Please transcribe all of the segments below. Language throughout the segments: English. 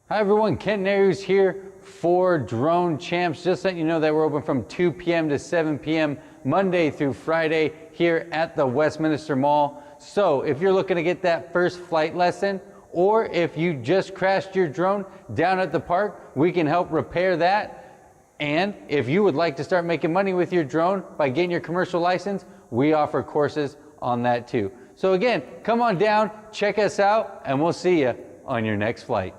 Hi everyone, Ken Nehrus here for Drone Champs. Just letting you know that we're open from 2 p.m. to 7 p.m. Monday through Friday here at the Westminster Mall. So if you're looking to get that first flight lesson, or if you just crashed your drone down at the park, we can help repair that. And if you would like to start making money with your drone by getting your commercial license, we offer courses on that too. So again, come on down, check us out, and we'll see you on your next flight.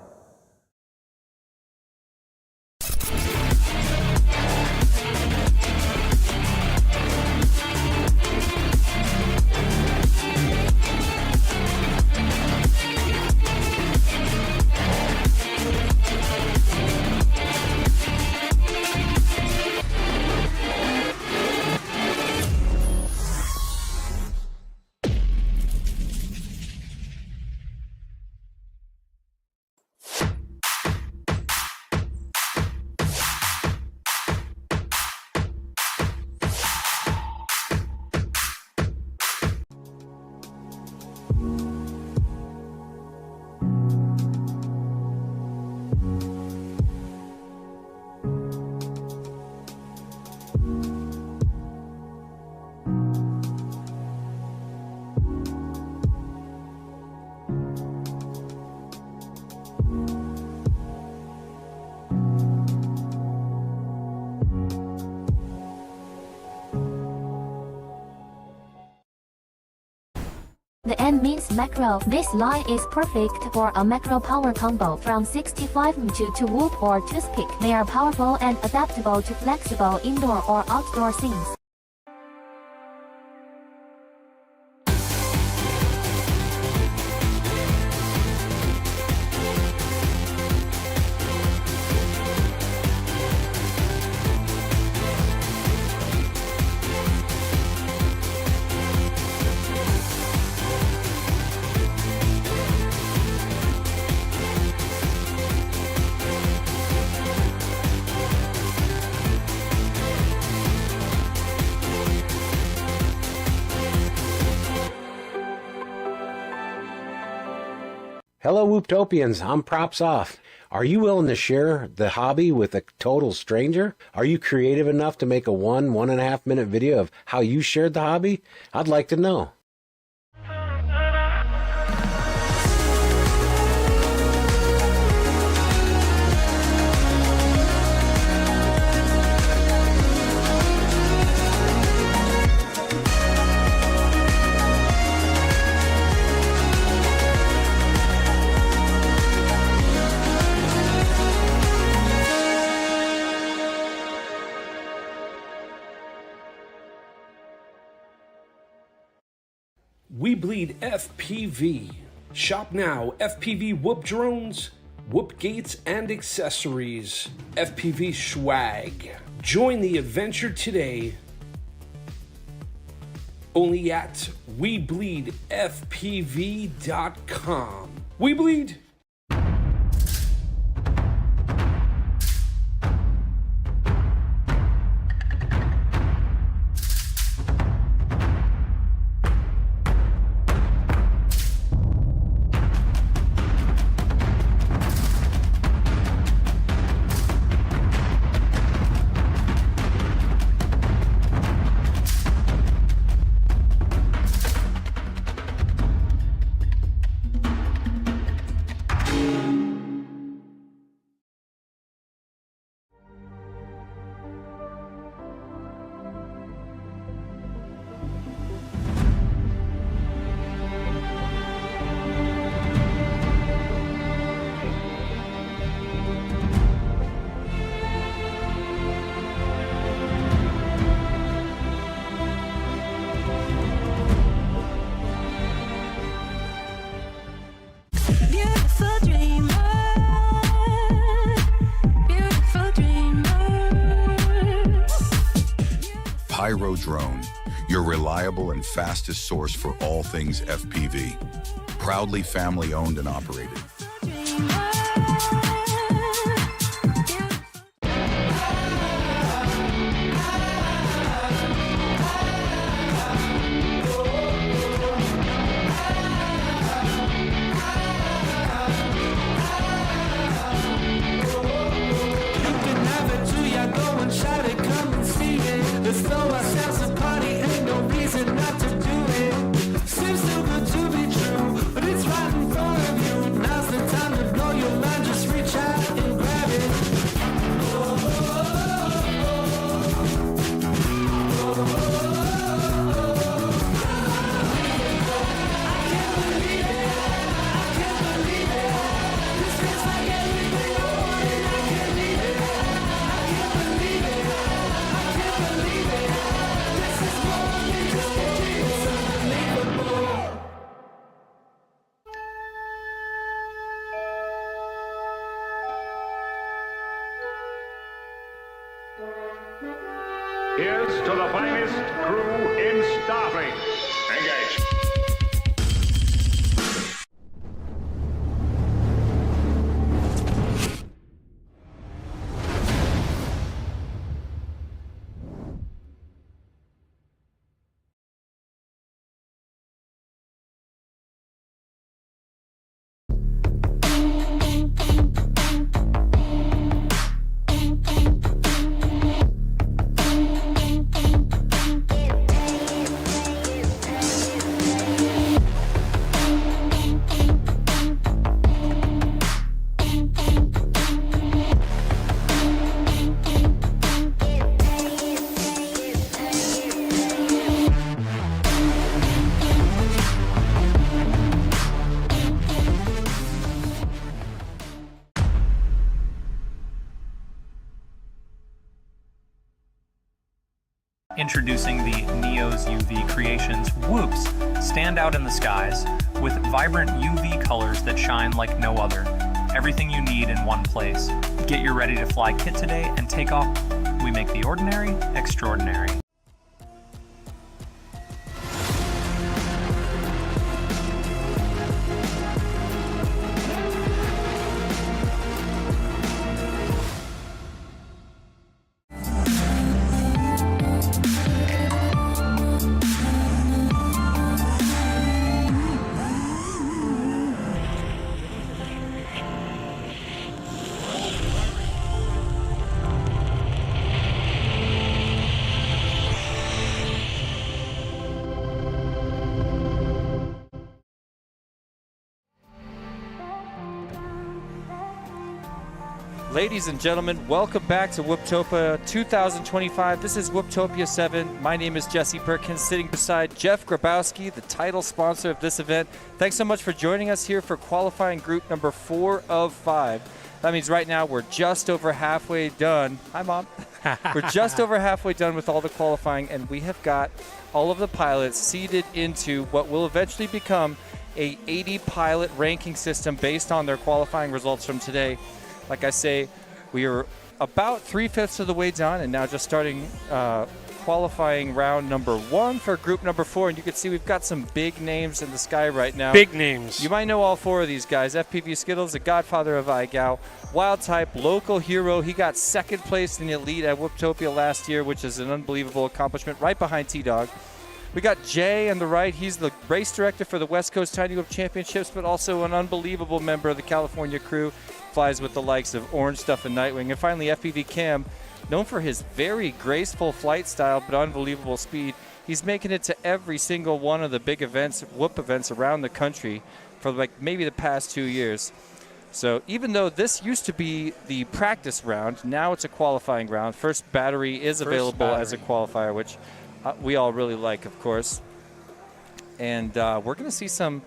The N means macro. This line is perfect for a macro power combo from 65 to whoop or toothpick. They are powerful and adaptable to flexible indoor or outdoor scenes. Hello Whooptopians, I'm Props Off. Are you willing to share the hobby with a total stranger? Are you creative enough to make a 1.5 minute video of how you shared the hobby? I'd like to know. We bleed FPV. Shop now, FPV whoop drones, whoop gates and accessories. FPV swag. Join the adventure today. Only at WeBleedFPV.com. We bleed. Pyro Drone, your reliable and fastest source for all things FPV. Proudly family owned and operated. to the finest crew in Starfleet. Engage. Introducing the Neo's UV Creations Whoops stand out in the skies with vibrant UV colors that shine like no other. Everything you need in one place. Get your ready to fly kit today and take off. We make the ordinary extraordinary. Ladies and gentlemen, welcome back to Whooptopia 2025. This is Whooptopia 7. My name is Jesse Perkins, sitting beside Jeff Grabowski, the title sponsor of this event. Thanks so much for joining us here for qualifying group number 4 of 5. That means right now we're just over halfway done. Hi, Mom. We're just over halfway done with all the qualifying, and we have got all of the pilots seeded into what will eventually become a 80 pilot ranking system based on their qualifying results from today. Like I say, we are about 3/5 of the way done and now just starting qualifying round number 1 for group number 4. And you can see we've got some big names in the sky right now. Big names. You might know all 4 of these guys. FPV Skittles, the godfather of iGao. Wild Type, local hero. He got 2nd place in the elite at Whooptopia last year, which is an unbelievable accomplishment, right behind T-Dog. We got Jay on the right. He's the race director for the West Coast Tiny Whoop Championships, but also an unbelievable member of the California crew. Flies with the likes of Orange Stuff and Nightwing. And finally, FPV Cam, known for his very graceful flight style but unbelievable speed. He's making it to every single one of the big events, Whoop events around the country for like maybe the past 2 years. So even though this used to be the practice round, now it's a qualifying round. First battery is available as a qualifier, which we all really like, of course. And we're going to see some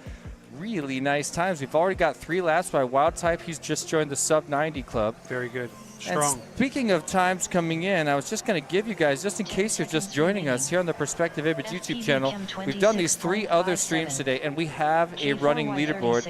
really nice times. We've already got 3 laps by Wild Type. He's just joined the sub 90 club. Very good. Strong. And speaking of times coming in, I was just going to give you guys, just in case you're just joining us here on the Perspective Image YouTube channel, we've done these 3 other streams today, and we have a running leaderboard.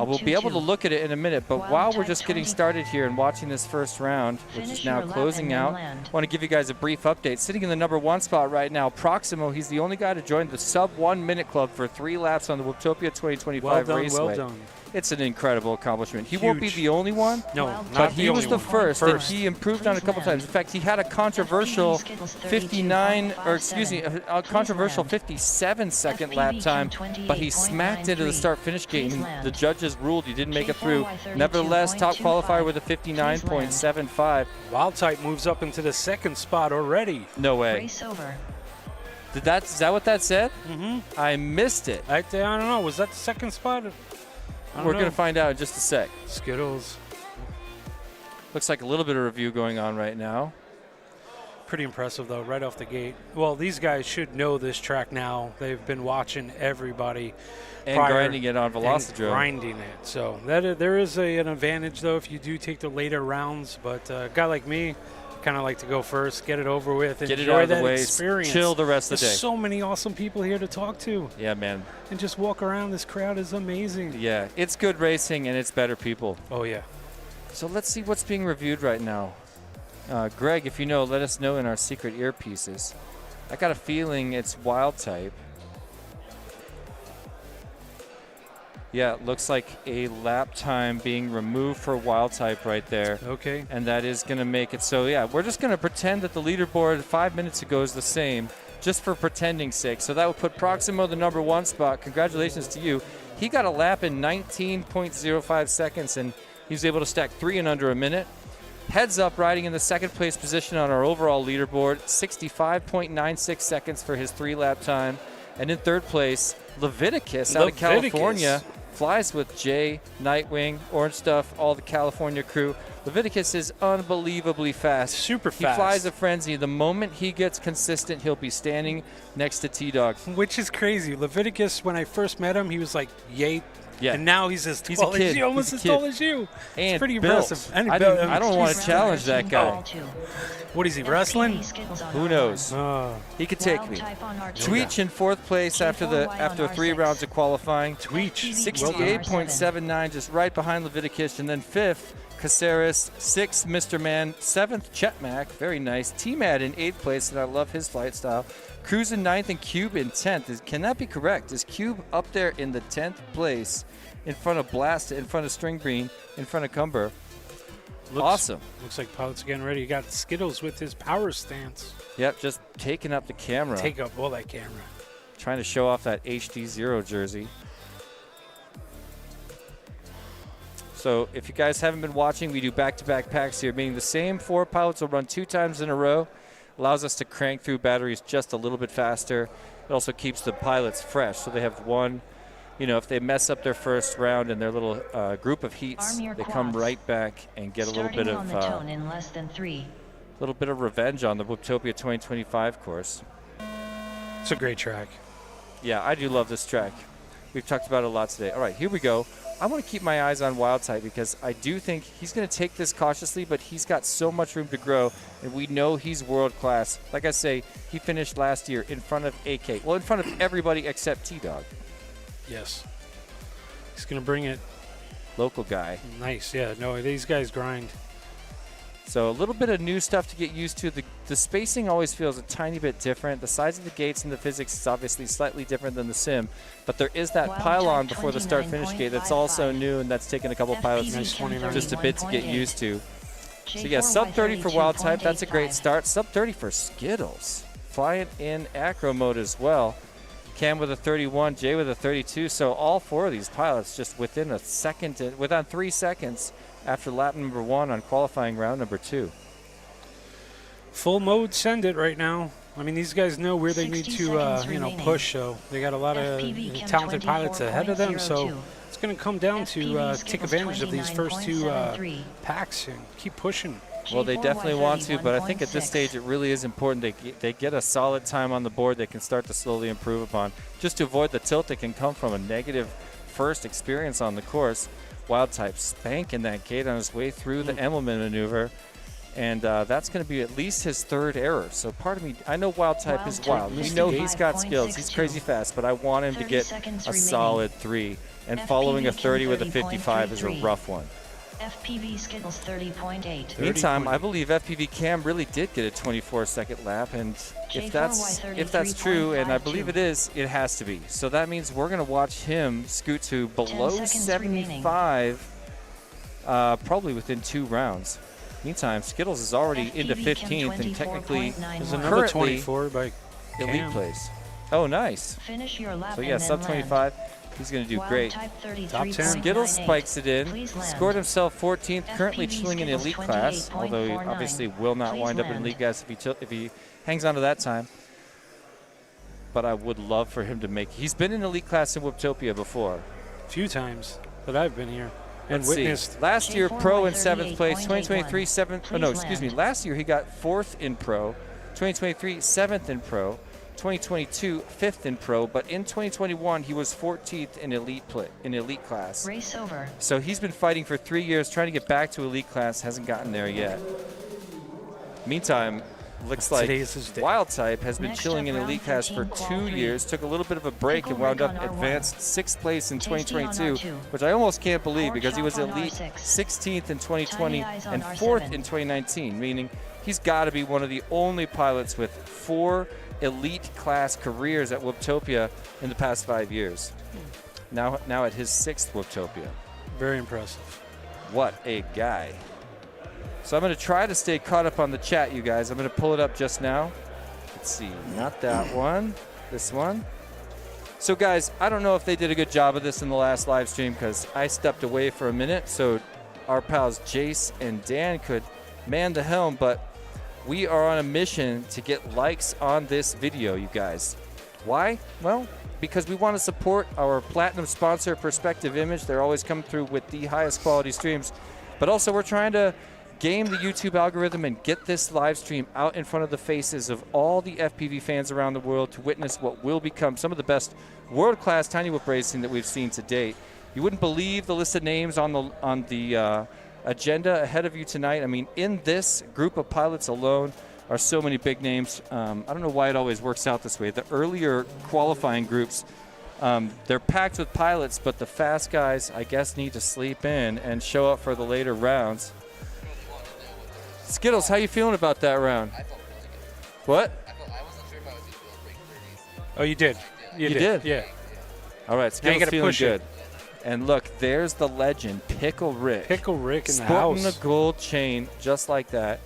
We'll be able to look at it in a minute, but while we're just getting started here and watching this first round, which is now closing out, I want to give you guys a brief update. Sitting in the number 1 spot right now, Proximo. He's the only guy to join the sub 1 minute club for 3 laps on the Whooptopia 2025 Raceway. Well done. It's an incredible accomplishment. He Huge. won't be the only one. No, but he was the first, and he improved on it a couple times. In fact, he had a controversial 57-second lap time, but he smacked into the start-finish gate, and the judges ruled he didn't make it through. Nevertheless, top qualifier with a 59.75. Wild Type moves up into the 2nd spot already. No way. Race over. Is that what that said? Mm-hmm. I missed it. I don't know. Was that the 2nd spot? We're going to find out in just a sec. Skittles. Looks like a little bit of review going on right now. Pretty impressive, though, right off the gate. Well, these guys should know this track now. They've been watching everybody. And grinding it on Velocidrome. Grinding it. So there is an advantage, though, if you do take the later rounds. But a guy like me, kind of like to go first, get it over with, get enjoy it out of that the way, experience. Chill the rest of the day. There's so many awesome people here to talk to. Yeah, man. And just walk around. This crowd is amazing. Yeah, it's good racing and it's better people. Oh, yeah. So let's see what's being reviewed right now. Greg, if you know, let us know in our secret earpieces. I got a feeling it's wild type. Yeah, it looks like a lap time being removed for wild type right there. Okay. And that is going to make it so, yeah, we're just going to pretend that the leaderboard 5 minutes ago is the same, just for pretending's sake. So that would put Proximo the number 1 spot. Congratulations to you. He got a lap in 19.05 seconds, and he was able to stack 3 in under a minute. Heads Up riding in the second place position on our overall leaderboard, 65.96 seconds for his 3-lap time. And in third place, Leviticus out of California. Flies with Jay, Nightwing, Orange Stuff, all the California crew. Leviticus is unbelievably fast. Super He fast. flies a frenzy. The moment he gets consistent, he'll be standing next to T-Dog. Which is crazy. Leviticus, when I first met him, he was like yay. Yeah. And now he's as He's tall a kid. as you, almost He's as a tall kid. as you. And It's pretty built. impressive. And I don't want to challenge that guy. What is he, wrestling? Who knows? Oh, He could take me. Tweech in fourth place after 3 rounds of qualifying. Tweech. 68.79, just right behind Leviticus. And then fifth, Caceres. Sixth, Mr. Man. Seventh, Chetmac. Very nice. T-Mad in 8th place, and I love his flight style. Cruz in 9th and Cube in 10th. Can that be correct? Is Cube up there in the 10th place in front of Blast, in front of String Green, in front of Cumber? Awesome. Looks like Pilot's getting ready. You got Skittles with his power stance. Yep, just taking up the camera. Take up all that camera. Trying to show off that HD0 jersey. So if you guys haven't been watching, we do back-to-back packs here, meaning the same 4 pilots will run 2 times in a row. Allows us to crank through batteries just a little bit faster. It also keeps the pilots fresh, so they have one. You know, if they mess up their first round in their little group of heats, they come right back and get a little bit of revenge on the Whooptopia 2025 course. It's a great track. Yeah, I do love this track. We've talked about it a lot today. All right, here we go. I want to keep my eyes on Wild Type because I do think he's going to take this cautiously, but he's got so much room to grow, and we know he's world class. Like I say, he finished last year in front of AK. Well, in front of everybody except T-Dog. Yes. He's going to bring it. Local guy. Nice. Yeah, no, these guys grind. So a little bit of new stuff to get used to. The spacing always feels a tiny bit different. The size of the gates and the physics is obviously slightly different than the sim, but there is that pylon before the start-finish gate that's also new, and that's taken a couple pilots just a bit to get used to. So yeah, sub 30 for Wild Type. That's a great start. Sub 30 for Skittles. Flying in acro mode as well. Cam with a 31, Jay with a 32. So all 4 of these pilots just within a second, within 3 seconds after lap number 1 on qualifying round number 2. Full mode, send it right now. I mean, these guys know where they need to, push. So they got a lot of talented pilots ahead of them. So it's going to come down to take advantage of these first 2 packs and keep pushing. Well, they definitely want to, but I think at this stage it really is important they get a solid time on the board they can start to slowly improve upon, just to avoid the tilt that can come from a negative first experience on the course. Wild Type spanking that gate on his way through the Emmelman maneuver, and that's going to be at least his 3rd error. So part of me, I know Wild Type is wild. We know he's got skills. He's crazy fast, but I want him to get a solid 3, and following a 30 with a 55 is a rough one. FPV Skittles 30.8. Meantime, I believe FPV Cam really did get a 24-second lap, and if that's true, and I believe it is, it has to be. So that means we're going to watch him scoot to below 75, probably within 2 rounds. Meantime, Skittles is already into 15th and technically there's another 24 by elite Cam. place. Oh, nice. Finish your lap So yeah, sub 25. He's going to do great. Top 10. Skittles spikes it in, scored himself 14th, currently chilling in elite class, although he obviously will not wind up in elite class if he hangs on to that time. But I would love for him to make. He's been in elite class in Whooptopia before. A few times that I've been here and Let's witnessed. see. Last year, pro in 7th place. 2023, 7th. Oh, no, excuse me. Last year, he got 4th in pro. 2023, 7th in pro. 2022, 5th in pro, but in 2021 he was 14th in elite class. Race over. So he's been fighting for 3 years, trying to get back to elite class, hasn't gotten there yet. Meantime, Looks Today like is his day. Wild Type has been Next chilling up, in round Elite Class for 13, 2 qual three. years, took a little bit of a break and Pickle wound Rick up on R1. advanced 6th place in Tasty on 2022, R2. which I almost can't believe because he Pork was chop on Elite R6. 16th in 2020 Tiny Eyes on and R7. 4th in 2019, meaning he's got to be one of the only pilots with 4 Elite Class careers at Whooptopia in the past 5 years. Now at his 6th Whooptopia. Very impressive. What a guy. So I'm going to try to stay caught up on the chat, you guys. I'm going to pull it up just now. Let's see. Not that one. This one. So, guys, I don't know if they did a good job of this in the last live stream because I stepped away for a minute so our pals Jace and Dan could man the helm. But we are on a mission to get likes on this video, you guys. Why? Well, because we want to support our platinum sponsor, Perspective Image. They're always coming through with the highest quality streams. But also, we're trying to game the YouTube algorithm and get this live stream out in front of the faces of all the FPV fans around the world to witness what will become some of the best world-class tiny whoop racing that we've seen to date. You wouldn't believe the list of names on the agenda ahead of you tonight. I mean, in this group of pilots alone are so many big names. I don't know why it always works out this way. The earlier qualifying groups, they're packed with pilots, but the fast guys, I guess, need to sleep in and show up for the later rounds. Skittles, how you feeling about that round? I felt really good. What? I wasn't sure if I was going to break 30s. Oh, you did. You did? Yeah. All right, Now Skittles you gotta feeling push good. it. And look, there's the legend, Pickle Rick. Pickle Rick in the Sporting house. the gold chain just like that.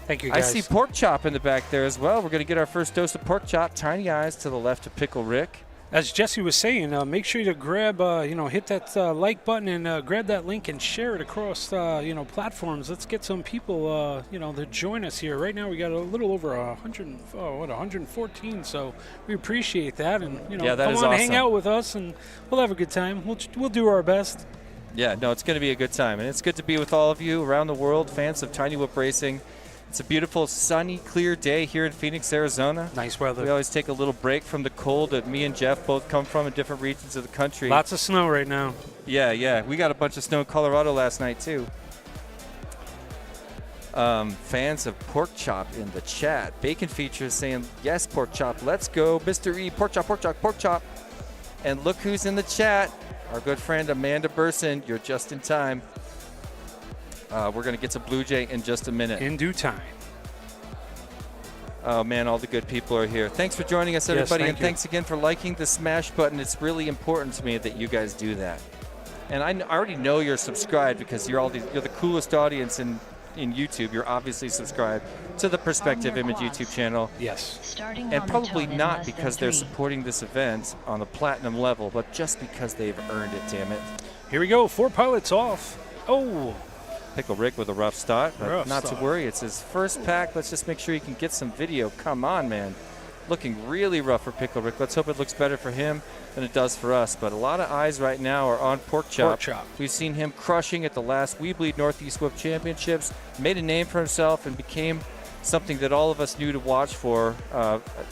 Thank you, I guys. see Pork Chop in the back there as well. We're going to get our first dose of Pork Chop. Tiny Eyes to the left of Pickle Rick. As Jesse was saying, make sure to grab, hit that like button and grab that link and share it across, platforms. Let's get some people, to join us here. Right now, we got a little over 114. So we appreciate that, and Yeah, that come is on, awesome. hang out with us, and we'll have a good time. We'll do our best. Yeah, no, it's going to be a good time. And it's good to be with all of you around the world, fans of Tiny Whoop Racing. It's a beautiful, sunny, clear day here in Phoenix, Arizona. Nice weather. We always take a little break from the cold that me and Jeff both come from in different regions of the country. Lots of snow right now. Yeah. We got a bunch of snow in Colorado last night, too. Fans of Pork Chop in the chat. Bacon Features saying, yes, Pork Chop, let's go. Mr. E, Pork Chop, Pork Chop, Pork Chop. And look who's in the chat. Our good friend Amanda Burson. You're just in time. We're going to get to Blue Jay in just a minute. In due time. Oh, man, all the good people are here. Thanks for joining us, everybody, thank and you. thanks again for liking the smash button. It's really important to me that you guys do that. And I already know you're subscribed because you're the coolest audience in YouTube. You're obviously subscribed to the Perspective Image YouTube channel. Yes. Starting And on the probably tone in not less than because they're 3. supporting this event on the platinum level, but just because they've earned it, damn it. Here we go. 4 pilots off. Oh. Pickle Rick with a rough start, but Rough not start. to worry. It's his first pack. Let's just make sure he can get some video. Come on, man. Looking really rough for Pickle Rick. Let's hope it looks better for him than it does for us. But a lot of eyes right now are on Pork Chop. Pork Chop. We've seen him crushing at the last We Bleed Northeast Whoop Championships, made a name for himself, and became something that all of us knew to watch for.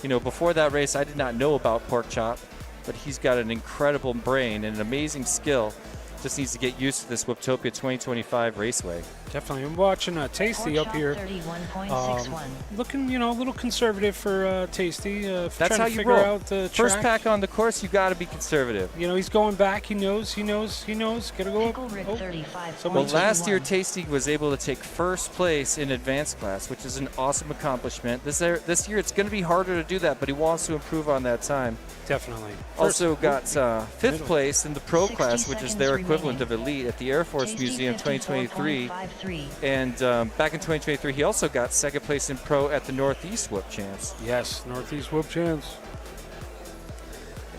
Before that race, I did not know about Pork Chop, but he's got an incredible brain and an amazing skill. Just needs to get used to this Whooptopia 2025 raceway. Definitely. I'm watching Tasty Pork up chop here. 31.61. Looking, a little conservative for Tasty. That's trying how to you figure roll. out the First track. pack on the course, you got to be conservative. He's going back. He knows. Gotta go Pickle up. Rick Oh. 35. Well, last year, Tasty was able to take first place in advanced class, which is an awesome accomplishment. This year, it's going to be harder to do that, but he wants to improve on that time. Definitely. Also First- got fifth middle. place in the pro 60 class, which is their seconds equivalent of remaining. elite at the Air Force Tasty Museum 2023. 54.53. And back in 2023, he also got second place in pro at the Northeast Whoop Champs, Yes, Northeast Whoop Champs.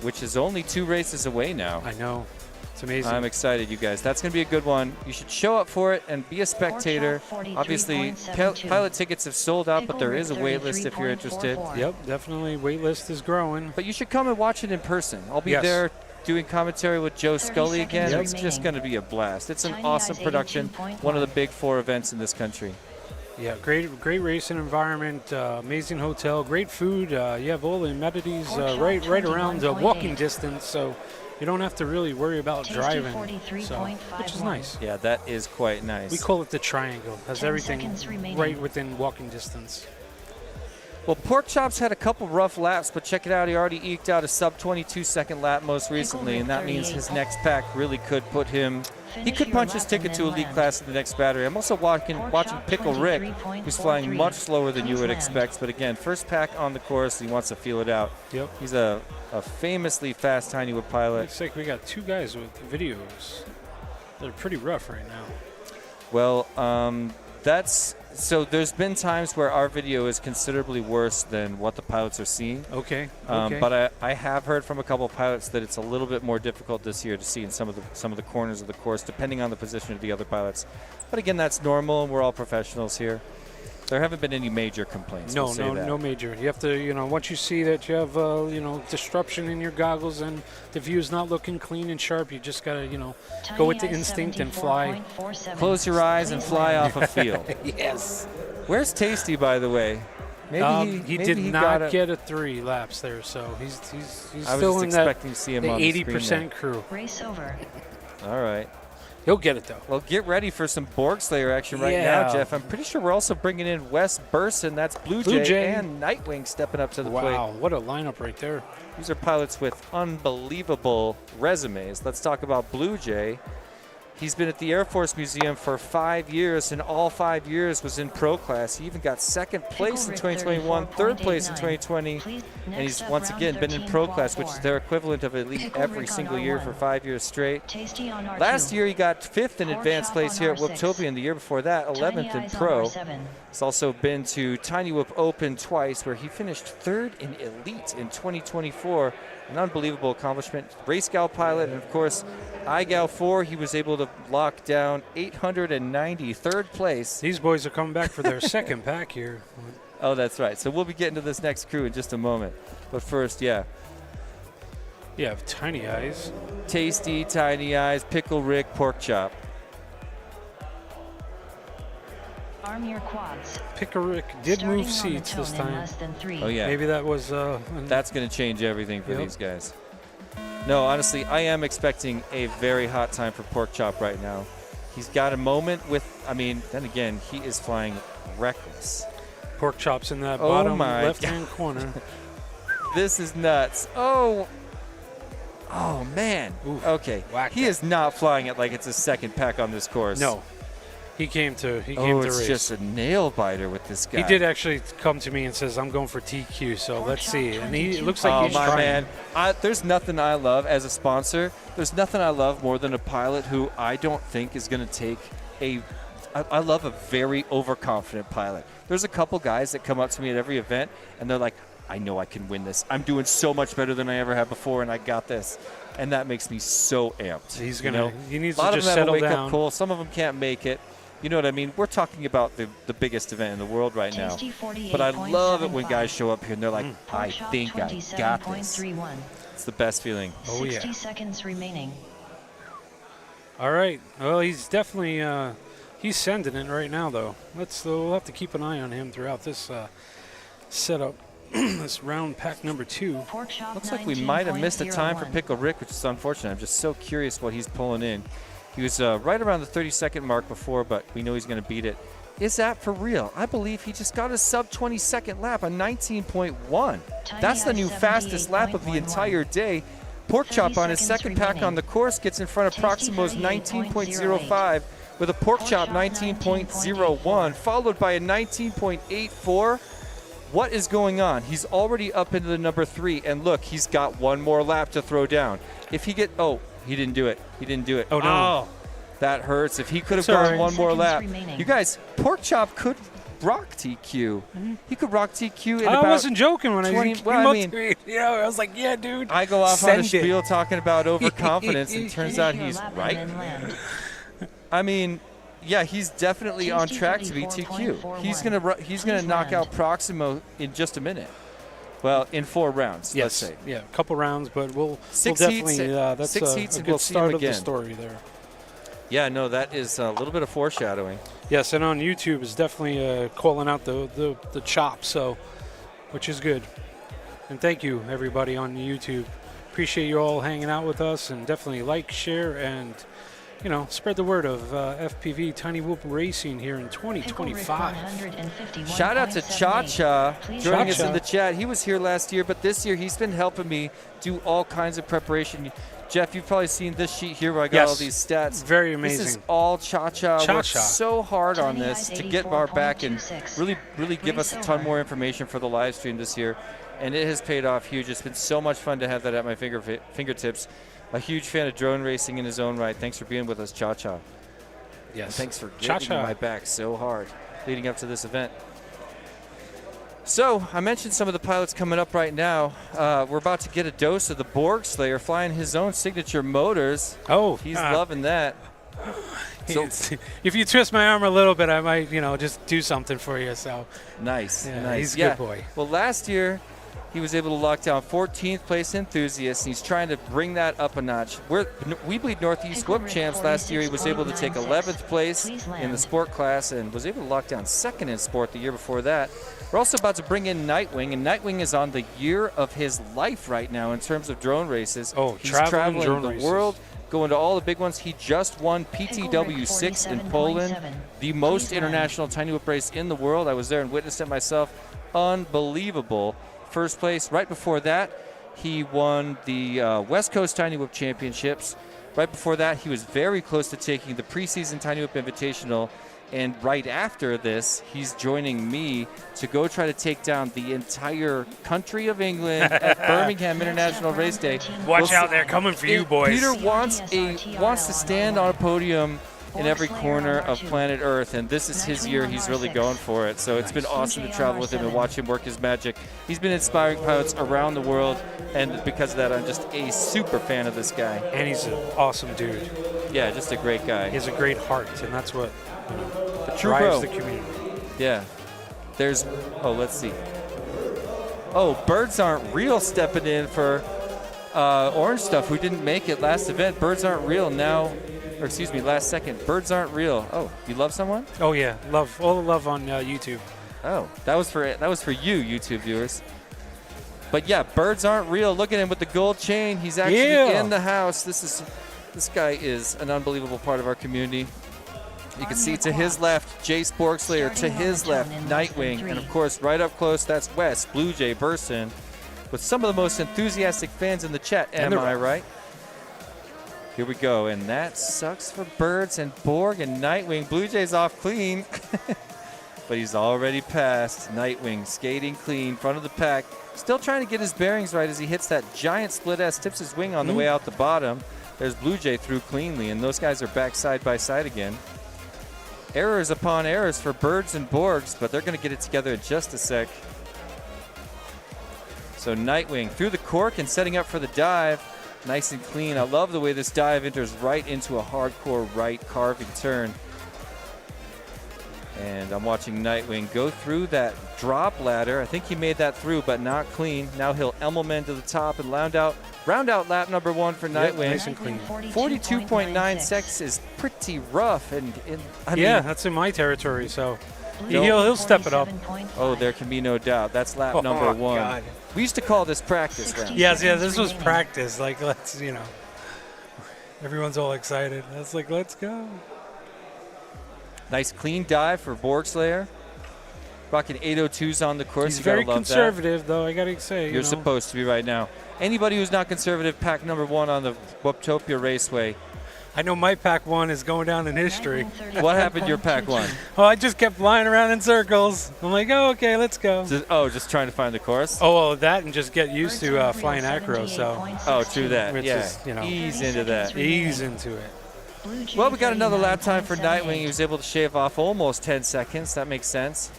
which is only 2 races away now. I know. It's amazing. I'm excited, you guys. That's going to be a good one. You should show up for it and be a spectator. Pork chop, Obviously, 43.72. pilot tickets have sold out, but Pickle there Rick, is a wait list if you're interested. 33.44. Yep, definitely. Wait list is growing. But you should come and watch it in person. I'll be Yes. there doing commentary with Joe 30 Scully again. seconds It's just remaining. going to be a blast. It's an Tiny awesome Eyes production. 82.1. One of the big 4 events in this country. Yeah, great racing environment, amazing hotel, great food. You have all the amenities Pork chop, right around 21.8. walking distance, so you don't have to really worry about Tasty driving. 43.51. Which is nice. Yeah, that is quite nice. We call it the triangle. Has 10 everything seconds remaining. right within walking distance. Well, Pork Chop's had a couple rough laps, but check it out. He already eked out a sub 22-second lap most recently, and that means his next pack really could put him. He could punch his ticket to elite class in the next battery. I'm also watching Pickle Rick, who's flying much slower than you would expect. But again, first pack on the course, he wants to feel it out. Yep. He's a famously fast Tiny Whip pilot. Looks like we got 2 guys with videos. They're pretty rough right now. Well, so there's been times where our video is considerably worse than what the pilots are seeing. Okay. But I have heard from a couple of pilots that it's a little bit more difficult this year to see in some of the corners of the course, depending on the position of the other pilots. But again, that's normal, and we're all professionals here. There haven't been any major complaints. No major. You have to, once you see that you have, disruption in your goggles and the view's not looking clean and sharp, you just gotta, go with the instinct and fly. Close your eyes and fly off a field. Yes. Where's Tasty, by the way? Maybe he did not get a 3 laps there, so he's still in that to see him the on 80% crew. Race over. All right. He'll get it, though. Well, get ready for some Borg Slayer action right now, Jeff. I'm pretty sure we're also bringing in Wes Burson. That's Blue Jay and Nightwing stepping up to the plate. Wow, what a lineup right there. These are pilots with unbelievable resumes. Let's talk about Blue Jay. He's been at the Air Force Museum for 5 years, and all 5 years was in pro class. He even got second place in 2021, third place in 2020, and he's once again been in pro class, which is their equivalent of elite every single year for 5 years straight. Last year he got 5th in advanced place here at Whooptopia, and the year before that 11th in pro. He's also been to Tiny Whoop Open twice, where he finished 3rd in elite in 2024. An unbelievable accomplishment. Race Gal pilot, and of course, iGal 4, he was able to lock down 893rd place. These boys are coming back for their second pack here. Oh, that's right. So we'll be getting to this next crew in just a moment. But first, yeah. Yeah, Tiny Eyes. Tasty, Tiny Eyes, Pickle Rick, Pork Chop. Arm your quads. Pickle Rick did move seats this time. Oh, yeah. Maybe that was... That's going to change everything for these guys. No, honestly, I am expecting a very hot time for Pork Chop right now. He's got a moment with, then again, he is flying reckless. Pork Chop's in that bottom left-hand corner. This is nuts. Oh, man. Oof. Okay. He is not flying it like it's a second pack on this course. No. He came to race. It's just a nail biter with this guy. He did actually come to me and says, "I'm going for TQ." So let's see. And it looks like he's trying. Man, there's nothing I love as a sponsor. There's nothing I love more than a pilot who I don't think is going to take I love a very overconfident pilot. There's a couple guys that come up to me at every event and they're like, "I know I can win this. I'm doing so much better than I ever have before, and I got this." And that makes me so amped. He needs a lot to of just them have settle a wake-up down. call. Some of them can't make it. You know what I mean? We're talking about the biggest event in the world right now. But I love it when guys show up here and they're like, "I think I got this." It's the best feeling. Oh, yeah. 60 seconds remaining. All right. Well, he's definitely he's sending it right now, though. We'll have to keep an eye on him throughout this setup. This round pack number 2. Looks like we might have missed a time for Pickle Rick, which is unfortunate. I'm just so curious what he's pulling in. He was right around the 30-second mark before, but we know he's going to beat it. Is that for real? I believe he just got a sub-20-second lap, a 19.1. That's the new fastest lap of the entire day. Pork Chop on his second pack on the course gets in front of Proximo's 19.05 with a Pork Chop 19.01, followed by a 19.84. What is going on? He's already up into the number 3, and look, he's got one more lap to throw down. If he get, he didn't do it. He didn't do it. Oh, no. That hurts. If he could have gone one more lap. You guys, Pork Chop could rock TQ. He could rock TQ in about I wasn't joking when 20, I was like, yeah, dude. I go off on a spiel talking about overconfidence, and turns out he's right. I mean, yeah, he's definitely on track to be TQ. He's gonna knock out Proximo in just a minute. Well, in 4 rounds, let's say. Yeah, a couple rounds, but we'll six definitely, heats, that's 6 a heats and good we'll see him start of the again. story there. Yeah, no, that is a little bit of foreshadowing. Yes, and on YouTube is definitely calling out the chop, so, which is good. And thank you, everybody on YouTube. Appreciate you all hanging out with us, and definitely like, share, and you know, spread the word of FPV Tiny Whoop Racing here in 2025. Shout out to Cha-Cha joining us Cha-Cha. in the chat. He was here last year, but this year he's been helping me do all kinds of preparation. Jeff, you've probably seen this sheet here where I got all these stats. Very amazing. This is all Cha-Cha. Worked Cha-Cha. so hard on this to get our back and really give us a ton more information for the live stream this year. And it has paid off huge. It's been so much fun to have that at my fingertips. A huge fan of drone racing in his own right. Thanks for being with us, Cha-Cha. Yes. And thanks for Cha-Cha. getting my back so hard leading up to this event. So, I mentioned some of the pilots coming up right now. We're about to get a dose of the Borg Slayer flying his own signature motors. Oh. He's loving that. So, if you twist my arm a little bit, I might, you know, just do something for you. So nice, yeah, nice. He's a good boy. Well, last year, he was able to lock down 14th place enthusiast, and he's trying to bring that up a notch. We Bleed Northeast Whoop Champs last year. He was able to take 11th place in the sport class and was able to lock down 2nd in sport the year before that. We're also about to bring in Nightwing, and Nightwing is on the year of his life right now in terms of drone races. Oh, he's traveling drone the races. world, going to all the big ones. He just won PTW 6 in Poland, the most international tiny whoop race in the world. I was there and witnessed it myself. Unbelievable. First place. Right before that, he won the West Coast Tiny Whoop Championships. Right before that, he was very close to taking the preseason Tiny Whoop Invitational. And right after this, he's joining me to go try to take down the entire country of England at Birmingham International Race Day. Watch out, they're coming for you, boys. Peter wants to stand on a podium in every corner of planet Earth, and this is his year. He's really going for it. So it's been awesome to travel with him and watch him work his magic. He's been inspiring pilots around the world, and because of that, I'm just a super fan of this guy. And he's an awesome dude. Yeah, just a great guy. He has a great heart, and that's what the true drives bro. the community. Yeah. There's, let's see. Oh, Birds Aren't Real stepping in for Orange Stuff, who didn't make it last event. Birds Aren't Real now. Or excuse me, last second. Birds Aren't Real. Oh, you love someone? Oh yeah, love all the love on YouTube. Oh, that was for you, YouTube viewers. But yeah, Birds Aren't Real. Look at him with the gold chain. He's actually in the house. This guy is an unbelievable part of our community. You can see to his left, Jace Borgslayer. To his left, Nightwing. And of course, right up close, that's Wes, Blue Jay Burson, with some of the most enthusiastic fans in the chat. Am I right? Here we go, and that sucks for Birds and Borg and Nightwing. Blue Jay's off clean, but he's already passed. Nightwing skating clean, front of the pack. Still trying to get his bearings right as he hits that giant split S, tips his wing on the way out the bottom. There's Blue Jay through cleanly, and those guys are back side by side again. Errors upon errors for Birds and Borgs, but they're going to get it together in just a sec. So Nightwing through the cork and setting up for the dive. Nice and clean. I love the way this dive enters right into a hardcore right carving turn. And I'm watching Nightwing go through that drop ladder. I think he made that through, but not clean. Now he'll Emmelman to the top and round out lap number 1 for Nightwing. Yep, nice and clean. 42.9 seconds is pretty rough. And I mean, that's in my territory, so he'll step it up. Oh, there can be no doubt. That's lap number 1. God. We used to call this practice round. Yes, this was practice. Like, let's, everyone's all excited. That's like, let's go. Nice clean dive for Borgslayer. Rocking 802s on the course. He's very conservative, though, I got to say. You're supposed to be right now. Anybody who's not conservative, pack number 1 on the Whooptopia Raceway. I know my pack 1 is going down in history. What happened to your pack 1? Oh, I just kept flying around in circles. I'm like, oh, okay, let's go. Just trying to find the course? Oh, well, that and just get used to flying acro, so. Oh, true that. Which yeah. is, ease into that. Ease into it. Well, we got another lap time for Nightwing. He was able to shave off almost 10 seconds. That makes sense.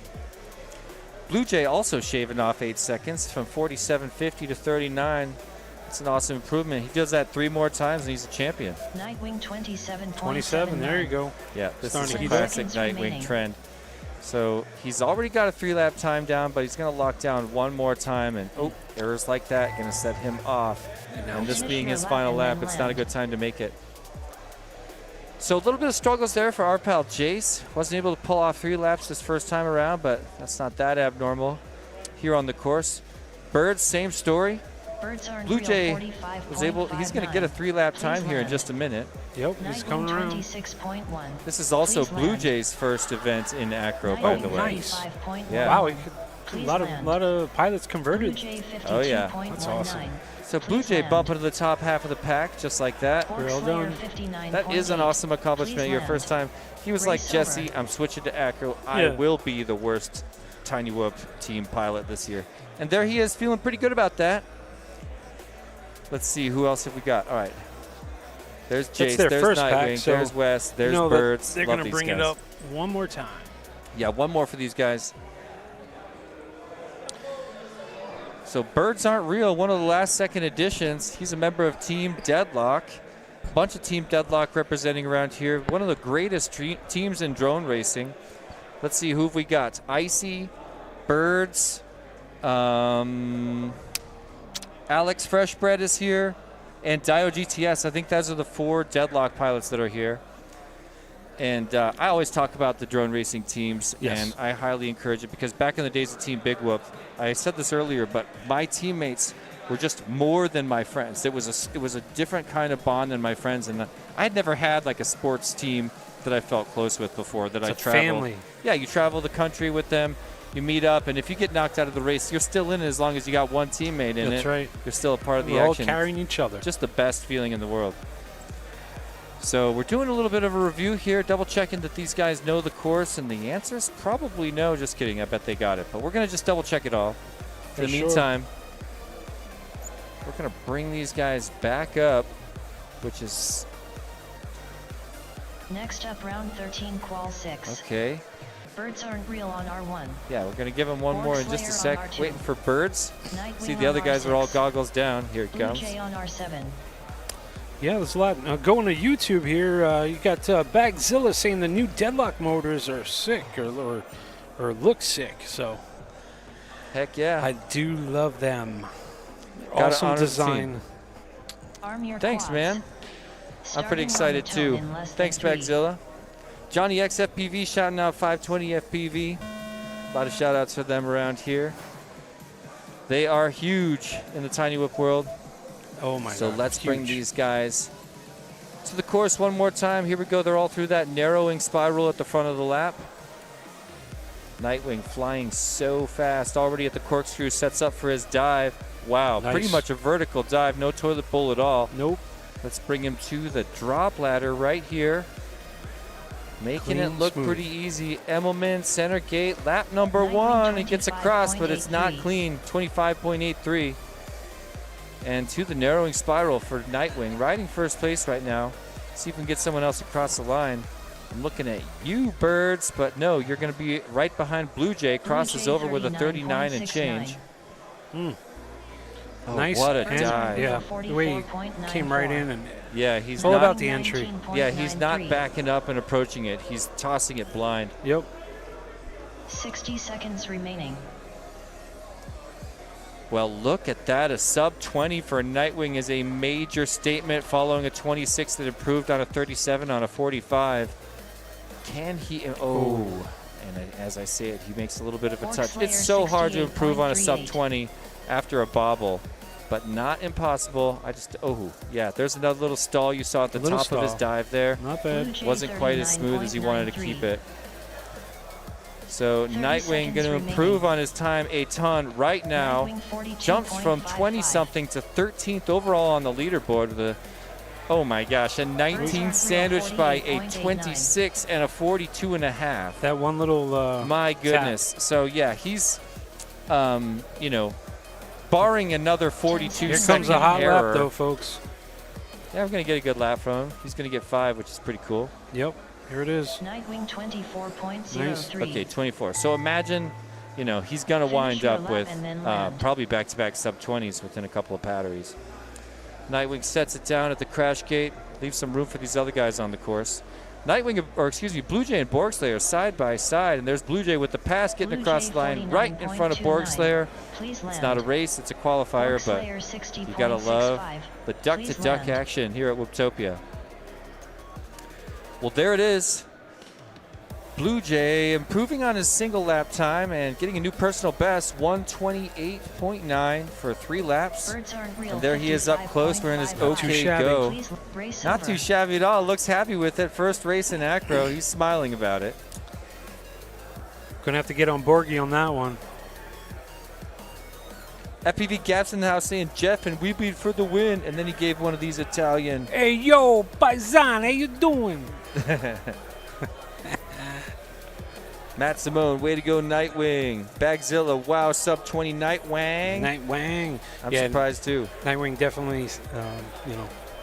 Blue Jay also shaving off 8 seconds from 47.50 to 39. It's an awesome improvement. He does that 3 more times and he's a champion. Nightwing 27. 27, there you go. Yeah, this is Starting a to classic Nightwing trend. So he's already got a 3-lap time down, but he's going to lock down 1 more time. And, errors like that going to set him off. And this being his final lap, it's not a good time to make it. So a little bit of struggles there for our pal Jace. Wasn't able to pull off 3 laps this first time around, but that's not that abnormal here on the course. Birds, same story. Blue Jay was able, he's going to get a 3-lap time here in just a minute. Yep, he's coming around. 26.1. This is also Please Blue land. Jays' first event in acro, by the way. Nice. 5.1. Yeah. Wow, a Please lot land. of pilots Blue converted. Jay Oh, yeah. 52.19. That's awesome. So Blue Please Jay land. bumping to the top half of the pack, just like that. Fork Well Slayer done. 59.8. That is an awesome accomplishment. Please Your land. first time. He was like, Race Jesse, over. I'm switching to acro. I Yeah. will be the worst Tiny Whoop team pilot this year. And there he is, feeling pretty good about that. Let's see, who else have we got? All right. There's Jace, their there's first Nightwing, pack, so there's Wes, there's you know that Birds. they're Love gonna these bring it guys. up one more time. Yeah, one more for these guys. So Birds Aren't Real, one of the last second editions. He's a member of Team Deadlock. Bunch of Team Deadlock representing around here. One of the greatest teams in drone racing. Let's see who have we got. Icy, Birds, Alex Freshbread is here, and Dio GTS. I think those are the 4 Deadlock pilots that are here. And I always talk about the drone racing teams, Yes. and I highly encourage it because back in the days of Team Big Whoop, I said this earlier, but my teammates were just more than my friends. It was a different kind of bond than my friends, and I had never had like a sports team that I felt close with before. That I It's a traveled. family. Yeah, you travel the country with them, you meet up, and if you get knocked out of the race, you're still in it as long as you got one teammate in it. That's right. You're still a part of the We're all action. carrying each other. Just the best feeling in the world. So we're doing a little bit of a review here, double checking that these guys know the course, and the answer is probably no. Just kidding, I bet they got it. But we're going to just double check it all. For In the sure. meantime, we're going to bring these guys back up, which is Next up, round 13, qual 6. okay. Birds Aren't Real on R1. Yeah, we're going to give them one Fork more in just a Slayer sec. on R2. Waiting for Birds. Nightwing See, the on other guys are all R6. goggles down. Here it Blue comes. Jay on R7. Yeah, there's a lot. Going to YouTube here, you got Bagzilla saying the new Deadlock motors are sick or look sick. So Heck yeah. I do love them. Gotta Awesome honor the design. team. Arm your Thanks, quads. man. I'm Starting pretty on the excited tone too. in less than Thanks, 3. Bagzilla. Johnny X FPV shouting out 520 FPV. A lot of shout outs for them around here. They are huge in the Tiny Whoop world. Oh my So God. let's bring huge. these guys to the course one more time. Here we go. They're all through that narrowing spiral at the front of the lap. Nightwing flying so fast. Already at the corkscrew, sets up for his dive. Wow, Nice. pretty much a vertical dive. No toilet bowl at all. Nope. Let's bring him to the drop ladder right here. Making it Clean, look smooth. pretty easy. Emmelman, center gate, lap number 1. He gets across, but it's not 25.83. clean. 25.83. And to the narrowing spiral for Nightwing. Riding first place right now. See if we can get someone else across the line. I'm looking at you, Birds, but no, you're going to be right behind Blue Jay. Crosses Jay over with a 39 and 39.69. change. Oh, Nice. what a and- dive. Yeah, the way he came right in and Yeah, he's all not, about the entry. yeah, he's not 19.93. backing up and approaching it. He's tossing it blind. Yep. 60 seconds remaining. Well, look at that. A sub 20 for Nightwing is a major statement following a 26 that improved on a 37 on a 45. Can he? Oh, and as I say it, he makes a little bit of a Fork touch. Slayer It's so hard to improve on a sub 68.38. 20 after a bobble, but not impossible. Oh, yeah, there's another little stall you saw at the Little top of his stall. dive there. Not Blue bad. Jay Wasn't quite as smooth as he wanted to 39.93. keep it. So 30 Nightwing seconds going to remaining. improve on his time a ton right now. Nightwing 42.55. Jumps from 20-something to 13th overall on the leaderboard with a, oh my gosh, a 19 sandwiched by a 26 and a 42 and a half. That one little. My goodness. So yeah, he's, you know, barring another 42 Here second comes a hot error. lap, though, folks. Yeah, we're going to get a good lap from him. He's going to get 5, which is pretty cool. Yep. Here it is. Nightwing 24.03. Nice. Okay, 24. So imagine, you know, he's going to Finish wind your up lap with and then land. probably back-to-back sub-20s within a couple of batteries. Nightwing sets it down at the crash gate, leaves some room for these other guys on the course. Nightwing, or excuse me, Blue Jay and Borgslayer side by side, and there's Blue Jay with the pass getting Blue across Jay the line right in front of 49.29. Borgslayer. Please It's land. not a race, it's a qualifier, Fork but Slayer you gotta love 60.65. the Please duck-to-duck land. action here at Whooptopia. Well, there it is. Blue Jay improving on his single lap time and getting a new personal best, 128.9 for 3 laps. And there he is up close. We're in his OK Go. Not too shabby at all. Looks happy with it. First race in acro. He's smiling about it. Gonna have to get on Borgie on that one. FPV Gaps in the house saying Jeff and we beat for the win. And then he gave one of these Italian. Hey, yo, Paisan, how you doing? Matt Simone, way to go, Nightwing. Bagzilla, wow, sub 20 Nightwing. Nightwing. I'm surprised too. Nightwing definitely,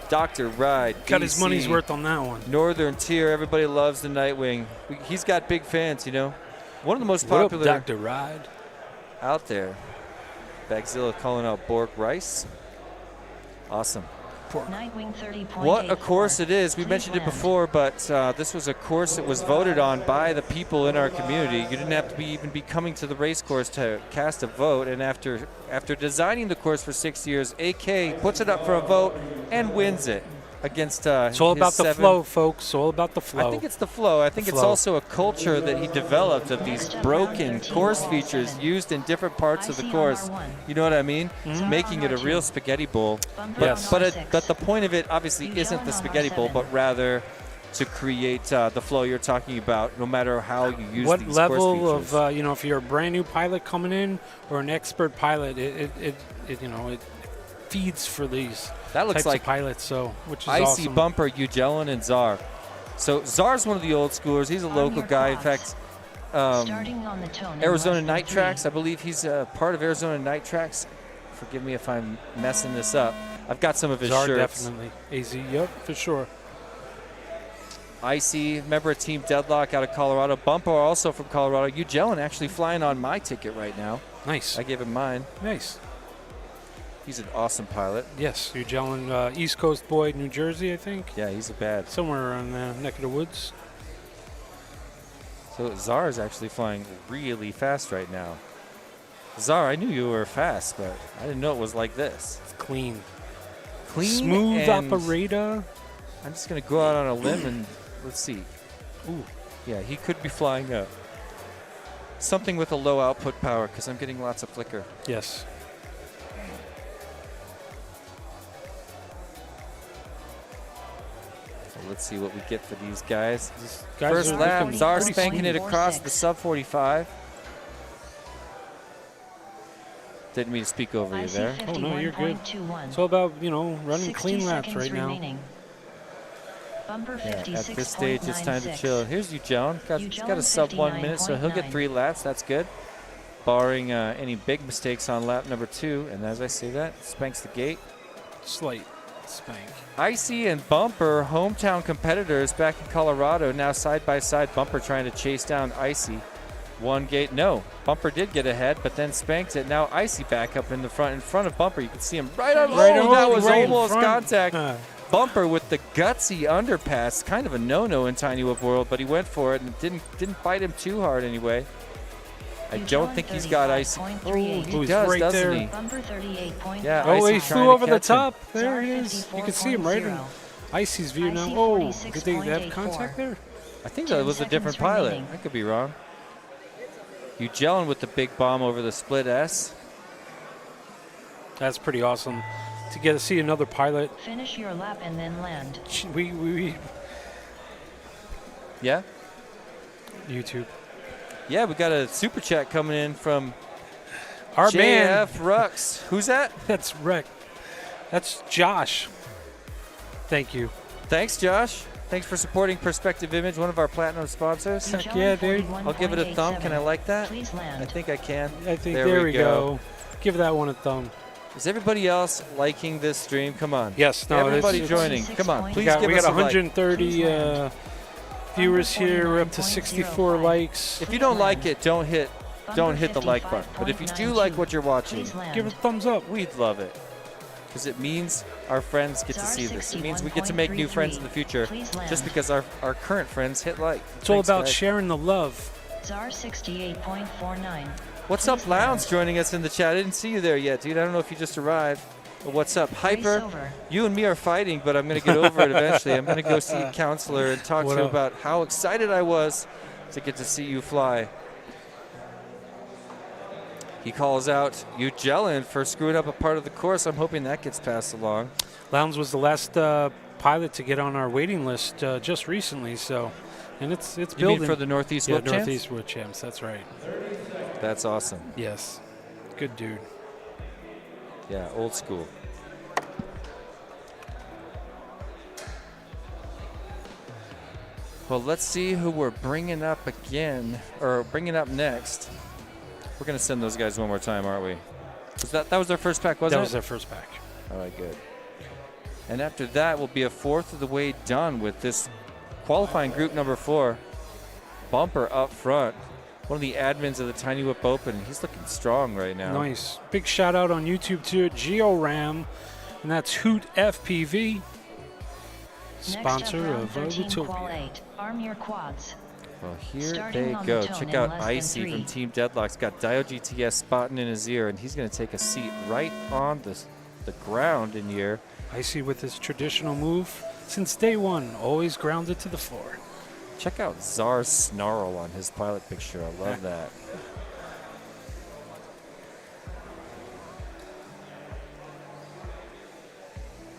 Dr. Ride. got his money's worth on that one. Northern Tier, everybody loves the Nightwing. He's got big fans, One of the most popular. What up, Dr. Ride? Out there. Bagzilla calling out Bork Rice. Awesome. Nightwing 30.84. What a course it is. We Please mentioned it land. before, but this was a course that was voted on by the people in our community. You didn't have to even be coming to the race course to cast a vote. And after designing the course for 6 years, AK puts it up for a vote and wins it against It's all about the flow, folks. All about the flow. I think it's the flow. I think it's also a culture that he developed of these broken course features used in different parts of the course. You know what I mean? Making it a real spaghetti bowl. Yes. But the point of it obviously isn't the spaghetti bowl, but rather to create the flow you're talking about, no matter how you use what these level course of features. if you're a brand new pilot coming in or an expert pilot, it feeds for these That looks types like of pilots. So which is Icy awesome. Bumper, Ugelin, and Czar. So Czar's one of the old schoolers. He's a local guy. In fact, Starting on the tone in Arizona less than Night 3. Tracks. I believe he's part of Arizona Night Tracks. Forgive me if I'm messing this up. I've got some of his Czar shirts. definitely. AZ, yep, for sure. Icy, member of Team Deadlock out of Colorado. Bumper also from Colorado. Ugelin actually flying on my ticket right now. Nice. I gave him mine. Nice. He's an awesome pilot. Yes, you're gelling East Coast boy, New Jersey, I think. Yeah, he's a bad. Somewhere around the neck of the woods. So Czar is actually flying really fast right now. Czar, I knew you were fast, but I didn't know it was like this. It's clean. Clean Smooth and operator. I'm just going to go out on a limb and let's see. Ooh. Yeah, he could be flying up. Something with a low output power because I'm getting lots of flicker. Yes. So let's see what we get for these guys. Guys First are lap, looking Czar pretty spanking it smooth. across the sub 45. Didn't mean to speak over you there. Oh, no, you're good. 51.21. It's all about, running 60 clean laps seconds right now. remaining. Bumper Yeah, at this stage, it's time to chill. Here's Ugelin. He's got a sub 1 minute, so he'll get 59.9. 3 laps. That's good. Barring any big mistakes on lap number 2. And as I say that, spanks the gate. Slight spank. Icy and Bumper, hometown competitors back in Colorado, now side by side. Bumper trying to chase down Icy. One gate, no. Bumper did get ahead, but then spanked it. Now Icy back up in front of Bumper. You can see him right on. That was right in almost front. contact. Bumper with the gutsy underpass, kind of a no-no in Tiny Whoop World, but he went for it and didn't bite him too hard anyway. I don't think he's got Icy. Oh, he he's does, right doesn't there. he? Bumper 38.5. Yeah, Oh, Icy he trying flew to over the catch him. top. There he is. You can see him right in 54.0. Icy's view now. Icy Oh, did they have 46.84. contact there? I think that was a 10 different seconds pilot. remaining. I could be wrong. Ugelin with the big bomb over the split S. That's pretty awesome to get to see another pilot. Finish your lap and then land. We Yeah? YouTube. Yeah, we got a super chat coming in from Our man. JF Rux. Who's that? That's Rick. That's Josh. Thank you. Thanks, Josh. Thanks for supporting Perspective Image, one of our platinum sponsors. Heck yeah, dude. I'll give it a thumb. Can I like that? Please land. I think I can. I think there we go. Give that one a thumb. Is everybody else liking this stream? Come on. Yes, no, Everybody it's- joining. Come on. Please We got give us a like. 130 viewers here. We're up to 64 likes. If you don't like it, don't hit the like button. But if you do like what you're watching, Give it a thumbs up. we'd love it. Because it means our friends get to see this. It means we get to make new friends in the future just because our current friends hit like. It's all Thanks, about guys. sharing the love. Czar 68.49. What's up, Lounge, joining us in the chat. I didn't see you there yet, dude. I don't know if you just arrived. But what's up? Hyper, over. you and me are fighting, but I'm going to get over it eventually. I'm going to go see a counselor and talk What to him up? about how excited I was to get to see you fly. He calls out Ugelin for screwing up a part of the course. I'm hoping that gets passed along. Lowndes was the last pilot to get on our waiting list just recently, so, and it's You building. mean for the Northeast Whip Champs? Northeast Whip Champs, that's right. That's awesome. Yes, good dude. Yeah, old school. Well, let's see who we're bringing up again, or bringing up next. We're going to send those guys one more time, aren't we? That was their first pack, wasn't it? That was their first pack. All right, good. And after that, we'll be a fourth of the way done with this qualifying group number 4. Bumper up front. One of the admins of the Tiny Whip Open. He's looking strong right now. Nice. Big shout out on YouTube to GeoRam, and that's Hoot FPV, sponsor of Whooptopia. Arm your quads. Well, here Starting they on go. the tone Check in out less than Icy 3. from Team Deadlock's got Dio GTS spotting in his ear, and he's going to take a seat right on the ground in here. Icy with his traditional move since day one, always grounded to the floor. Check out Czar's snarl on his pilot picture. I love that.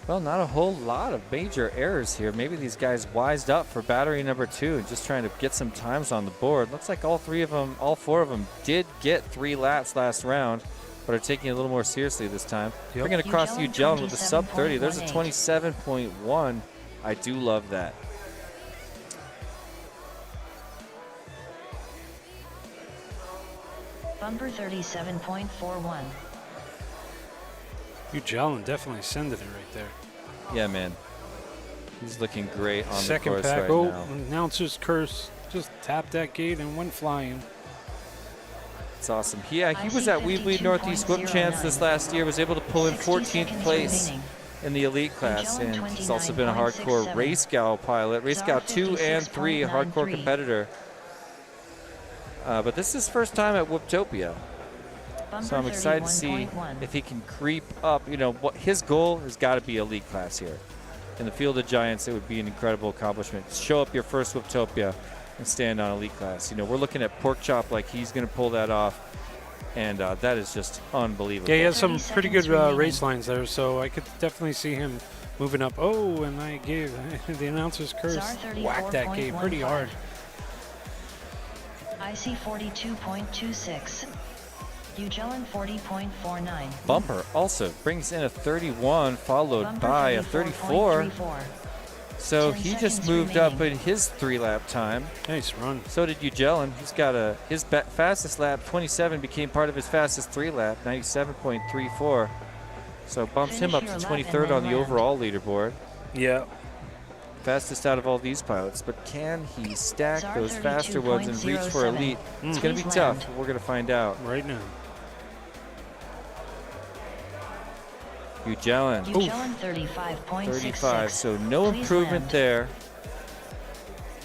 Well, not a whole lot of major errors here. Maybe these guys wised up for battery number 2 and just trying to get some times on the board. Looks like all 4 of them did get 3 laps last round, but are taking it a little more seriously this time. Yep. Bringing across Ugelin with a sub 30. There's a 27.18. 27.1. I do love that. Bumper 37.41. Ugelin definitely sending it right there. Yeah, man. He's looking great on Second the course pack. right Oh, now. announcer's curse. Just tapped that gate and went flying. It's awesome. Yeah, he was at Weebly Northeast Whip Champs this last year, was able to pull in 14th place in the elite class, and he's also been a hardcore race gal pilot, race gal 2 and 3, a hardcore competitor. But this is his first time at Whooptopia, so I'm excited to see if he can creep up. You know, what his goal has got to be elite class here. In the field of giants, it would be an incredible accomplishment. Show up your first Whooptopia and stand on elite class. You know, we're looking at Pork Chop like he's going to pull that off, and that is just unbelievable. Yeah, he has some pretty good race lines there, so I could definitely see him moving up. Oh, and I gave the announcer's curse. Whacked that gate pretty hard. IC 42.26. Ugelin 40.49. Bumper also brings in a 31, followed Bumper by a 34. 34. So 10 he just seconds moved up in remaining. his 3-lap time. Nice run. So did Ugelin. He's got his fastest lap, 27, became part of his fastest 3-lap, 97.34. So bumps him up to Finish your lap 23rd and on then the land. overall leaderboard. Yeah. Fastest out of all these pilots, but can he stack Czar those faster ones and reach for 32.07. elite? It's going to be Please tough. land. We're going to find out. Right now. Ugelin, Ugelin 35.66. 35, so no Please improvement land. there,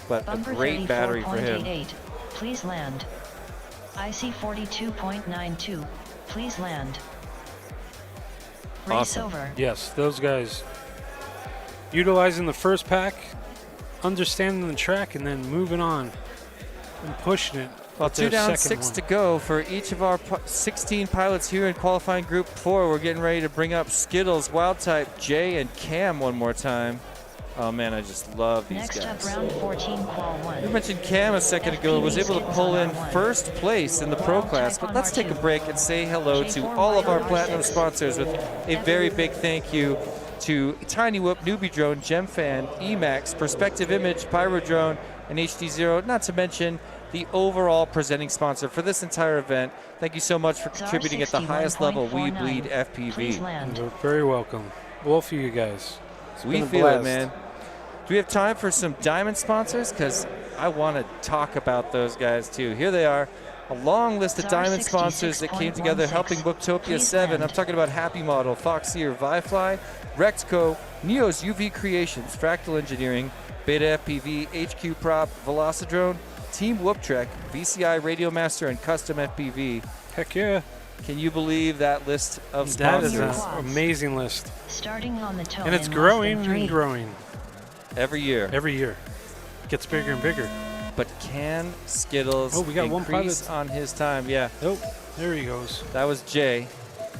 but Bumper a great battery for him. 34.88. Please land. IC 42.92. Please land. Race Awesome. over. Yes, those guys utilizing the first pack, understanding the track, and then moving on and pushing it. Well, with 2 their down, second 6 one. to go for each of our 16 pilots here in qualifying Group 4. We're getting ready to bring up Skittles, Wild Type, Jay, and Cam one more time. Oh man, I just love these Next guys. up, round 14, qual We 1. mentioned Cam a second ago, was able to pull in first place in the pro class, but let's take a break and say hello to all of our platinum sponsors with a very big thank you to Tiny Whoop, Newbie Drone, GemFan, Emax, Perspective Image, Pyro Drone, and HD Zero, not to mention the overall presenting sponsor for this entire event. Thank you so much for contributing at the highest level. We bleed Please FPV. land. You're very welcome. All for you guys. It's We been a feel it, blast. man. Do we have time for some diamond sponsors? Because I want to talk about those guys too. Here they are. A long list of Czar diamond sponsors that came together 66.16. helping Whooptopia Please 7. land. I'm talking about Happy Model, Foxeer, Vifly, Rexco, Neo's UV Creations, Fractal Engineering, Beta FPV, HQ Prop, Velocidrone, Team Whooptrek, VCI Radio Master, and Custom FPV. Heck yeah. Can you believe that list of That is sponsors? an amazing list. Starting on the tone And it's in growing less than 3. and growing Every year. every year. Gets bigger and bigger. But can Skittles we got one increase pilot. on his time? Yeah. Oh, there he goes. That was Jay.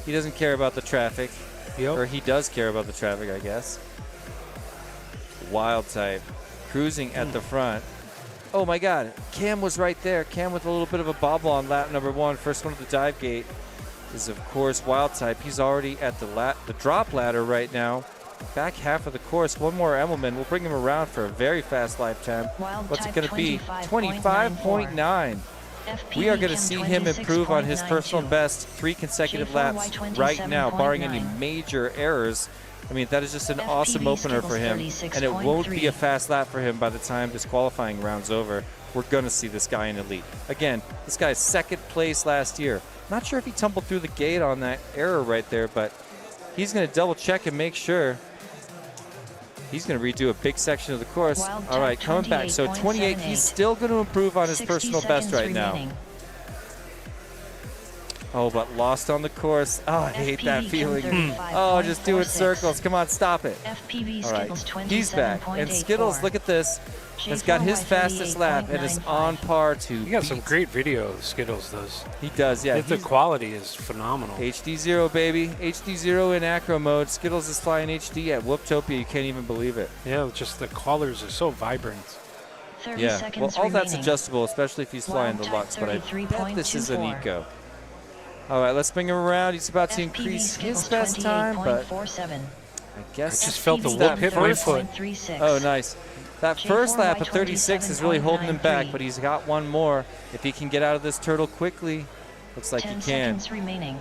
He doesn't care about the traffic. Yep. Or he does care about the traffic, I guess. Wild type. Cruising at the front. Oh my God. Cam was right there. Cam with a little bit of a bobble on lap number 1. First one at the dive gate is, of course, Wild type. He's already at the drop ladder right now. Back half of the course. One more Emmelman. We'll bring him around for a very fast lifetime. What's it going to be? 25.9. We are going to see him improve on his personal best 3 consecutive laps right now, barring any major errors. I mean, that is just an awesome opener for him, and it won't be a fast lap for him by the time this qualifying round's over. We're going to see this guy in Elite. Again, this guy's 2nd place last year. Not sure if he tumbled through the gate on that error right there, but he's going to double check and make sure. He's going to redo a big section of the course. All right, coming back. So 28, he's still going to improve on his personal best right now. Oh, but lost on the course. Oh, I hate that feeling. Oh, just doing circles. Come on, stop it. All right, he's back. And Skittles, look at this, has got his fastest lap and is on par to You got some great video, Skittles does. He does, yeah. The quality is phenomenal. HD0, baby. HD0 in acro mode. Skittles is flying HD at Whooptopia. You can't even believe it. Yeah, just the colors are so vibrant. 30 Yeah, seconds well, all that's remaining. adjustable, especially if he's flying the Lux, but I bet this is an 33.24. eco. All right, let's bring him around. He's about to FPV increase his Skittles best time, but 28.47. I guess I just felt the FPV whoop hit my foot. 36. Oh, nice. That first lap of 36 is really holding him back, 27.93. but he's got one more. If he can get out of this turtle quickly, looks like 10 he can. seconds remaining.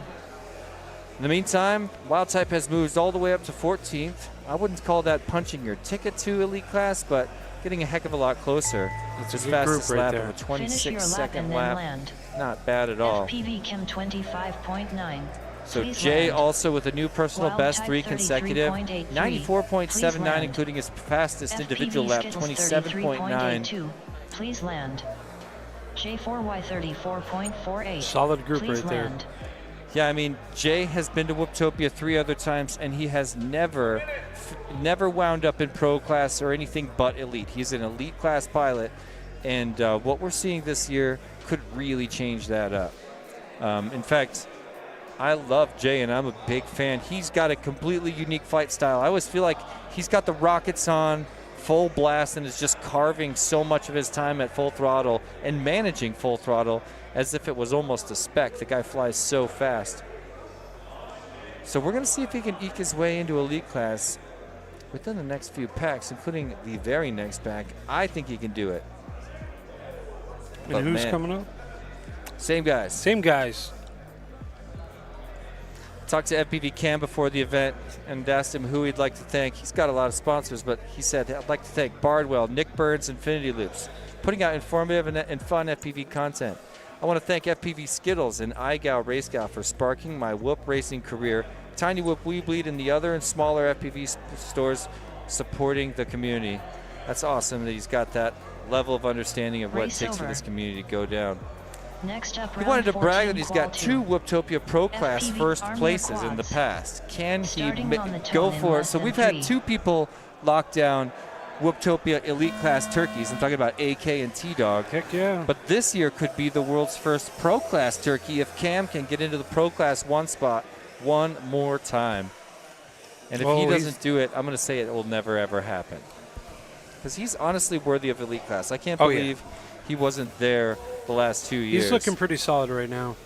In the meantime, Wild Type has moved all the way up to 14th. I wouldn't call that punching your ticket to Elite Class, but getting a heck of a lot closer. That's His a good group fastest right lap there. of a Finish your lap 26-second and then lap. land. Not bad at all. FPV Chem 25.9. So Please Jay land. also with a new personal Wild best, Type 3 consecutive. 33.83. 94.79, Please including his fastest individual FPV lap, Skittles 27.9. 33.82. Please land. J4Y 34.48. Solid group Please right there. land. Yeah, I mean, Jay has been to Whooptopia 3 other times, and he has never wound up in pro class or anything but elite. He's an elite class pilot, and what we're seeing this year could really change that up. In fact, I love Jay, and I'm a big fan. He's got a completely unique flight style. I always feel like he's got the rockets on full blast and is just carving so much of his time at full throttle and managing full throttle as if it was almost a spec. The guy flies so fast. So we're going to see if he can eke his way into elite class within the next few packs, including the very next pack. I think he can do it. And But who's man, coming up? Same guys. Same guys. Talked to FPV Cam before the event and asked him who he'd like to thank. He's got a lot of sponsors, but he said, I'd like to thank Bardwell, Nick Burns, Infinity Loops, putting out informative and fun FPV content. I want to thank FPV Skittles and iGal RaceGal for sparking my Whoop racing career. Tiny Whoop Weebleed and the other and smaller FPV stores supporting the community. That's awesome that he's got that level of understanding of what it Race takes for over. this community to go down. Next up, He wanted to round brag 14, that he's got qual 2 Whooptopia Pro Class FPV first Armor places in the quads. past. Can he Starting on the go tone in for it? less So than we've 3. had 2 people lock down Whooptopia Elite Class turkeys. I'm talking about AK and T-Dog. Heck yeah. But this year could be the world's first Pro Class turkey if Cam can get into the Pro Class 1 spot one more time. And if he doesn't do it, I'm going to say it will never, ever happen. Because he's honestly worthy of Elite Class. I can't believe he wasn't there the last 2 years. He's looking pretty solid right now.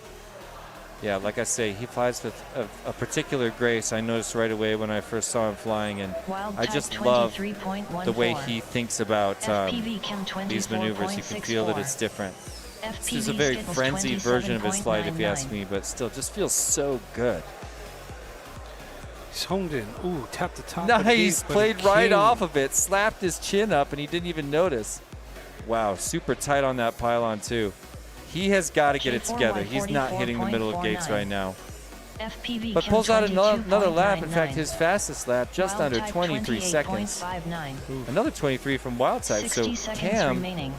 Yeah, like I say, he flies with a particular grace. I noticed right away when I first saw him flying, and Wild I Type just love 23.14. the way he thinks about FPV Chem these maneuvers. You can feel that 24.64. it's different. FPV This is a very Skittles frenzied version of his flight, if you ask 27.99. me, but still just feels so good. He's honed in. Ooh, tapped the top. of the Nice, gate, but played it right came. off of it, slapped his chin up, and he didn't even notice. Wow, super tight on that pylon, too. He has got to get it together. He's not hitting the middle of gates right now. FPV But Chem pulls out another lap. In 22.99. fact, his fastest lap, just Wild under Type 23 seconds. 28.59. Another 23 from Wild Type. 60 So seconds Cam, remaining.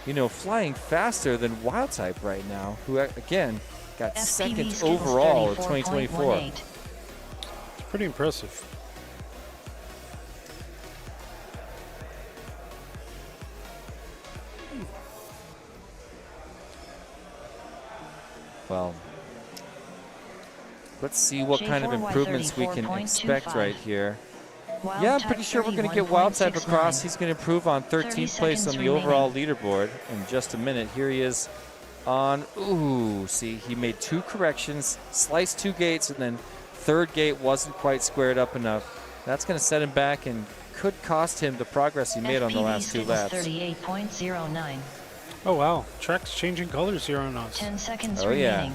you know, flying faster than Wild Type right now, who again got FPV second Skittles overall in 2024. 34.18. It's pretty impressive. Well, let's see what kind of improvements we can expect right here. Yeah, I'm pretty sure we're going to get Wild Type across. He's going to improve on 13th place on the overall leaderboard in just a minute. Here he is on, ooh, see, he made 2 corrections, sliced 2 gates, and then third gate wasn't quite squared up enough. That's going to set him back and could cost him the progress he made on the last 2 laps. 38.09. Oh, wow. Track's changing colors here on us. 10 seconds remaining. remaining.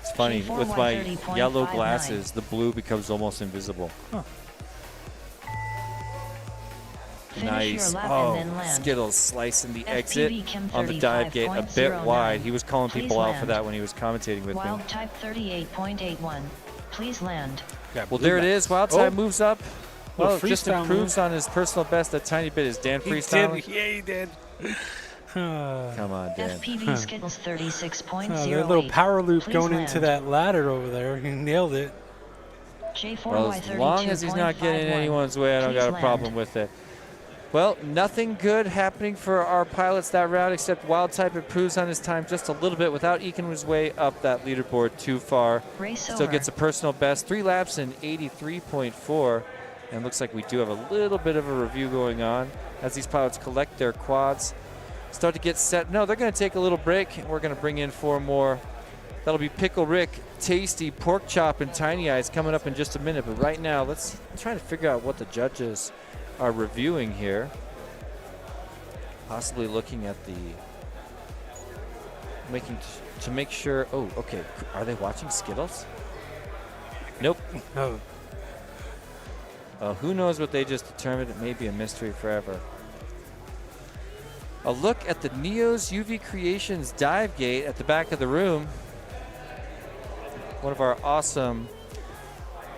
It's funny, with my G4 yellow 130.59. glasses, the blue becomes almost invisible. Huh. Nice. your lap Oh, and then land. Skittles slicing the FPV exit Chem on the dive gate a bit 35.09. wide. He was calling Please people out for land. that when he was commentating with me. Wild Type 38.81. Please land. Well, there it is. Wild Type moves up. Little Well, just freestyle improves on his personal best a tiny bit. Is Dan freestyling? Yeah, he did. Come on, Dan. FPV Skittles 36.08. That little power loop Please going land. into that ladder over there. He nailed it. J4 Well, as long as he's not getting in anyone's way, I don't Please got a land. problem with it. Well, nothing good happening for our pilots that round, except Wild Type improves on his time just a little bit without eking his way up that leaderboard too far. Race Still over. gets a personal best, 3 laps in 83.4. And looks like we do have a little bit of a review going on as these pilots collect their quads. Start to get set. No, they're going to take a little break, and we're going to bring in 4 more. That'll be Pickle Rick, Tasty, Pork Chop, and Tiny Eyes coming up in just a minute. But right now, let's try to figure out what the judges are reviewing here. Possibly looking at the to make sure. Oh, okay. Are they watching Skittles? Nope. Oh. Who knows what they just determined? It may be a mystery forever. A look at the Neo's UV Creations dive gate at the back of the room. One of our awesome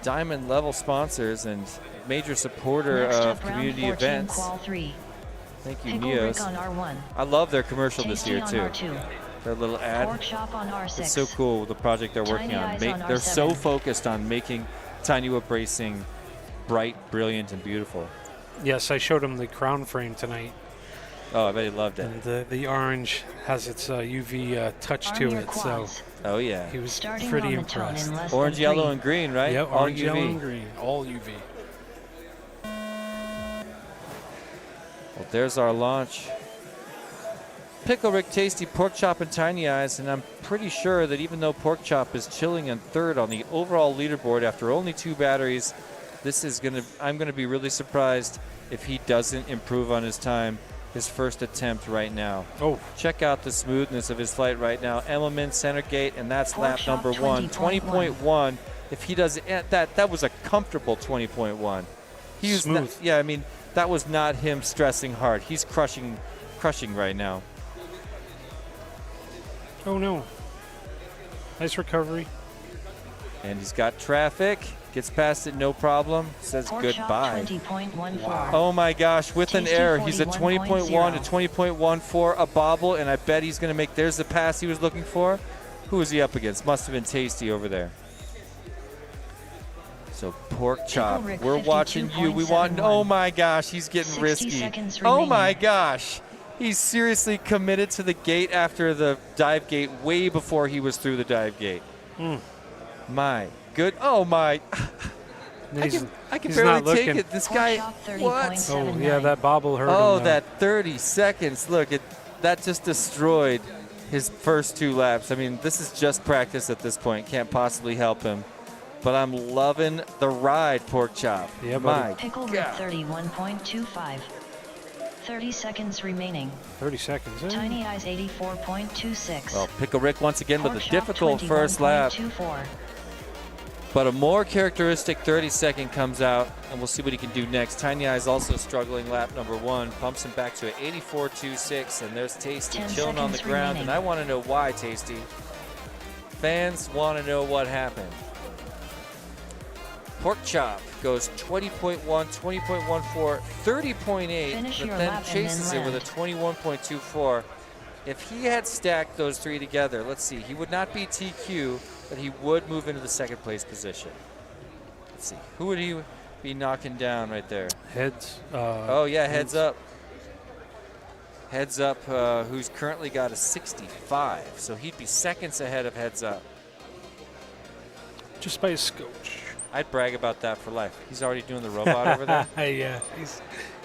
diamond level sponsors and major supporter Next of up, round community 14, events. qual 3. Thank you, Pickle Neos. Rick on R1. I love their commercial this Tasty year on too. R2. Their little ad. Pork Chop on R6. It's so cool with the project they're working Tiny on. Eyes on They're so R7. focused on making Tiny Whip racing bright, brilliant, and beautiful. Yes, I showed him the crown frame tonight. Oh, I bet he loved it. And the orange has its UV touch Arm to your it, so quads. Oh yeah. he was Starting pretty on the tone impressed. in less Orange, than yellow, 3. and green, right? Yep, All orange, UV. yellow, and green, all UV. Well, there's our launch. Pickle Rick, Tasty, Pork Chop, and Tiny Eyes, and I'm pretty sure that even though Pork Chop is chilling in third on the overall leaderboard after only 2 batteries, I'm gonna be really surprised if he doesn't improve on his time, his first attempt right now. Oh, Check out the smoothness of his flight right now. Emmelman, center gate, and that's Pork lap Chop, number 1. 20.1. 20.1. If he does that was a comfortable 20.1. He was Smooth. yeah, I mean, that was not him stressing hard. He's crushing right now. oh no. Nice recovery. And he's got traffic. Gets past it, no problem. Says Pork Chop goodbye. 20.14. Oh my gosh, with an Tasty error. He's at 41.0. 20.1 to 20.14, a bobble, and I bet he's going to make, there's the pass he was looking for. Who was he up against? Must have been Tasty over there. So Pork Chop, Rick, we're watching you. We want, 52.71. oh my gosh, he's getting 60 risky. seconds Oh my remaining. gosh. He's seriously committed to the gate after the dive gate way before he was through the dive gate. My good, oh my. I can he's barely not take looking. it. This Pork guy, Chop what? 30.79. Oh, yeah, that bobble hurt Oh, him. though. that 30 seconds. Look, that just destroyed his first 2 laps. I mean, this is just practice at this point. Can't possibly help him. But I'm loving the ride, Pork Chop. Yeah, buddy. My Pickle Rick 31.25. 30 seconds remaining. 30 seconds. eh? Tiny Eyes 84.26. Well, Pickle Rick once again with Pork a Chop difficult first lap. 21.24. But a more characteristic 30-second comes out, and we'll see what he can do next. Tiny Eyes also struggling lap number 1. Pumps him back to an 84.26, and there's Tasty 10 chilling on the seconds ground. remaining. And I want to know why, Tasty. Fans want to know what happened. Pork Chop goes 20.1, 20.14, 30.8, Finish but your then lap and chases then it with a 21.24. If he had stacked those 3 together, let's see, he would not be TQ, but he would move into the second place position. Let's see, who would he be knocking down right there? Heads. Oh yeah, heads up. Heads Up, who's currently got a 65, so he'd be seconds ahead of Heads Up. Just by a scotch. I'd brag about that for life. He's already doing the robot over there. Yeah,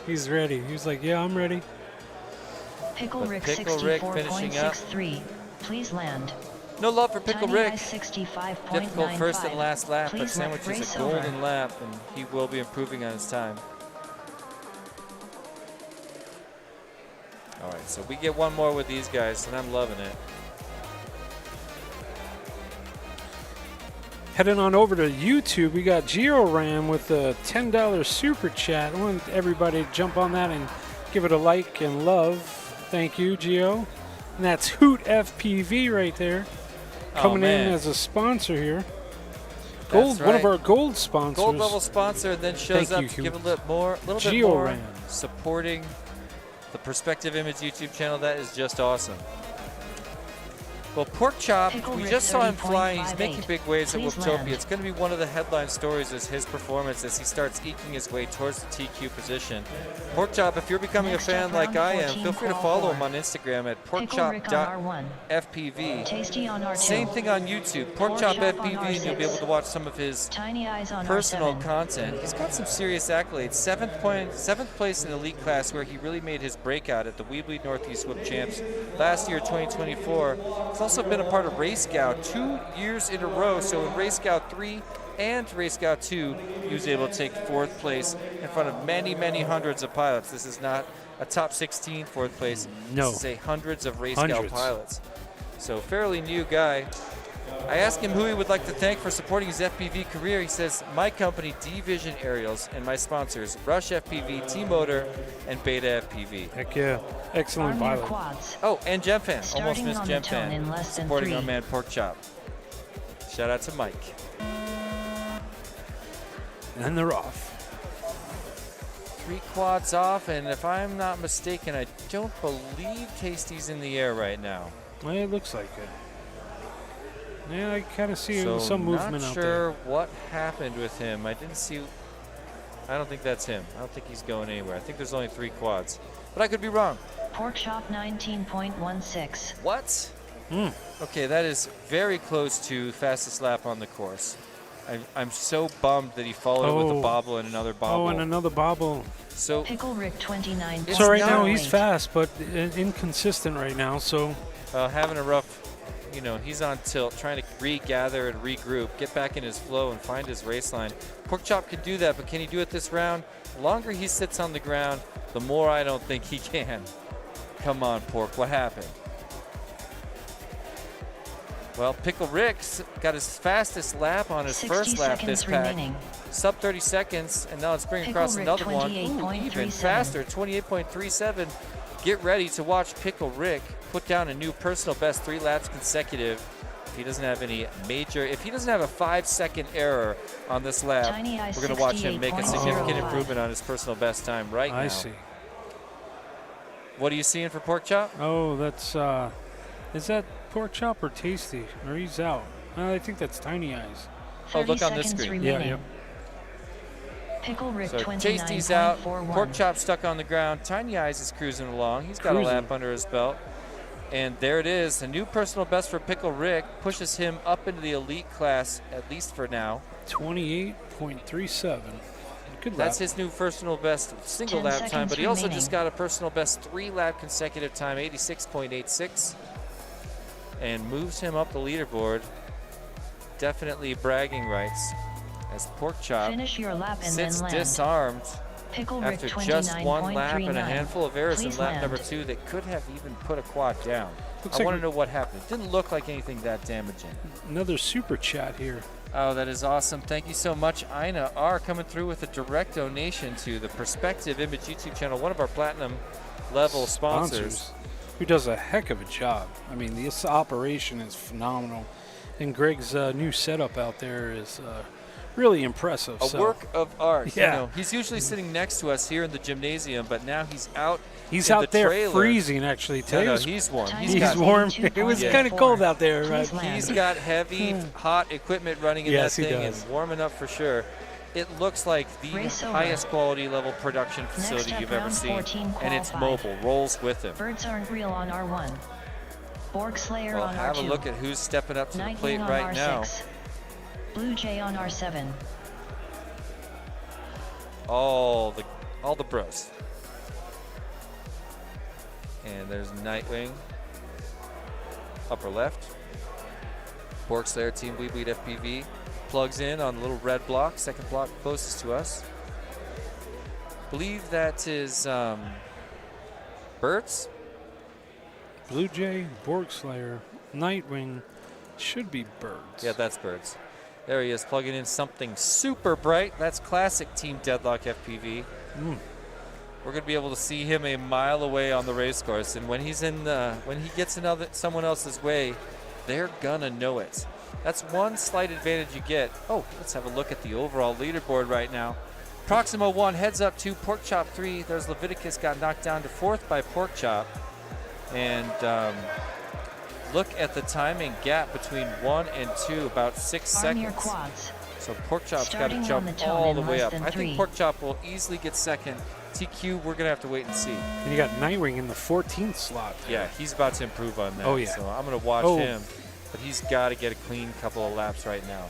he's ready. He was like, yeah, I'm ready. Pickle Rick Pickle Rick finishing up. 64.63. Please land. No love for Pickle Tiny Rick. Eyes 65.95. Difficult first and last lap, but Please let Sandwich is race a golden over. lap, and he will be improving on his time. All right, so we get one more with these guys, and I'm loving it. Heading on over to YouTube, we got GeoRam with a $10 super chat. I want everybody to jump on that and give it a like and love. Thank you, Geo. And that's Hoot FPV right there, coming in as a sponsor here. Gold, That's one of right. our gold sponsors. Gold level sponsor, and then shows Thank up you, to give a Hoot. little bit more GeoRam. supporting the Perspective Image YouTube channel. That is just awesome. Well, Pork Chop, Pickle we Rick just saw him fly. He's 30.58. making big waves at Please Whooptopia. land. It's going to be one of the headline stories is his performance as he starts eking his way towards the TQ position. Pork Chop, if you're becoming Next a fan up, like round I am, 14, feel free to call follow four. him on Instagram at Pickle Rick on R1. porkchop.fpv. Tasty on R2. Same thing on YouTube, Pork Pork Chop Chop on FPV, and you'll be R6. able to watch some of his Tiny Eyes on personal R7. content. He's got some serious accolades. Seventh place in elite class, where he really made his breakout at the Weebly Northeast Whoop Champs last year, 2024. He's also been a part of Race Scout 2 years in a row. So in Race Scout 3 and Race Scout 2, he was able to take 4th place in front of many, many hundreds of pilots. This is not a top 16 4th place. No. This is hundreds of Race Hundreds. Scout pilots. So fairly new guy. I asked him who he would like to thank for supporting his FPV career. He says, my company, D-Vision Aerials, and my sponsors, Rush FPV, T-Motor, and Beta FPV. Heck yeah. Excellent Arm your pilot. quads. Oh, and GemFan. Almost Starting missed on the tone in GemFan. less than Supporting 3. our man Pork Chop. Shout out to Mike. And they're off. 3 quads off, and if I'm not mistaken, I don't believe Tasty's in the air right now. Well, it looks like it. Yeah, I kind of see So some movement not out sure there. what happened with him. I didn't see. I don't think that's him. I don't think he's going anywhere. I think there's only 3 quads, but I could be wrong. Pork Chop 19.16. What? Hmm. Okay, that is very close to fastest lap on the course. I'm so bummed that he followed it with a Oh. bobble and another bobble. Oh, and another bobble. So Pickle Rick 29. It's So right not now he's late. fast, but inconsistent right now. So having a rough, he's on tilt, trying to regather and regroup, get back in his flow and find his race line. Pork Chop can do that, but can he do it this round? The longer he sits on the ground, the more I don't think he can. Come on, Pork, what happened? Well, Pickle Rick's got his fastest lap on his 60 first lap seconds this pack. remaining. Sub 30 seconds, and now it's bringing Pickle across Rick, another one. Ooh, 28.37. even faster, 28.37. Get ready to watch Pickle Rick put down a new personal best 3 laps consecutive. If he doesn't have any major, if he doesn't have a 5-second error on this lap, Tiny Eyes we're going to watch him make a significant 68.05. improvement on his personal best time right now. I see. What are you seeing for Pork Chop? Oh, that's is that Pork Chop or Tasty? Or he's out. I think that's Tiny Eyes. Oh, look 30 on this seconds screen. remaining. Yeah. Pickle Rick So Tasty's out, 29.41. Pork Chop stuck on the ground. Tiny Eyes is cruising along. He's got a Cruising. lap under his belt. And there it is. A new personal best for Pickle Rick pushes him up into the elite class, at least for now. 28.37. Good lap. That's his new personal best single 10 lap time, seconds but he also remaining. just got a personal best 3-lap consecutive time, 86.86, and moves him up the leaderboard. Definitely bragging rights as Pork Chop Finish your lap and sits then land. disarmed Pickle Rick after just 1 lap and a 29.39. handful of errors in Please lap land. number 2 that could have even put a quad down. Looks I like want to know what happened. It didn't look like anything that damaging. another super chat here. Oh, that is awesome. Thank you so much, Ina R, coming through with a direct donation to the Perspective Image YouTube channel, one of our platinum level sponsors. Who does a heck of a job. I mean, this operation is phenomenal. And Greg's new setup out there is really impressive. A work of art. Yeah. He's usually sitting next to us here in the gymnasium, but now he's out. He's in out the there trailer. freezing, actually. Today No, was- he's warm. Tiny He's He's got, warm. It was Yeah. kind of cold out there, right? Please land. he's got heavy, hot equipment running in Yes, that he thing does. and warming up for sure. it looks like the Race over. highest quality level production facility up, you've ever round seen. 14, And it's qualified. mobile, rolls with him. Birds aren't real on R1. Borg Slayer Well, on have R2. a look at who's stepping up to the Nightwing plate on right now. R6. Blue Jay on R7. All the bros. And there's Nightwing. Upper left. Borg Slayer Team Bleed FPV plugs in on the little red block, second block closest to us. Believe that is Birds. Blue Jay, Borg Slayer, Nightwing, should be Birds. Yeah, that's Birds. There he is, plugging in something super bright. That's classic Team Deadlock FPV. We're going to be able to see him a mile away on the race course, and when he's when he gets someone else's way, they're gonna know it. That's one slight advantage you get. Oh, let's have a look at the overall leaderboard right now. Proximo 1 heads up 2, Porkchop 3. There's Leviticus, got knocked down to 4th by Porkchop. And look at the timing gap between 1 and 2, about 6 Armor seconds. quads. So Porkchop's got Starting to on jump the tone all in the way less up. than I think 3. Porkchop will easily get second. TQ, we're going to have to wait and see. And you got Nightwing in the 14th slot. Yeah, he's about to improve on that. Oh, yeah. So I'm going to watch him. But he's got to get a clean couple of laps right now.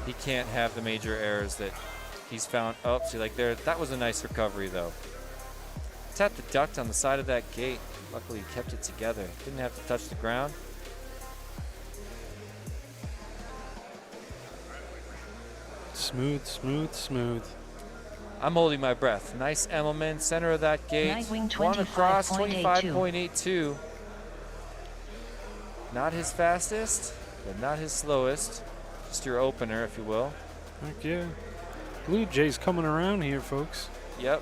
He can't have the major errors that he's found. Oh, see, like there, that was a nice recovery, though. Tapped the duct on the side of that gate. Luckily, he kept it together. Didn't have to touch the ground. Smooth, smooth, smooth. I'm holding my breath. Nice Emmelman, center of that gate. Nightwing One across, 25.82. 25.82. Not his fastest, but not his slowest. Just your opener, if you will. Heck yeah. Blue Jay's coming around here, folks. Yep.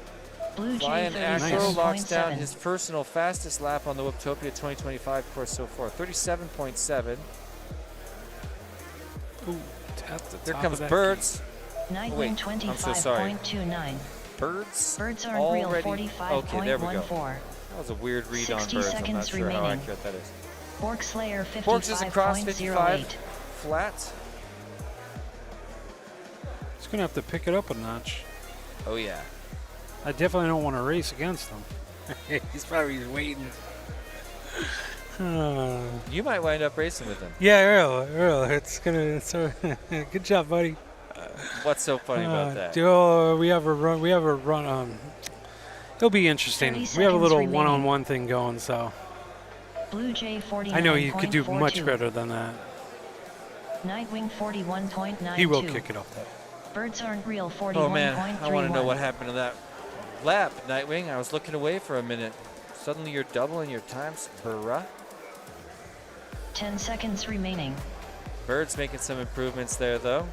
Blue Jay Flying Acro locks down 36.7. his personal fastest lap on the Whooptopia 2025 course so far. 37.7. Ooh, tap the Here top comes of that Birds. Nightwing wait, I'm so sorry. 25.29. Birds? Birds aren't real already? Okay, there we go. 45.14. That was a weird read on 60 Birds. I'm not seconds sure how remaining. accurate that is. Borg Slayer Borgs is across 55. 55.08. Flat. He's going to have to pick it up a notch. Oh, yeah. I definitely don't want to race against him. He's probably waiting. You might wind up racing with him. Yeah, Earl. It's good job, buddy. What's so funny about that? We have a run. It'll be interesting. 30 We have a little seconds one-on-one thing going, so Blue Jay 49.42. I know he could do much better than that. Nightwing 41.92. He will kick it up, though. Birds aren't real 41.31. Oh, man. I want to know what happened to that lap, Nightwing. I was looking away for a minute. Suddenly you're doubling your times, bruh. 10 seconds remaining. Bird's making some improvements there, though.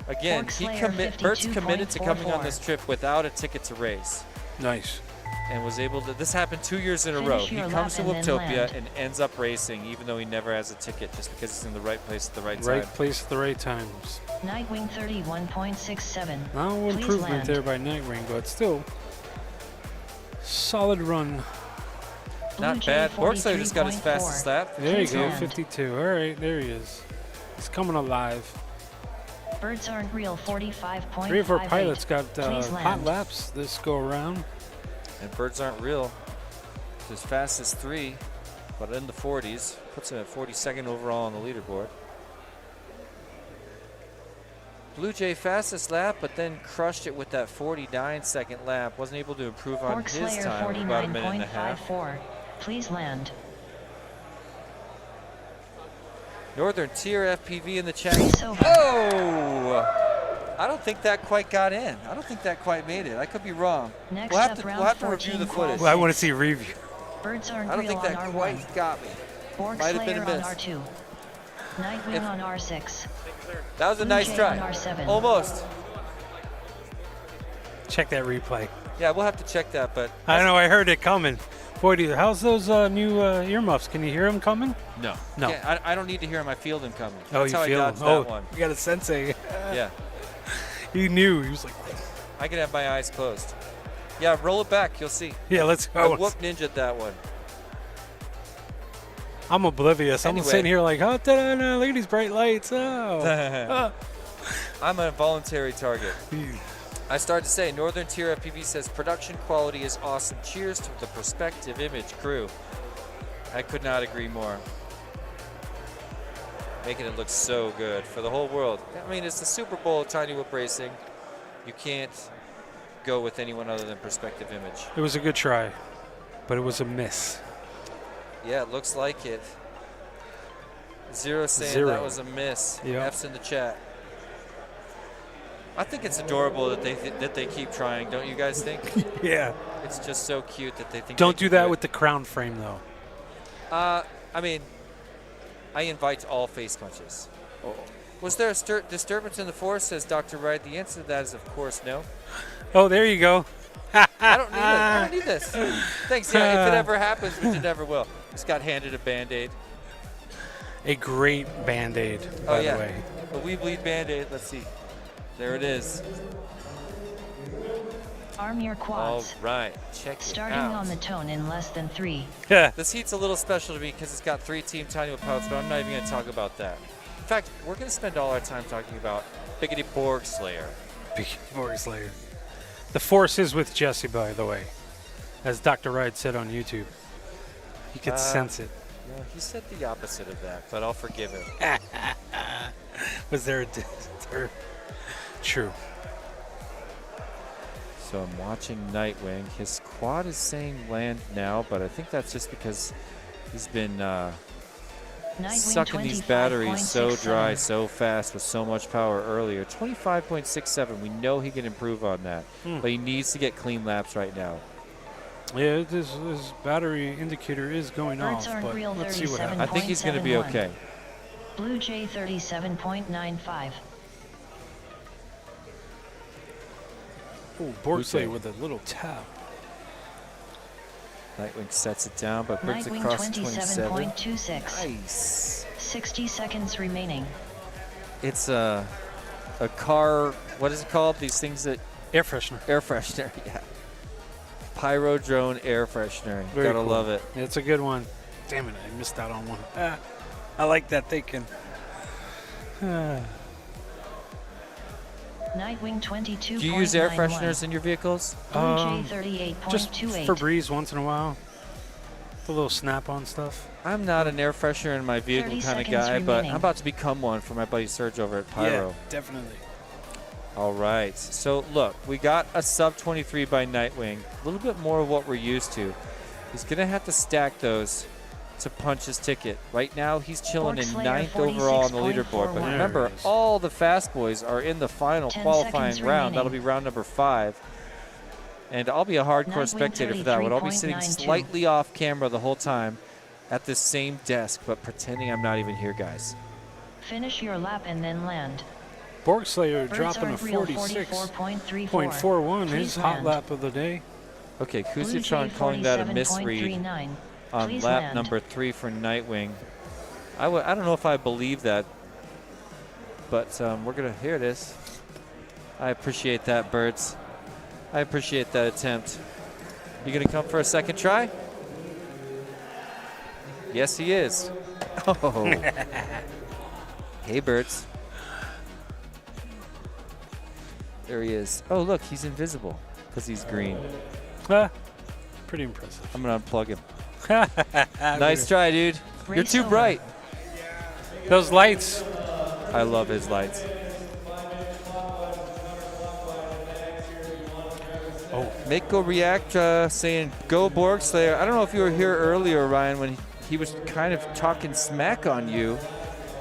Again, Borg Slayer Bird's committed to coming on 52.44. this trip without a ticket to race. Nice. And was able to, this happened 2 years in a Finish row. He your comes to lap and then Whooptopia land. and ends up racing, even though he never has a ticket, just because he's in the right place at the right Right time. place at the right times. Nightwing 31.67. No Please improvement land. there by Nightwing, but still solid run. Blue Not Jay bad. Borgslayer just got his 43.4. fastest lap. There you Please go, land. 52. All right, there he is. He's coming alive. Birds aren't real 45.58. 3 of our pilots got Please hot land. laps this go around. And Birds aren't real. His fastest 3, but in the 40s. Puts him at 42nd overall on the leaderboard. Blue Jay fastest lap, but then crushed it with that 49-second lap. Wasn't able to improve on Borg his Slayer time of about a minute and a half. 49.54. Please land. Northern Tier FPV in the chat. Race over. Oh! I don't think that quite got in. I don't think that quite made it. I could be wrong. Next We'll have up, to, round we'll have to 14 review the footage. Well, I want to see a review. Birds aren't I don't real think that on R1. quite got me. Borg Might have been Slayer a on miss. R2. Nightwing If- on R6. That was a Blue nice Jay try. on R7. Almost. Check that replay. Yeah, we'll have to check that, but I know, I heard it coming. Boy, how's those new earmuffs? Can you hear them coming? no. No. I don't need to hear him. I feel them coming. Oh, That's you how I feel dodged them. Oh, that one. you got a sensei. Yeah. He knew. He was like, I can have my eyes closed. Yeah, roll it back. You'll see. yeah, let's I go. whoop ninja'd that one. I'm oblivious. I'm Anyway. sitting here like, oh, ta-da, look at these bright lights. Oh. I'm a voluntary target. I started to say, Northern Tier FPV says production quality is awesome. Cheers to the Perspective Image crew. I could not agree more. Making it look so good for the whole world. I mean, it's the Super Bowl of Tiny Whoop Racing. You can't go with anyone other than Perspective Image. It was a good try, but it was a miss. Yeah, it looks like it. Zero saying 0. that was a miss. Yep. F's in the chat. I think it's adorable that they keep trying. Don't you guys think? Yeah. It's just so cute that they think. Don't they do can that it. with the crown frame, though. I mean, I invite all face punches. Oh. Was there a disturbance in the force, says Dr. Wright? The answer to that is, of course, no. Oh, there you go. I don't need it. I don't need this. Thanks. Yeah, if it ever happens, which it never will. Just got handed a Band-Aid. A great Band-Aid, by the way. A We Bleed Band-Aid. Let's see. There it is. Arm your quads. All right. Check it Starting out. on the tone in less than 3. This heat's a little special to me because it's got 3 Team Tiny Whoop pilots, but I'm not even going to talk about that. In fact, we're going to spend all our time talking about Biggity Borg Slayer. Biggity Borg Slayer. The force is with Jesse, by the way, as Dr. Wright said on YouTube. You could sense it. Yeah, he said the opposite of that, but I'll forgive him. Was there a True. So I'm watching Nightwing. His quad is saying land now, but I think that's just because he's been sucking these batteries so dry, so fast, with so much power earlier. 25.67. We know he can improve on that, but he needs to get clean laps right now. Yeah, his battery indicator is going off, but let's see what happens. I think he's going to be okay. Blue Jay 37.95. Oh, Borgsley with a little tap. Nightwing sets it down, but brings it Nightwing across 27. 27.26. Nice. 60 seconds remaining. It's a car, what is it called? These things that... Air freshener. Air freshener, yeah. Pyro drone air freshener. Very Gotta cool. love it. Yeah, it's a good one. Damn it, I missed out on one. I like that thinking. Nightwing 22.91. Do you use air fresheners in your vehicles? Blue Jay 38.28. Just Febreze once in a while. The little snap-on stuff. I'm not an air freshener in my vehicle kind of guy, but I'm about to become one for my buddy Serge over at Pyro. Yeah, definitely. All right. So, look, we got a sub 23 by Nightwing. A little bit more of what we're used to. He's going to have to stack those to punch his ticket. Right now, he's chilling in 9th overall on the leaderboard. But remember, all the fast boys are in the final qualifying round. That'll be round number 5. And I'll be a hardcore spectator for that one. I'll be sitting slightly off camera the whole time at this same desk, but pretending I'm not even here, guys. Finish your lap and then land. Borgslayer Birds dropping a aren't real, 46.41, his hot lap of the day. Okay, Kusitron calling that a misread on lap number 3 for Nightwing. I don't know if I believe that, but we're going to hear this. I appreciate that, Birds. I appreciate that attempt. You going to come for a second try? Yes, he is. Oh. Hey, Birds. There he is. Oh, look, he's invisible because he's green. Pretty impressive. I'm going to unplug him. Nice try, dude. You're too bright. Those lights. I love his lights. Oh, Mako React saying, go Borgslayer. I don't know if you were here earlier, Ryan, when he was kind of talking smack on you.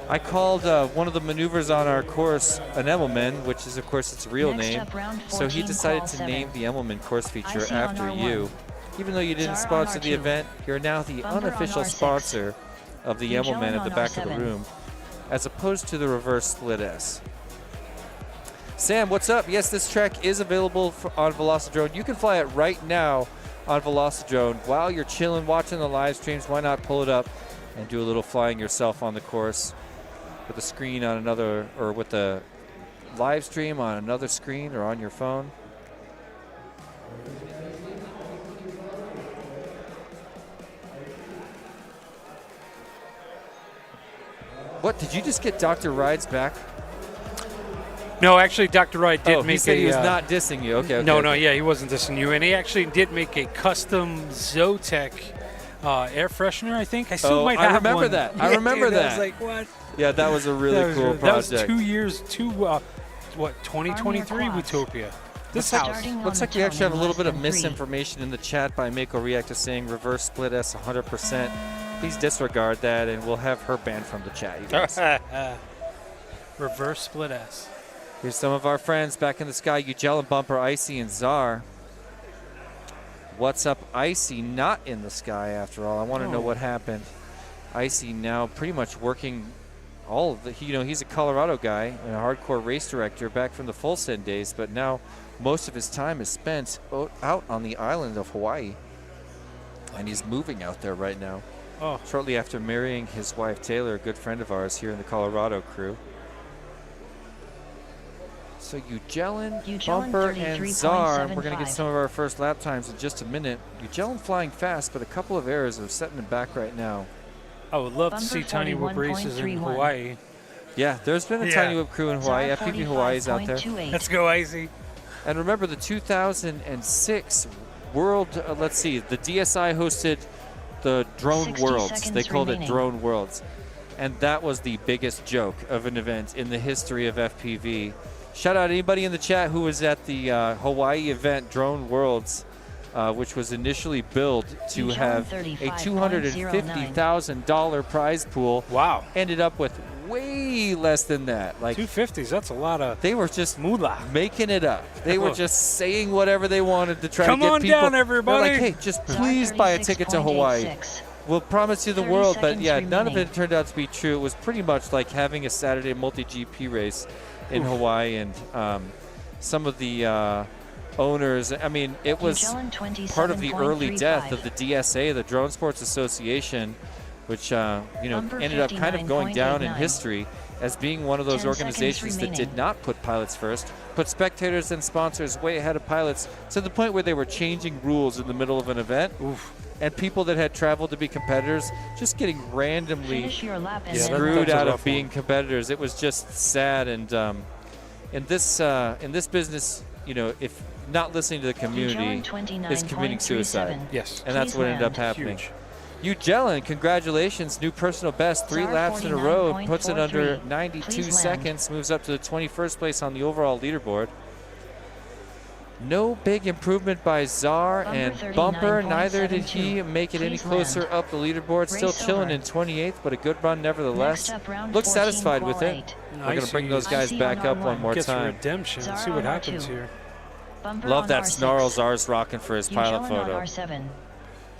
I called one of the maneuvers on our course an Emmelman, which is, of course, its real name. So he decided to name the Emmelman course feature after you. Even though you didn't sponsor the event, you're now the unofficial sponsor of the Emmelman at the back of the room, as opposed to the reverse split S. Sam, what's up? Yes, this track is available on Velocidrone. You can fly it right now on Velocidrone. While you're chilling, watching the live streams, why not pull it up and do a little flying yourself on the course with a screen on another, or with the live stream on another screen or on your phone. What, did you just get Dr. Rides back? No, actually, Dr. Roy did make he said a. he was not dissing you. Okay. No, yeah, he wasn't dissing you, and he actually did make a custom Zotek air freshener. I think I still might have remember one. that. I remember dude, that. I was like, what? Yeah, that was a really cool That was project. 2 years. 2023 Whooptopia. This house. Looks like we actually have a little bit of misinformation in the chat by Mako Reactor saying reverse split S 100%. Please disregard that, and we'll have her banned from the chat. You guys. Reverse split S. Here's some of our friends back in the sky. Ugel, Bumper, Icy, and Czar. What's up, Icy? Not in the sky after all. I want to know what happened. Icy now pretty much working all of the, he's a Colorado guy and a hardcore race director back from the Full Send days, but now most of his time is spent out on the island of Hawaii. And he's moving out there right now. Shortly after marrying his wife Taylor, a good friend of ours here in the Colorado crew. So Ugellin, Bumper, and Czar, we're going to get some of our first lap times in just a minute. Ugellin flying fast, but a couple of errors are setting him back right now. I would love to see Tiny Whoop races in Hawaii. Yeah, there's been a Tiny Whoop crew in Hawaii. FPV Hawaii's out there. Let's go, Icy. And remember the 2006 World, the DSI hosted the Drone Worlds. They called it Drone Worlds. And that was the biggest joke of an event in the history of FPV. Shout out anybody in the chat who was at the Hawaii event, Drone Worlds, which was initially billed to have a $250,000 prize pool. Wow. Ended up with way less than that. Like 250s, that's a lot of. They were just moolah, making it up. They were just saying whatever they wanted to try to get people. Come on down, everybody. They're like, hey, just please buy a ticket to Hawaii. We'll promise you the world, but yeah, none of it turned out to be true. It was pretty much like having a Saturday multi-GP race in Hawaii, and some of the owners, I mean, it was part of the early death of the DSA, the Drone Sports Association, which ended up kind of going down in history as being one of those organizations that did not put pilots first, put spectators and sponsors way ahead of pilots, to the point where they were changing rules in the middle of an event. And people that had traveled to be competitors just getting randomly screwed out of being competitors. It was just sad. And in this business, if not listening to the community is committing suicide. Yes. And that's what ended up happening. Ugellin, congratulations, new personal best, 3 laps in a row, puts it under 92 seconds, moves up to the 21st place on the overall leaderboard. No big improvement by Czar and Bumper. Neither did he make it any closer up the leaderboard. Still chilling in 28th, but a good run nevertheless. Looks satisfied with it. We're going to bring those guys back up one more time. Redemption. See what happens here. Love that snarl Czar's rocking for his pilot photo.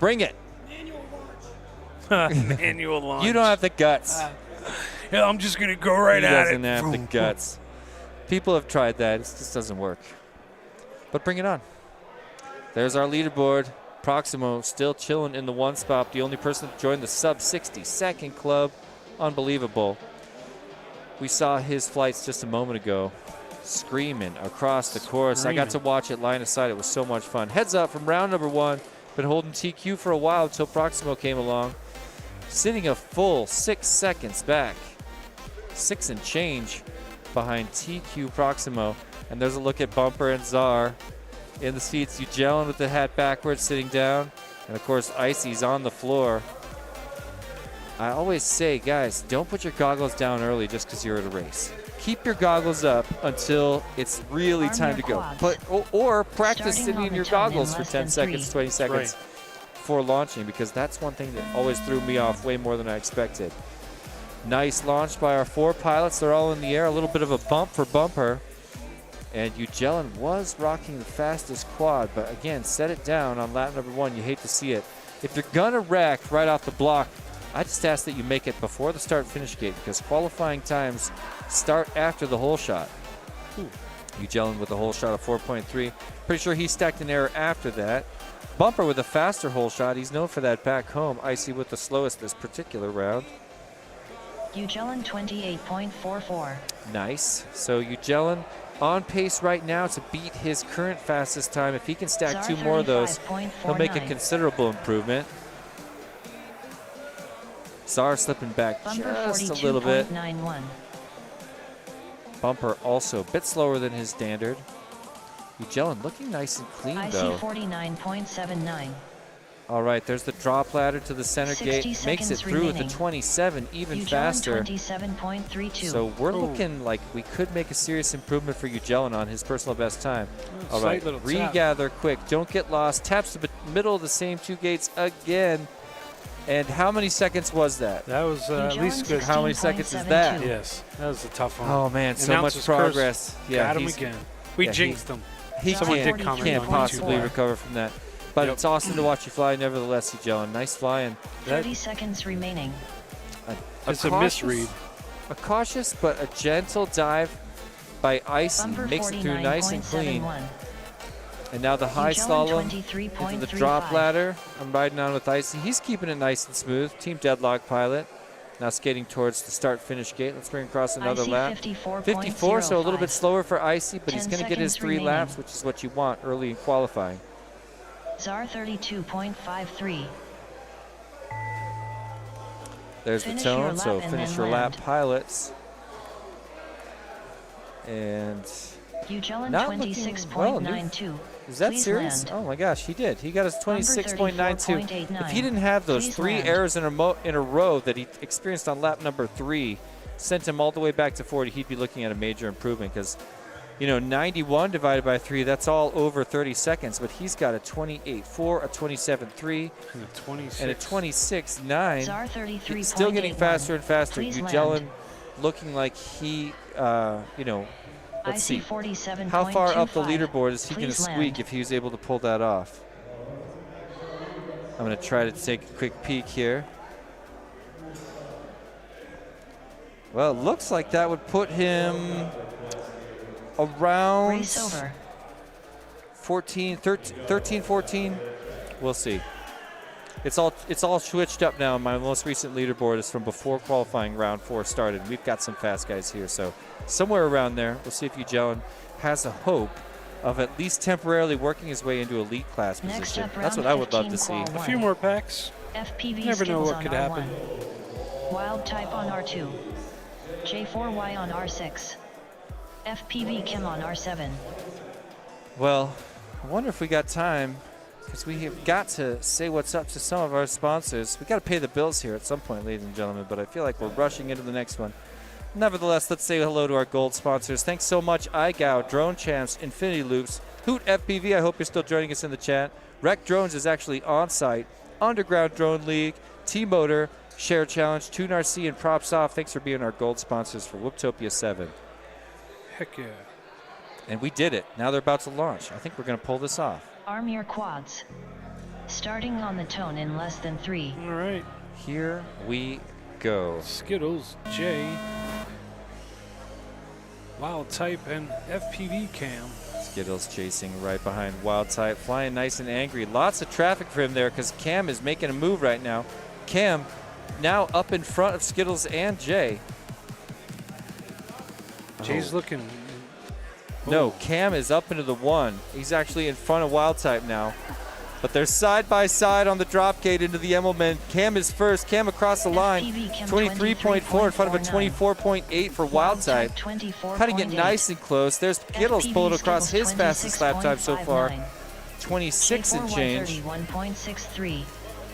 Bring it. Manual launch. You don't have the guts. Yeah, I'm just going to go right at it. He doesn't have the guts. People have tried that. It just doesn't work. But bring it on. There's our leaderboard. Proximo still chilling in the one spot. The only person to join the sub 60-second club. Unbelievable. We saw his flights just a moment ago. Screaming across the course. I got to watch it line of sight. It was so much fun. Heads up from round number 1. Been holding TQ for a while until Proximo came along. Sitting a full 6 seconds back. 6 and change behind TQ Proximo. And there's a look at Bumper and Czar in the seats. Ugellin with the hat backwards, sitting down. And, of course, Icy's on the floor. I always say, guys, don't put your goggles down early just because you're at a race. Keep your goggles up until it's really time to go. Or practice sitting in your goggles for 10 seconds, 20 seconds before launching, because that's one thing that always threw me off way more than I expected. Nice launch by our 4 pilots. They're all in the air. A little bit of a bump for Bumper. And Ugellin was rocking the fastest quad, but again, set it down on lap number 1. You hate to see it. If you're going to wreck right off the block, I just ask that you make it before the start-finish gate, because qualifying times start after the hole shot. Ugellin with a hole shot of 4.3. Pretty sure he stacked an error after that. Bumper with a faster hole shot. He's known for that back home. Icy with the slowest this particular round. Ugellin 28.44. Nice. So Ugellin on pace right now to beat his current fastest time. If he can stack 2 more of those, he'll make a considerable improvement. Czar slipping back just a little bit. Bumper also a bit slower than his standard. Ugelin looking nice and clean, though. IC 49.79. All right, there's the drop ladder to the center 60 gate. Makes it seconds through with the remaining. 27, even Ugelin faster. 27.32. So we're looking like we could make a serious improvement for Ugelin on his personal best time. All right, Slight little tap. regather quick. Don't get lost. Taps the middle of the same two gates again. And how many seconds was that? That was at least good. How many seconds is that? Yes, that was a tough one. Oh, man, so much Announcer's progress. curse. Yeah, Got him he's- again. We yeah, jinxed him. He Someone can't, did comment can't on possibly YouTube. recover from that. But Yep. it's awesome to watch you fly nevertheless, Ugelin. Nice flying. 30 seconds remaining. It's a misread. A cautious but a gentle dive by Icy. Bumper Makes it through nice and clean. 49.71. And now the high Ugelin slalom 23.35. into the drop ladder. I'm riding on with Icy. He's keeping it nice and smooth. Team Deadlock pilot. Now skating towards the start-finish gate. Let's bring across another IC lap. 54, so a little bit 54.05. slower for Icy, but he's 10 going to get his seconds 3 remaining. laps, which is what you want early in qualifying. ZAR 32.53. There's Finish the your tone, so lap and finish then your lap, land. pilots. And Ugelin not looking well. 26.92. Is that Please serious? land. Oh my gosh, he did. He got his 26.92. 34.89. If he didn't have those Please 3 land. errors in a row that he experienced on lap number 3, sent him all the way back to 40, he'd be looking at a major improvement because, you know, 91 divided by 3, that's all over 30 seconds, but he's got a 28.4, a 27.3, and a 26.9. ZAR 33.81. He's still getting faster and faster. Please Ugelin land. looking like he, you know, let's see. IC 47.25. How far up the leaderboard is he going to Please squeak land. if he was able to pull that off? I'm going to try to take a quick peek here. Well, it looks like that would put him around Race over. 13, 14. We'll see. It's all switched up now. My most recent leaderboard is from before qualifying round 4 started. We've got some fast guys here, so somewhere around there. We'll see if Ugelin has a hope of at least temporarily working his way into elite class Next position. up, That's round what I would love 15 to see. qual A one. few more packs. FPV Never know Skittles what on could R1. happen. Wild type on R2. J4Y on R6. FPV Kim on R7. Well, I wonder if we got time, because we have got to say what's up to some of our sponsors. We got to pay the bills here at some point, ladies and gentlemen, but I feel like we're rushing into the next one. Nevertheless, let's say hello to our gold sponsors. Thanks so much, iGao, Drone Champs, Infinity Loops, Hoot FPV. I hope you're still joining us in the chat. Rec Drones is actually on site. Underground Drone League, T-Motor, Share Challenge, Tune RC, and Props Off. Thanks for being our gold sponsors for Whooptopia 7. Heck yeah. And we did it. Now they're about to launch. I think we're going to pull this off. Arm your quads. Starting on the tone in less than 3. All right. Here we go. Skittles, J, Wild Type, and FPV Cam. Skittles chasing right behind Wild Type, flying nice and angry. Lots of traffic for him there because Cam is making a move right now. Cam now up in front of Skittles and Jay. Jay's looking. No, Cam is up into the 1. He's actually in front of Wild Type now. But they're side by side on the drop gate into the Emmelman. Cam is first. Cam across the line. FPV Cam 23.4 in front of a 23.49. 24.8 for Wild Type. 24.8. Cutting it nice and close. There's Skittles FPV pulling across Skittles his fastest lap time so far. 26.59. 26 and J4Y change. 31.63.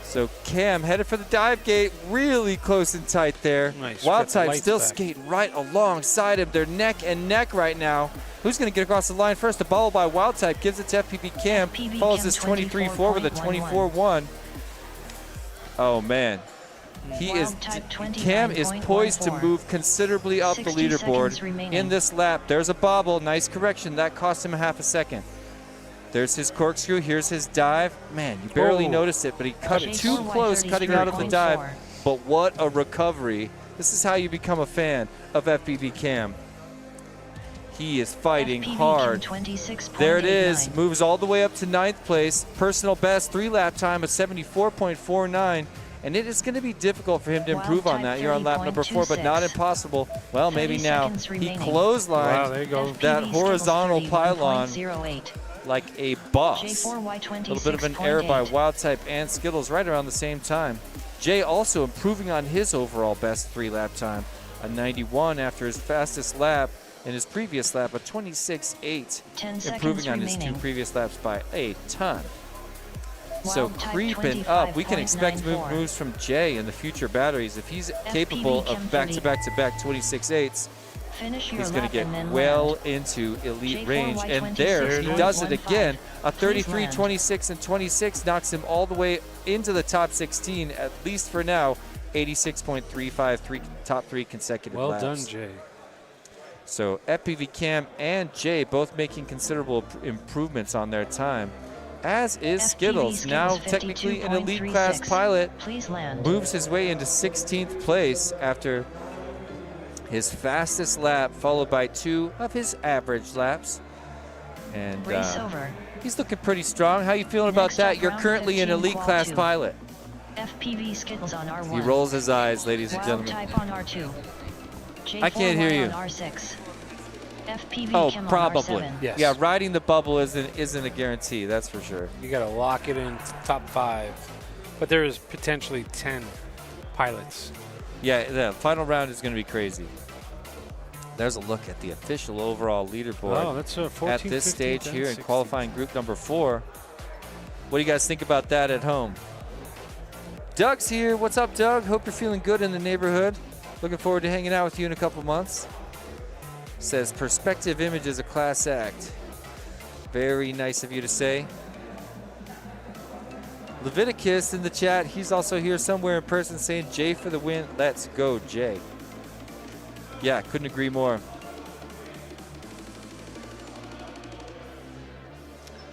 So Cam headed for the dive gate, really close and tight there. Nice. Wild Got the Type lights still back. skating right alongside him. They're neck and neck right now. Who's going to get across the line first? The ball by Wild Type gives it to FPV Cam. FPV Follows Cam this 23.4 with a 24.11. 24.1. Oh man, he Wild is. Type Cam is poised to 29.14. move considerably up the 60 seconds leaderboard remaining. in this lap. There's a bobble. Nice correction. That cost him a half a second. There's his corkscrew. Here's his dive. Man, you barely Oh. noticed it, but he cut it too J4Y close, cutting out of the dive. 33.4. But what a recovery. This is how you become a fan of FPV Cam. He is fighting FPV hard. Cam 26.89. There it is. Moves all the way up to 9th place. Personal best 3-lap time of 74.49. And it is going to be difficult for him to Wild improve on Type that here on lap number 4, but 30.26. not impossible. Well, maybe 30 now. seconds He remaining. clotheslined Wow, there you go. that FPV horizontal Skittles pylon 31.08. like a boss. J4Y A little bit of an error by 26.8. Wild Type and Skittles right around the same time. Jay also improving on his overall best 3-lap time, a 91 after his fastest lap in his previous lap of 26.8, 10 improving seconds on his 2 remaining. previous laps by a ton. So Wild type creeping up, we can expect 25.94. moves from Jay in the future batteries. If he's capable Chem of back-to-back-to-back 26.8s, Finish your he's going lap to get and then well land. into elite J4Y range. And there, he 26.15. does it again. A Please 33, land. 26, and 26 knocks him all the way into the top 16, at least for now. 86.35, top 3 consecutive Well laps. done, Jay. So FPV Cam and Jay both making considerable improvements on their time, as is FPV Skittles, now technically an elite class 52.36. pilot, Please land. moves his way into 16th place after his fastest lap, followed by 2 of his average laps. And Race over. he's looking pretty strong. How you feeling about Next that? up, You're round currently an 15, elite qual class 2. pilot. FPV Skittles on R1. He rolls his eyes, ladies and Wild gentlemen. type on R2. J4Y I can't hear you. on R6. FPV Oh, Chem on probably. R7. Yes. Yeah, riding the bubble isn't a guarantee, that's for sure. You got to lock it in top 5. But there is potentially 10 pilots. Yeah, the final round is going to be crazy. There's a look at the official overall leaderboard Oh, that's a 14, at this 15, stage 10, here in 16. qualifying group number 4. What do you guys think about that at home? Doug's here. What's up, Doug? Hope you're feeling good in the neighborhood. Looking forward to hanging out with you in a couple months. Says Perspective Image is a class act. Very nice of you to say. Leviticus in the chat. He's also here somewhere in person saying Jay for the win. Let's go, Jay. Yeah, couldn't agree more.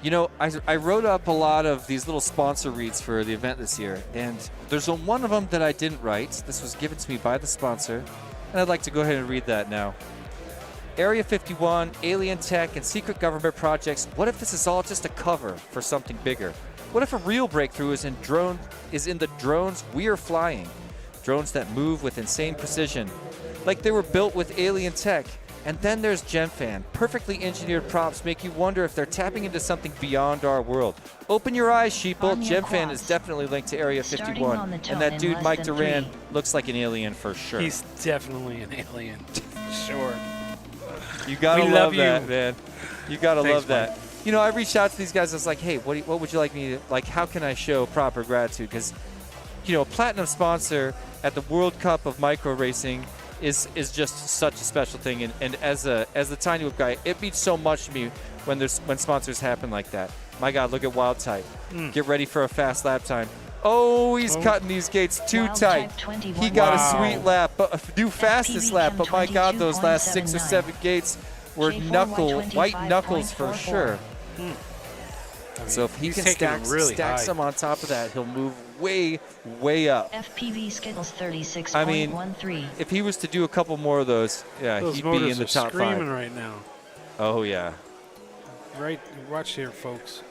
You know, I wrote up a lot of these little sponsor reads for the event this year, and there's one of them that I didn't write. This was given to me by the sponsor, and I'd like to go ahead and read that now. Area 51, alien tech, and secret government projects. What if this is all just a cover for something bigger? What if a real breakthrough is in the drones we're flying? Drones that move with insane precision, like they were built with alien tech. And then there's GemFan. Perfectly engineered props make you wonder if they're tapping into something beyond our world. Open your eyes, sheeple. On your GemFan quads. is definitely linked to Area Starting 51. on the And tone that in dude, less Mike than Duran, 3. looks like an alien for sure. He's definitely an alien. Sure. You gotta We love love you. that, man. You gotta Thanks, love that. Mike. You know, I reached out to these guys. I was like, hey, what would you like me to, like, how can I show proper gratitude? Because, you know, a platinum sponsor at the World Cup of micro racing is just such a special thing. And as the Tiny Whip guy, it means so much to me when sponsors happen like that. My God, look at Wild Type. Get ready for a fast lap time. Oh, he's cutting these gates too Wild tight. Type 21. He got Wow. a sweet lap, a new fastest FPV lap. Chem But my God, those last 6 or 22.79. 7 gates were J4Y white knuckles for 25.44. sure. I mean, So if he he's can taking stack, them really stack high. some on top of that, he'll move way, way up. FPV Skittles 36.13. I mean, if he was to do a couple more of those, yeah, Those he'd be motors in the are top screaming 5. right now. Oh yeah. Right, watch here, folks.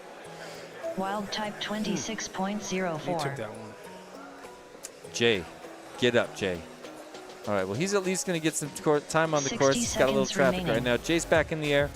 Wild type He took 26.04. that one. Jay, get up, Jay. All right, well, he's at least going to get some time on the 60 course. He's got a little seconds traffic remaining. right now. Jay's back in the air.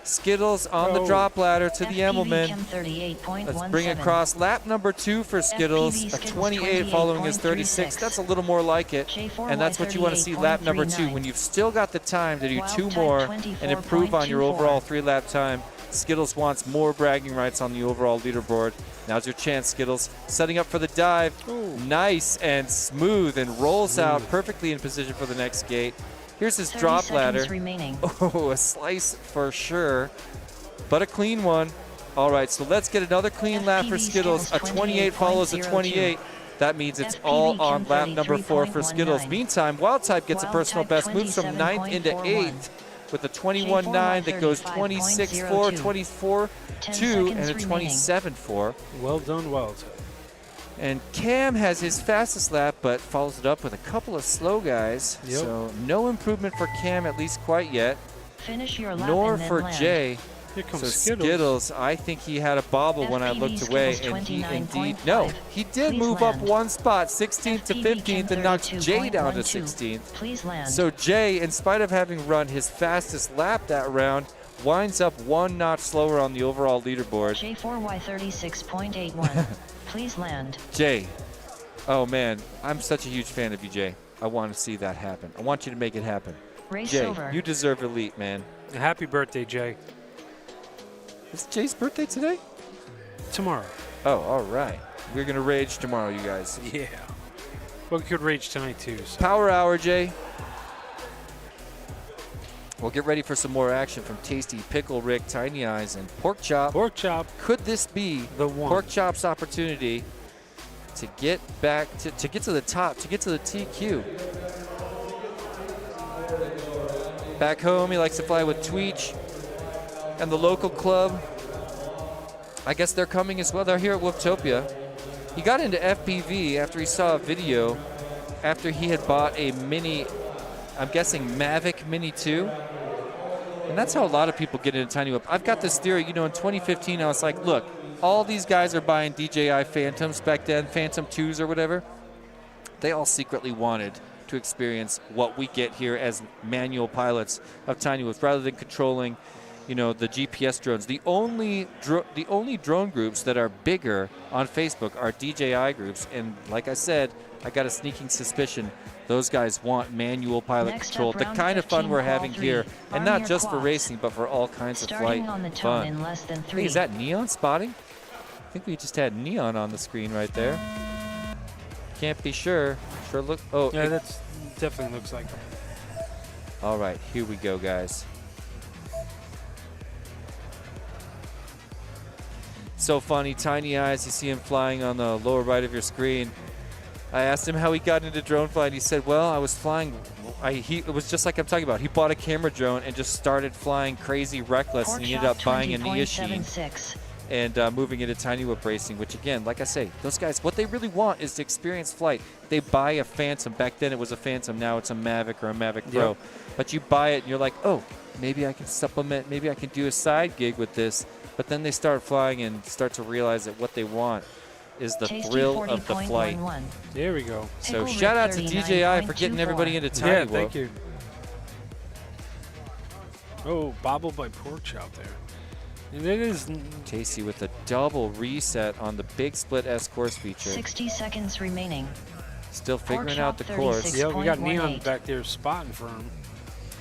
Skittles on the Oh. drop ladder to the FPV Emmelman. Chem 38.17. Let's bring it across lap number 2 for Skittles. FPV A Skittles 28 following his 36. 28.36. That's a little more like it. J4Y And that's what you want to see lap number 2. 38.39. When you've still got the time to do Wild 2 type more and improve on your 24.24. overall 3-lap time. Skittles wants more bragging rights on the overall leaderboard. Now's your chance, Skittles. Setting up for the dive. Nice and smooth and rolls out perfectly in position for the next gate. Here's his 30 drop seconds ladder. remaining. Oh, a slice for sure, but a clean one. All right, so let's get another clean lap for FPV Skittles. A Skittles 28 follows a 28.02. 28. That means it's FPV all on Chem lap number 4 for Skittles. 33.19. Meantime, Wild Type gets a Wild personal Type best, moves from 9th into 27.41. 8th with a 21.9 that goes 26.4, 24.2, 10 and a seconds remaining. 27.4. Well done, Wild Type. And Cam has his fastest lap, but follows it up with a couple of slow guys. Yep. So no improvement for Cam, at least quite yet. Finish your lap Nor and then for land. Jay. Here comes So Skittles. Skittles, I think he had a bobble when I FPV looked away, Skittles and he 29.5. indeed he did Please move up land. one spot, 16th to FPV 15th, and knocks Chem Jay down to 32.12. 16th. Please land. So Jay, in spite of having run his fastest lap that round, winds up 1 notch slower on the overall leaderboard. J4Y 36.81. Please land. Jay, oh man, I'm such a huge fan of you, Jay. I want to see that happen. I want you to make it happen. Race Jay, over. you deserve elite, man. Happy birthday, Jay. Is Jay's birthday today? Tomorrow. Oh, all right. We're going to rage tomorrow, you guys. Yeah. Well, we could rage tonight, too. So. Power hour, Jay. We'll get ready for some more action from Tasty, Pickle Rick, Tiny Eyes, and Pork Chop. Pork Chop. Could this be the one? Pork Chop's opportunity to get back to get to the top, to get to the TQ? Back home, he likes to fly with Tweech and the local club. I guess they're coming as well. They're here at Whooptopia. He got into FPV after he saw a video after he had bought a mini, I'm guessing Mavic Mini 2. And that's how a lot of people get into Tiny Whoop. I've got this theory, in 2015, I was like, look, all these guys are buying DJI Phantoms back then, Phantom 2s or whatever. They all secretly wanted to experience what we get here as manual pilots of Tiny Whoops rather than controlling the GPS drones. The only drone groups that are bigger on Facebook are DJI groups, and like I said, I got a sneaking suspicion those guys want manual pilot Next control. up, The round kind of fun 15, we're call having 3. here, and Arm not your just for quads. racing, but for all kinds of Starting flight on the tone fun. in less than 3. Hey, is that Neon spotting? I think we just had Neon on the screen right there. Can't be sure. Sure look. Oh, Yeah, that's definitely looks like him. all right, here we go, guys. So funny, Tiny Eyes, you see him flying on the lower right of your screen. I asked him how he got into drone flight. He said, well, I was flying. It was just like I'm talking about. He bought a camera drone and just started flying crazy reckless, and he ended up buying a Neosheen and moving into Tiny Whoop racing, which again, like I say, those guys, what they really want is to experience flight. They buy a Phantom. Back then it was a Phantom. Now it's a Mavic or a Mavic Pro. Yep. But you buy it and you're like, oh, maybe I can supplement, maybe I can do a side gig with this. But then they start flying and start to realize that what they want is the thrill of the flight. There we go. So shout out to DJI for getting everybody into Tiny Whoop. Thank you. Oh, bobble by Pork Chop there. And it is Tasty with a double reset on the big split S course feature. 60 seconds remaining. Still figuring Pork out the Chop course. Yeah, we got Neon 36.18. back there spotting for him.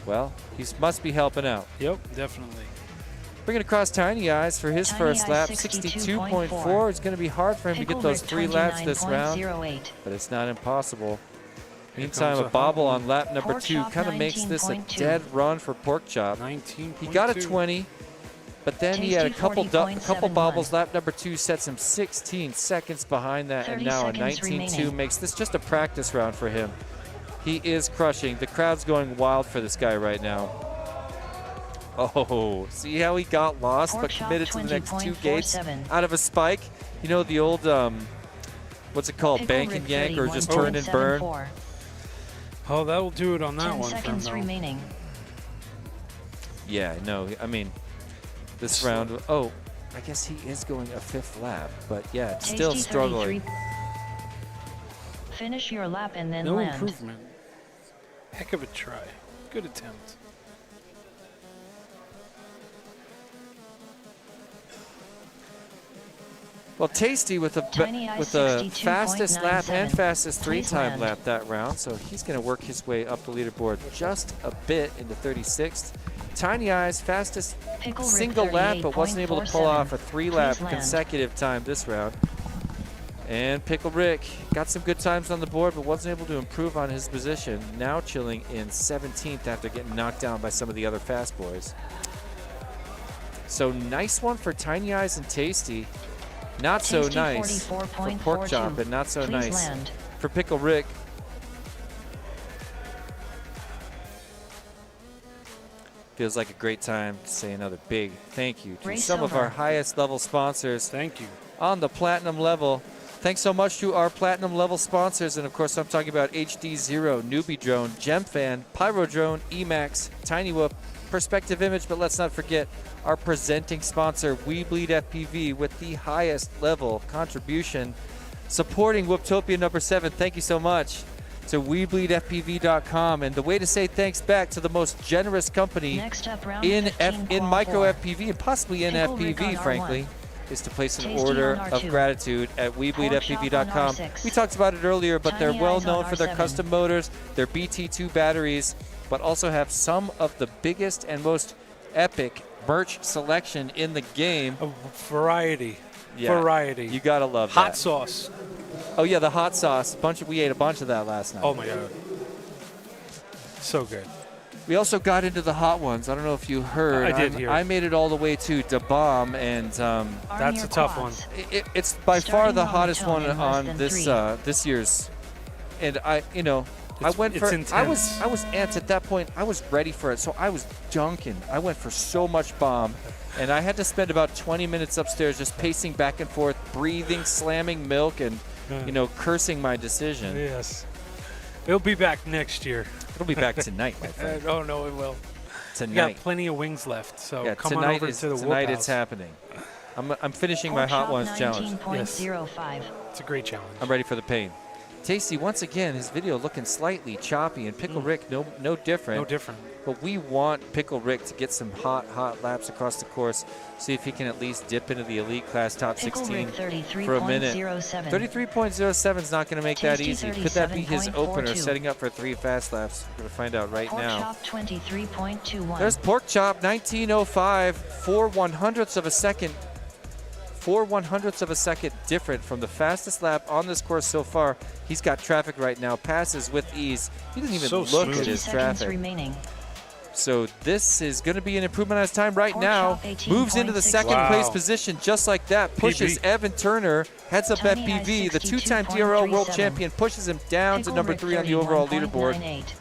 Well, he must be helping out. Yep, definitely. Bringing across Tiny Eyes for his Tiny first Eyes lap, 62.4. 62.4. It's going to be hard for him to get those 3 laps this round, 29.08. but it's not impossible. Here Meantime, comes a a bobble hot on lap number Pork 2 Chop kind of makes this a 19.2. dead run for Pork Chop. 19. He got a 20, but then he had a couple 40.71. bobbles. Lap number 2 sets him 16 seconds behind that, and 30 now a seconds 19.2 remaining. makes this just a practice round for him. He is crushing. The crowd's going wild for this guy right now. Oh, see how he got lost Pork but Chop committed to the next 2 gates 20.47. out of a spike? You know, the old, what's it called, Pickle bank Rick and yank, or just turn and burn? 31.74. Oh, that will do it on that 10 one. seconds remaining. Yeah, no, I mean, this round, oh, I guess he is going a 5th lap, but yeah, it's still Tasty struggling. 33. Finish your lap and then No land. improvement. Heck of a try. Good attempt. Well, Tasty with Tiny Eyes the fastest lap and 62.97. fastest Please 3-time land. lap that round, so he's going to work his way up the leaderboard just a bit into 36th. Tiny Eyes fastest Pickle Rick single lap, but wasn't able to pull 38.47. off a 3-lap Please land. consecutive time this round. And Pickle Rick got some good times on the board, but wasn't able to improve on his position. Now chilling in 17th after getting knocked down by some of the other fast boys. So nice one for Tiny Eyes and Tasty. Not so Tasty nice for 44.42. Pork Chop, and not so Please nice land. for Pickle Rick. Feels like a great time to say another big thank you to Race some of over. our highest level sponsors. Thank you. On the platinum level. Thanks so much to our platinum level sponsors, and of course I'm talking about HD Zero, Newbie Drone, GemFan, Pyro Drone, Emax, Tiny Whoop, Perspective Image, but let's not forget our presenting sponsor, We Bleed FPV, with the highest level contribution, supporting Whooptopia number 7. Thank you so much to WeBleedFPV.com, and the way to say thanks back to the most generous company Next up, round in 15, in qual micro 4. FPV and possibly in Pickle Rick on FPV, R1. frankly. is to place an Tasty order on of R2. gratitude at WeBleedFPV.com. R6. We talked about it earlier, but they're Tiny well eyes on known for their R7. custom motors, their BT2 batteries, but also have some of the biggest and most epic merch selection in the game. A variety. Yeah, Variety. You gotta love Hot that. sauce. Oh yeah, the hot sauce. We ate a bunch of that last night. Oh my God. So good. We also got into the hot ones. I don't know if you heard. I did hear. I made it all the way to Da Bomb, and that's a tough one. it's by far the Starting hottest monotone one in less on than this 3. this year's. And I went it's for. I intense. was amped at that point. I was ready for it, so I was dunking. I went for so much bomb, and I had to spend about 20 minutes upstairs just pacing back and forth, breathing, slamming milk, and cursing my decision. Yes. It'll be back next year. It'll be back tonight, my friend. Oh no, it will. Tonight. You got plenty of wings left, so Yeah, come on over to the Whoop tonight House. it's happening. I'm finishing my Pork Hot chop Ones challenge. 19.05. It's a great challenge. I'm ready for the pain. Tasty, once again, his video looking slightly choppy, and Pickle Rick no different. No different. But we want Pickle Rick to get some hot laps across the course, see if he can at least dip into the elite class top Pickle 16 Rick for a minute. 33.07. 33.07 is not going to make that Tasty easy. Could that be his opener, 37.42. setting up for 3 fast laps? We're going to find out right Pork now. chop 23.21. There's Pork Chop, 1905, 4/100ths of a second. 4/100ths of a second different from the fastest lap on this course so far. He's got traffic right now, passes with ease. He doesn't even So look smooth. at 60 his seconds traffic. remaining. So this is going to be an improvement on his time right Pork now. chop 18.6. Moves into the second Wow. place position just like that. Pushes PB. Evan Turner, heads up Tiny FPV. Eyes The two-time DRL world 62.37. champion pushes him down to Pickle number Rick 3 on the overall leaderboard. 31.98.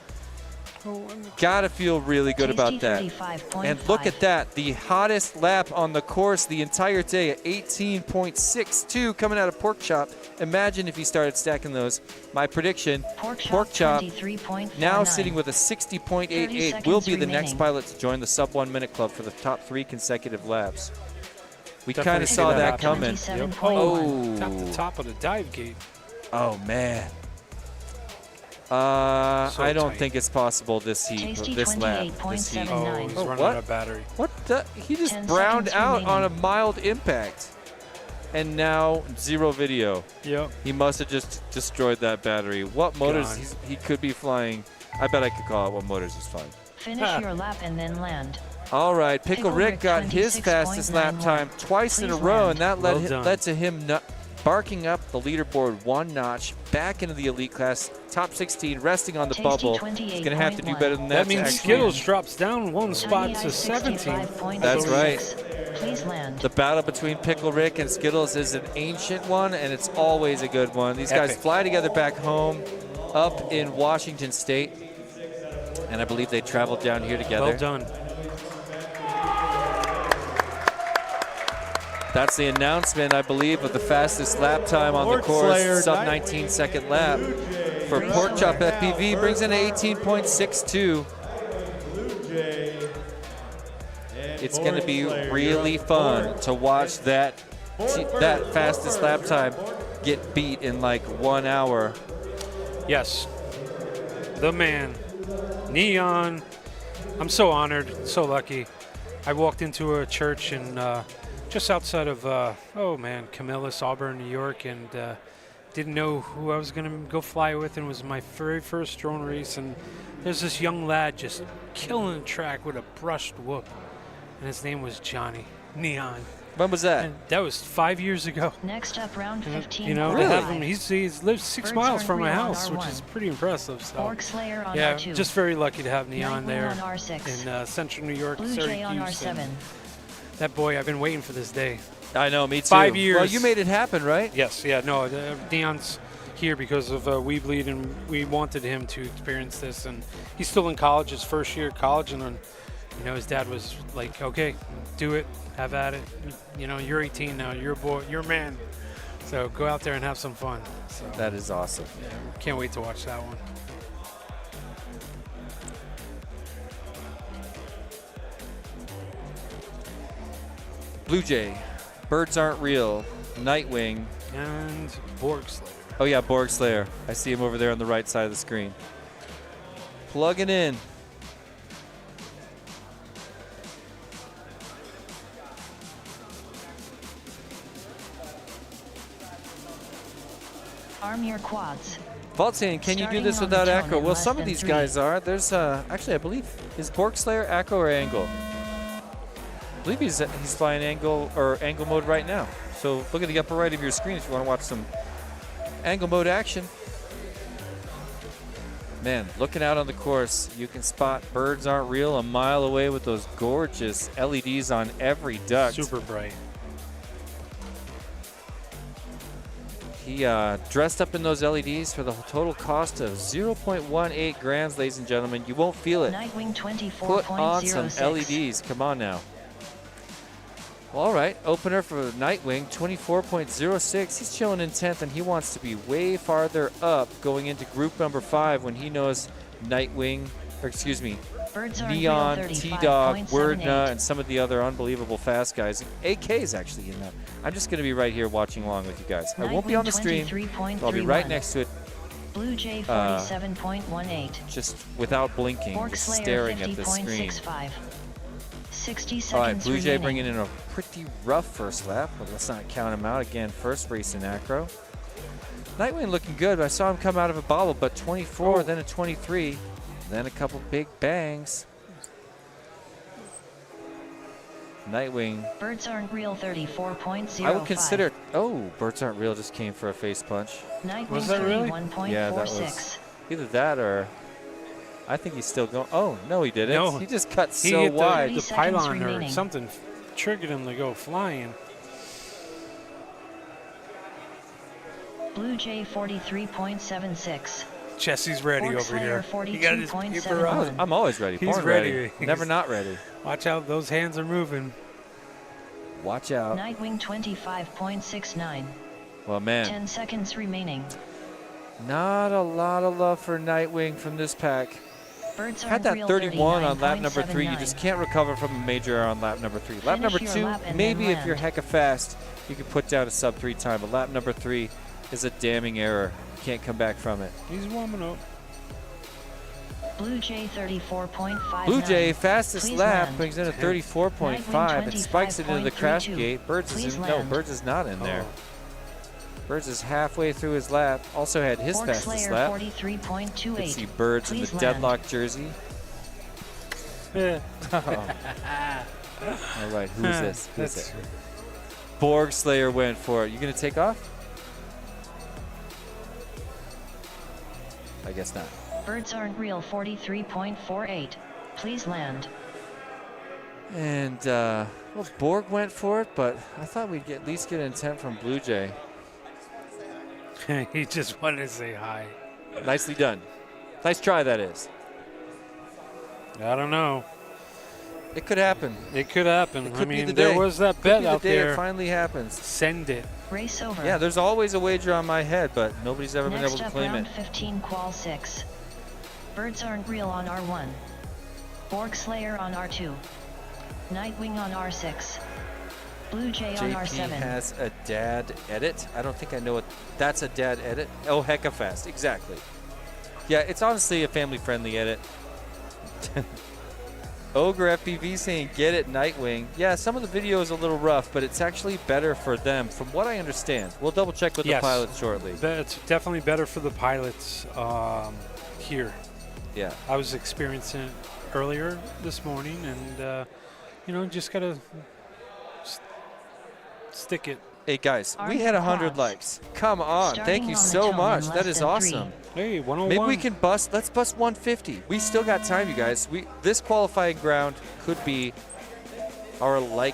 Gotta feel really good Tasty about that. 35.5. And look at that, the hottest lap on the course the entire day at 18.62 coming out of Pork Chop. Imagine if he started stacking those. My prediction, Pork Chop 23.49. now sitting with a 60.88 30 will seconds be the next remaining. pilot to join the sub 1 minute club for the top 3 consecutive laps. We Definitely kind of see saw that that happen. coming. 27.1. Tap the top of the dive gate. Oh man. So I don't tight. think it's possible this heat, Tasty this lap, this heat. 28.79. Oh, he's Oh, running what? out of battery. What the? He just 10 browned seconds out on a remaining. mild impact. And now 0 video. Yep. He must have just destroyed that battery. What motors Gone. he could be flying? I bet I could call out what motors he's flying. Finish your lap and then land. All right, Pickle Pickle Rick Rick got his fastest lap 26.91. time twice in a Please row, land. and that Well led, done. led to him barking up the leaderboard 1 notch, back into the elite class, top 16, resting on the Tasty bubble. He's going to have to do 28.1. better than that. That to means actually- Skittles drops down 1 spot Tiny to Eyes 17. 65.06. That's right. Please land. The battle between Pickle Rick and Skittles is an ancient one, and it's always a good one. These guys Epic. fly together back home up in Washington State, and I believe they traveled down here together. Well done. That's the announcement, I believe, of the fastest lap time on the course, sub 19 second lap. For Pork Chop FPV, brings in 18.62. It's going to be really fun to watch that fastest lap time get beat in like 1 hour. Yes. The man. Neon. I'm so honored, so lucky. I walked into a church in just outside of, Camillus, Auburn, New York, and didn't know who I was going to go fly with, and it was my very first drone race, and there's this young lad just killing the track with a brushed whoop, and his name was Johnny Neon. When was that? And that was 5 years ago. Next up, round 15. You know, to have him, he lives 6 Birds miles aren't from my real on house, which R1. is pretty impressive. So. Pork Slayer on Yeah, R2. just very lucky to have Neon Nightwing there on R6. in central New York, Blue Jay on Syracuse. R7. and That boy, I've been waiting for this day. I know, me too. 5 years. Well, you made it happen, right? Yes, yeah, no, Neon's here because of We Bleed, and we wanted him to experience this. And he's still in college, his first year of college, and then, his dad was like, okay, do it, have at it. You're 18 now, you're a boy, you're a man. So go out there and have some fun. So, That is awesome. yeah, can't wait to watch that one. Blue Jay, Birds Aren't Real, Nightwing. And Borg Slayer. Oh yeah, Borg Slayer. I see him over there on the right side of the screen. Plugging in. Arm your quads. Vault saying, can you do Starting this on the without tone acro? in Well, less some of than these 3. guys are. There's actually, I believe, is Borg Slayer acro or angle? I believe he's flying angle or angle mode right now. So look at the upper right of your screen if you want to watch some angle mode action. Man, looking out on the course, you can spot Birds Aren't Real a mile away with those gorgeous LEDs on every duct. Super bright. He dressed up in those LEDs for the total cost of 0.18 grams, ladies and gentlemen. You won't feel it. Nightwing 24.06. Put on some LEDs. Come on now. Well, all right, opener for Nightwing, 24.06. He's chilling in 10th, and he wants to be way farther up going into group number 5 when he knows Nightwing, or excuse me, Neon, T-Dog, Wordna, and some of the other unbelievable fast guys. AK's actually in that. I'm just going to be right here watching along with you guys. I won't be on the stream. I'll be right next to it. Blue Jay 47.18. Just without blinking, Borg just Slayer staring at the screen. 60 seconds All right, Blue Jay remaining. bringing in a pretty rough first lap, but let's not count him out. Again, first race in acro. Nightwing looking good. I saw him come out of a bobble, but 24, then a 23, then a couple big bangs. Nightwing. Birds Aren't Real 34.05. I would consider. Oh, Birds Aren't Real just came for a face punch. Nightwing Was that really? 31.46. Yeah, that was either that or. I think he's still going. Oh, no, he didn't. No, he just cut he so hit wide. the pylon or remaining. something triggered him to go flying. Blue Jay 43.76. Jesse's ready Borg over here. Slayer He got his 42.71. paper on. I'm always ready. He's Born ready. Never not ready. Watch out, those hands are moving. Watch out. Nightwing 25.69. Well, man. 10 seconds remaining. Not a lot of love for Nightwing from this pack. Birds Had Aren't that Real 31 on lap number 3. You 39.79. just can't recover from a major error on lap number 3. Lap Finish number your 2, lap and maybe then if you're land. hecka fast, you can put down a sub 3 time. But lap number 3 is a damning error. You can't come back from it. He's warming up. Blue Jay 34.59. Blue Jay, fastest Please lap, land. brings in a 34.5 and spikes it into the crash gate. Birds is Please in, no, land. Birds is not in there. Oh. Birds is halfway through his lap. Also had his Borg fastest Slayer lap. 43.28. Let's see Birds in Please the land. deadlock jersey. Yeah. All right, who's this? Who's it? Borg Slayer went for it. You gonna take off? I guess not. Birds Aren't Real 43.48. Please land. And well, Borg went for it, but I thought we'd at least get intent from Blue Jay. He just wanted to say hi. Nicely done. Nice try, that is. I don't know. It could happen. It could happen. It I could be mean, the there day. was that Could bet be the out day there. it finally happens. Send it. Race over. Yeah, there's always a wager on my head, but nobody's ever been Next able to up, claim round it. 15, qual 6. Birds Aren't Real on R1. Borg Slayer on R2. Nightwing on R6. Blue Jay on JP R7. has a dad edit. I don't think I know what that's a dad edit. Oh, hecka fast. Exactly. Yeah, it's honestly a family-friendly edit. Ogre FPV saying, get it, Nightwing. Yeah, some of the video is a little rough, but it's actually better for them, from what I understand. We'll double-check with the pilots shortly. It's definitely better for the pilots here. Yeah. I was experiencing it earlier this morning, and, you know, just got to stick it. Hey, guys, we had 100 likes. Come on. Thank you so much. That is awesome. Hey, 101. Maybe we can bust. Let's bust 150. We still got time, you guys. This qualifying ground could be our the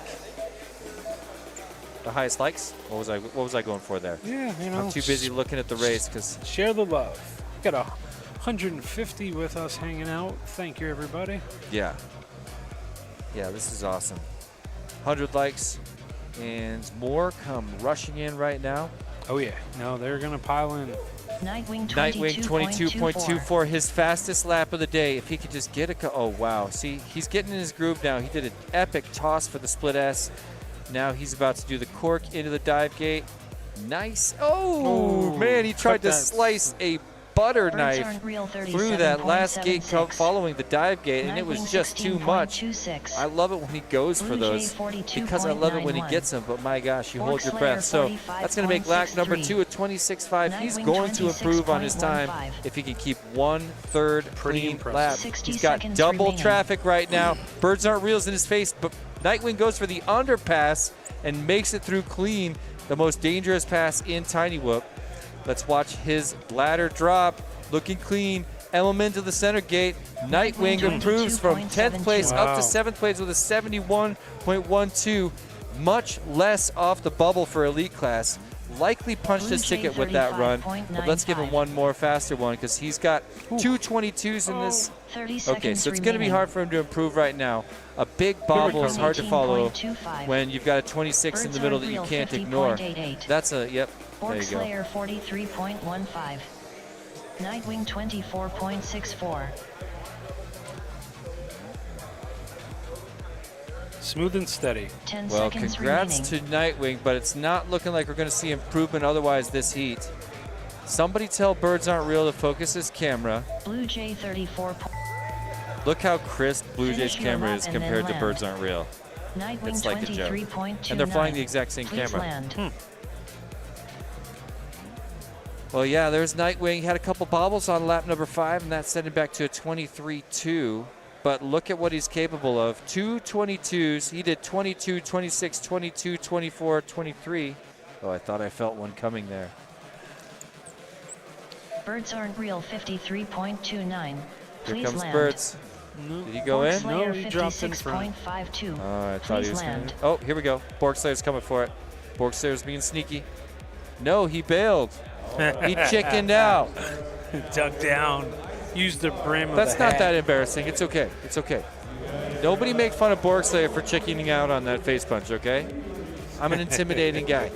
highest likes. What was I going for there? Yeah, you know. I'm too busy looking at the race because share the love. Got 150 with us hanging out. Thank you, everybody. Yeah, this is awesome. 100 likes and more come rushing in right now. Oh yeah, no, they're gonna pile in. Nightwing 22.24, his fastest lap of the day. If he could just get oh wow, see, he's getting in his groove now. He did an epic toss for the split S. Now he's about to do the cork into the dive gate. Nice. Oh man, he tried to slice a butter Birds knife aren't real, through that last gate 37.76. following the dive gate, and it was Nightwing just too much. 16.26. I love it when he goes for Blue those Jay 42.91. because I love it when he gets them, but my gosh, you Fork hold your Slayer breath. So that's going to make lap number 2 at 26.5. He's Nightwing going to improve on his time 26.15. if he can keep 1/3 Pretty clean impressive. lap. 60 He's got seconds double remaining. traffic right now. Birds aren't reels in his face, but Nightwing goes for the underpass and makes it through clean, the most dangerous pass in Tiny Whoop. Let's watch his ladder drop, looking clean. Element to the center gate. Nightwing improves from 10th place up to 7th place with a 71.12. Much less off the bubble for elite class. Likely punched his ticket with that run, but let's give him one more faster one because he's got 2:22s in this. 30 Okay, seconds so it's going to be remaining. hard for him to improve right now. A big bobble is hard to follow 18.25. when you've got a 26 in the middle that you can't ignore. 50.88. That's a, yep, there Fork you go. Slayer 43.15. Nightwing 24.64. Smooth and steady. 10 Well, seconds congrats remaining. to Nightwing, but it's not looking like we're going to see improvement otherwise this heat. Somebody tell Birds Aren't Real to focus his camera. Blue Jay 34. Look how crisp Blue Jay's Finish your camera lap is and then compared to land. Birds Aren't Real. Nightwing It's like a joke. 23.29. And they're flying the exact same Please camera. land. Well, yeah, there's Nightwing. He had a couple bobbles on lap number 5, and that sent him back to a 23.2. But look at what he's capable of. 2:22s. He did 22, 26, 22, 24, 23. Oh, I thought I felt one coming there. Birds Aren't Real 53.29. Here Please comes land. Birds. Did he go Fork in? Slayer No, he dropped in front. 56.52. Oh, I thought Please he was going land. to. Oh, here we go. Borgslayer's coming for it. Borgslayer's being sneaky. No, he bailed. He chickened out. Dug down. Used the brim of That's the not hat. that embarrassing. It's okay. It's okay. Nobody make fun of Borgslayer for chickening out on that face punch, okay? I'm an intimidating guy.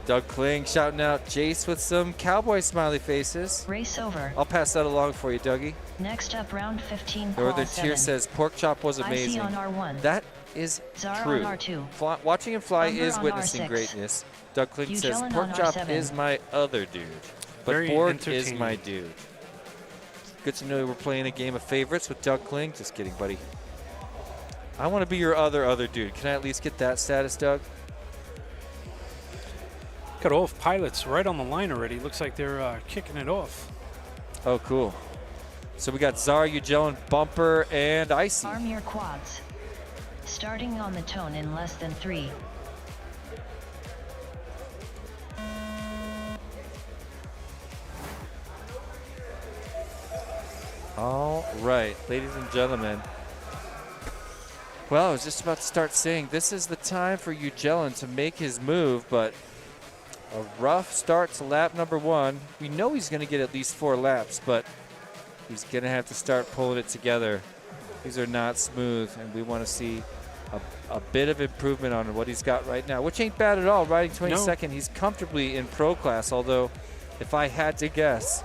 Doug Kling shouting out Jace with some cowboy smiley faces. Race over. I'll pass that along for you, Dougie. Next up, round 15. Northern Call Tier 7. says pork chop was IC amazing. on R1. That is Zara true. on R2. Watching him fly Umber is on witnessing R6. greatness. Doug Kling says Ugelin pork on chop R7. is my other dude, but Very Borg is entertaining. my dude. Good to know we're playing a game of favorites with Doug Kling. Just kidding, buddy. I want to be your other dude. Can I at least get that status, Doug? Got all pilots right on the line already. Looks like they're kicking it off. Oh, cool. So we got Zara, Ugelin, Bumper, and Icy. Arm your quads. Starting on the tone in less than 3. All right, ladies and gentlemen. Well, I was just about to start saying this is the time for Ugelin to make his move, but a rough start to lap number 1. We know he's going to get at least 4 laps, but he's going to have to start pulling it together. These are not smooth, and we want to see a bit of improvement on what he's got right now, which ain't bad at all. Riding 22nd, he's comfortably in pro class, although if I had to guess,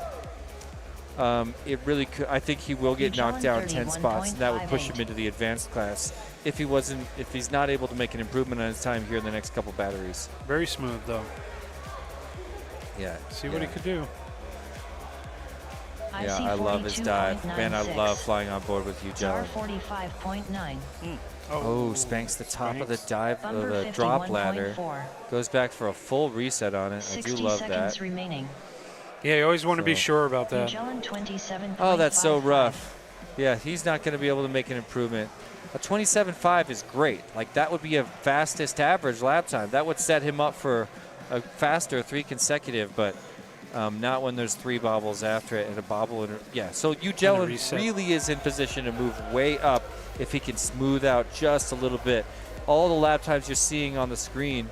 it really could. I think he will get knocked down 10 spots, and that would push him into the advanced class if he's not able to make an improvement on his time here in the next couple batteries. Very smooth, though. Yeah. See what he could do. Yeah, I love his dive. Man, I love flying on board with you, Zara Jelly. 45.9. Oh, spanks the top of the dive of Bumper the drop ladder. 51.4. Goes back for a full reset on it. I do 60 love seconds that. remaining. Yeah, you always want to be So- sure about that. Ugelin 27.55. Oh, that's so rough. Yeah, he's not going to be able to make an improvement. A 27.5 is great. Like, that would be a fastest average lap time. That would set him up for a faster 3 consecutive, but not when there's 3 bobbles after it and a bobble. Yeah, so Ugelin reset. really is in position to move way up if he can smooth out just a little bit. All the lap times you're seeing on the screen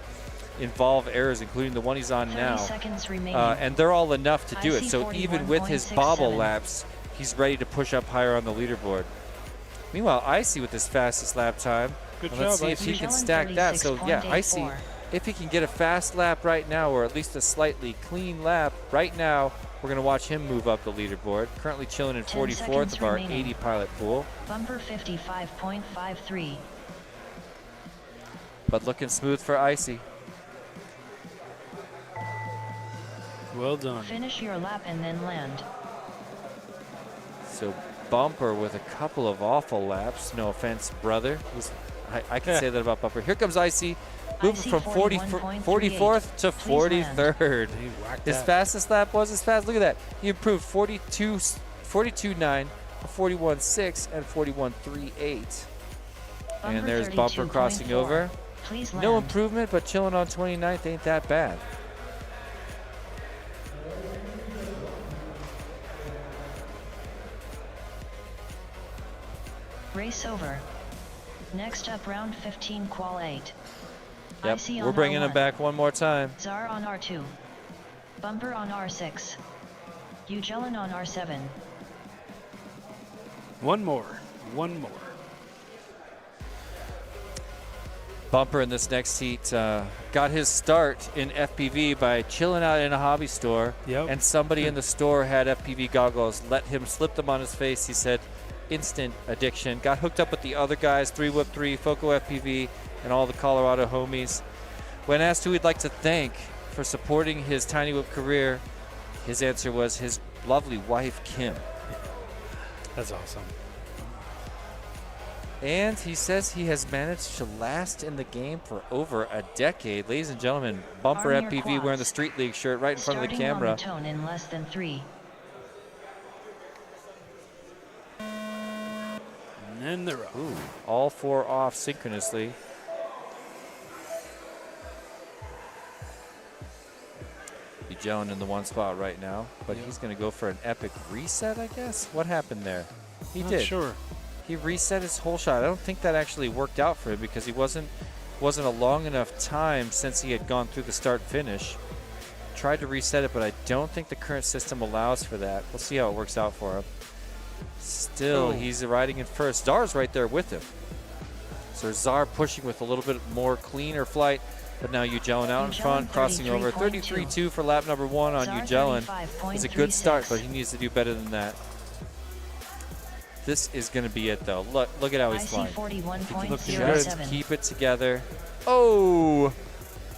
involve errors, including the one he's on 30 now. seconds remaining. And they're all enough to do it. IC So even with his bobble 41.67. laps, he's ready to push up higher on the leaderboard. Meanwhile, Icy with his fastest lap time. Good And let's job, see if he Icy. can Ugelin stack that. So yeah, Icy, 36.84. if he can get a fast lap right now, or at least a slightly clean lap right now, we're going to watch him move up the leaderboard. Currently chilling in 10 44th seconds of our remaining. 80 pilot pool, Bumper 55.53. but looking smooth for Icy. Well done. Finish your lap and then land. So Bumper with a couple of awful laps. No offense, brother. I can say that about Bumper. Here comes Icy, moving from 44th to 43rd. His fastest lap was his fast. Look at that. He improved 42.9, 41.6, and 41.38. And there's Bumper crossing over. No improvement, but chilling on 29th ain't that bad. Race over. Next up, round 15, qual 8. Yep, we're bringing him back one more time. Czar on R2. Bumper on R6. Ugelin on R7. One more. Bumper in this next heat got his start in FPV by chilling out in a hobby store. Yep. And somebody in the store had FPV goggles, let him slip them on his face. He said, instant addiction. Got hooked up with the other guys, 3Whip3, Foco FPV, and all the Colorado homies. When asked who he'd like to thank for supporting his Tiny Whip career, his answer was his lovely wife, Kim. That's awesome. And he says he has managed to last in the game for over a decade. Ladies and gentlemen, Bumper FPV wearing the Street League shirt right in front of the camera. On the tone in less than 3. And they're off. Ooh, all 4 off synchronously. Ugelin in the one spot right now, but he's going to go for an epic reset, I guess. What happened there? He Not did. sure. He reset his whole shot. I don't think that actually worked out for him because he wasn't a long enough time since he had gone through the start finish. Tried to reset it, but I don't think the current system allows for that. We'll see how it works out for him. Still, he's riding in first. Czar's right there with him. So Czar pushing with a little bit more cleaner flight, but now Ugelin out in front, crossing over. 33.2 for lap number 1 on Ugelin. Is a good start, but he needs to do better than that. This is going to be it, though. Look at how he's flying. Just keep it together. Oh!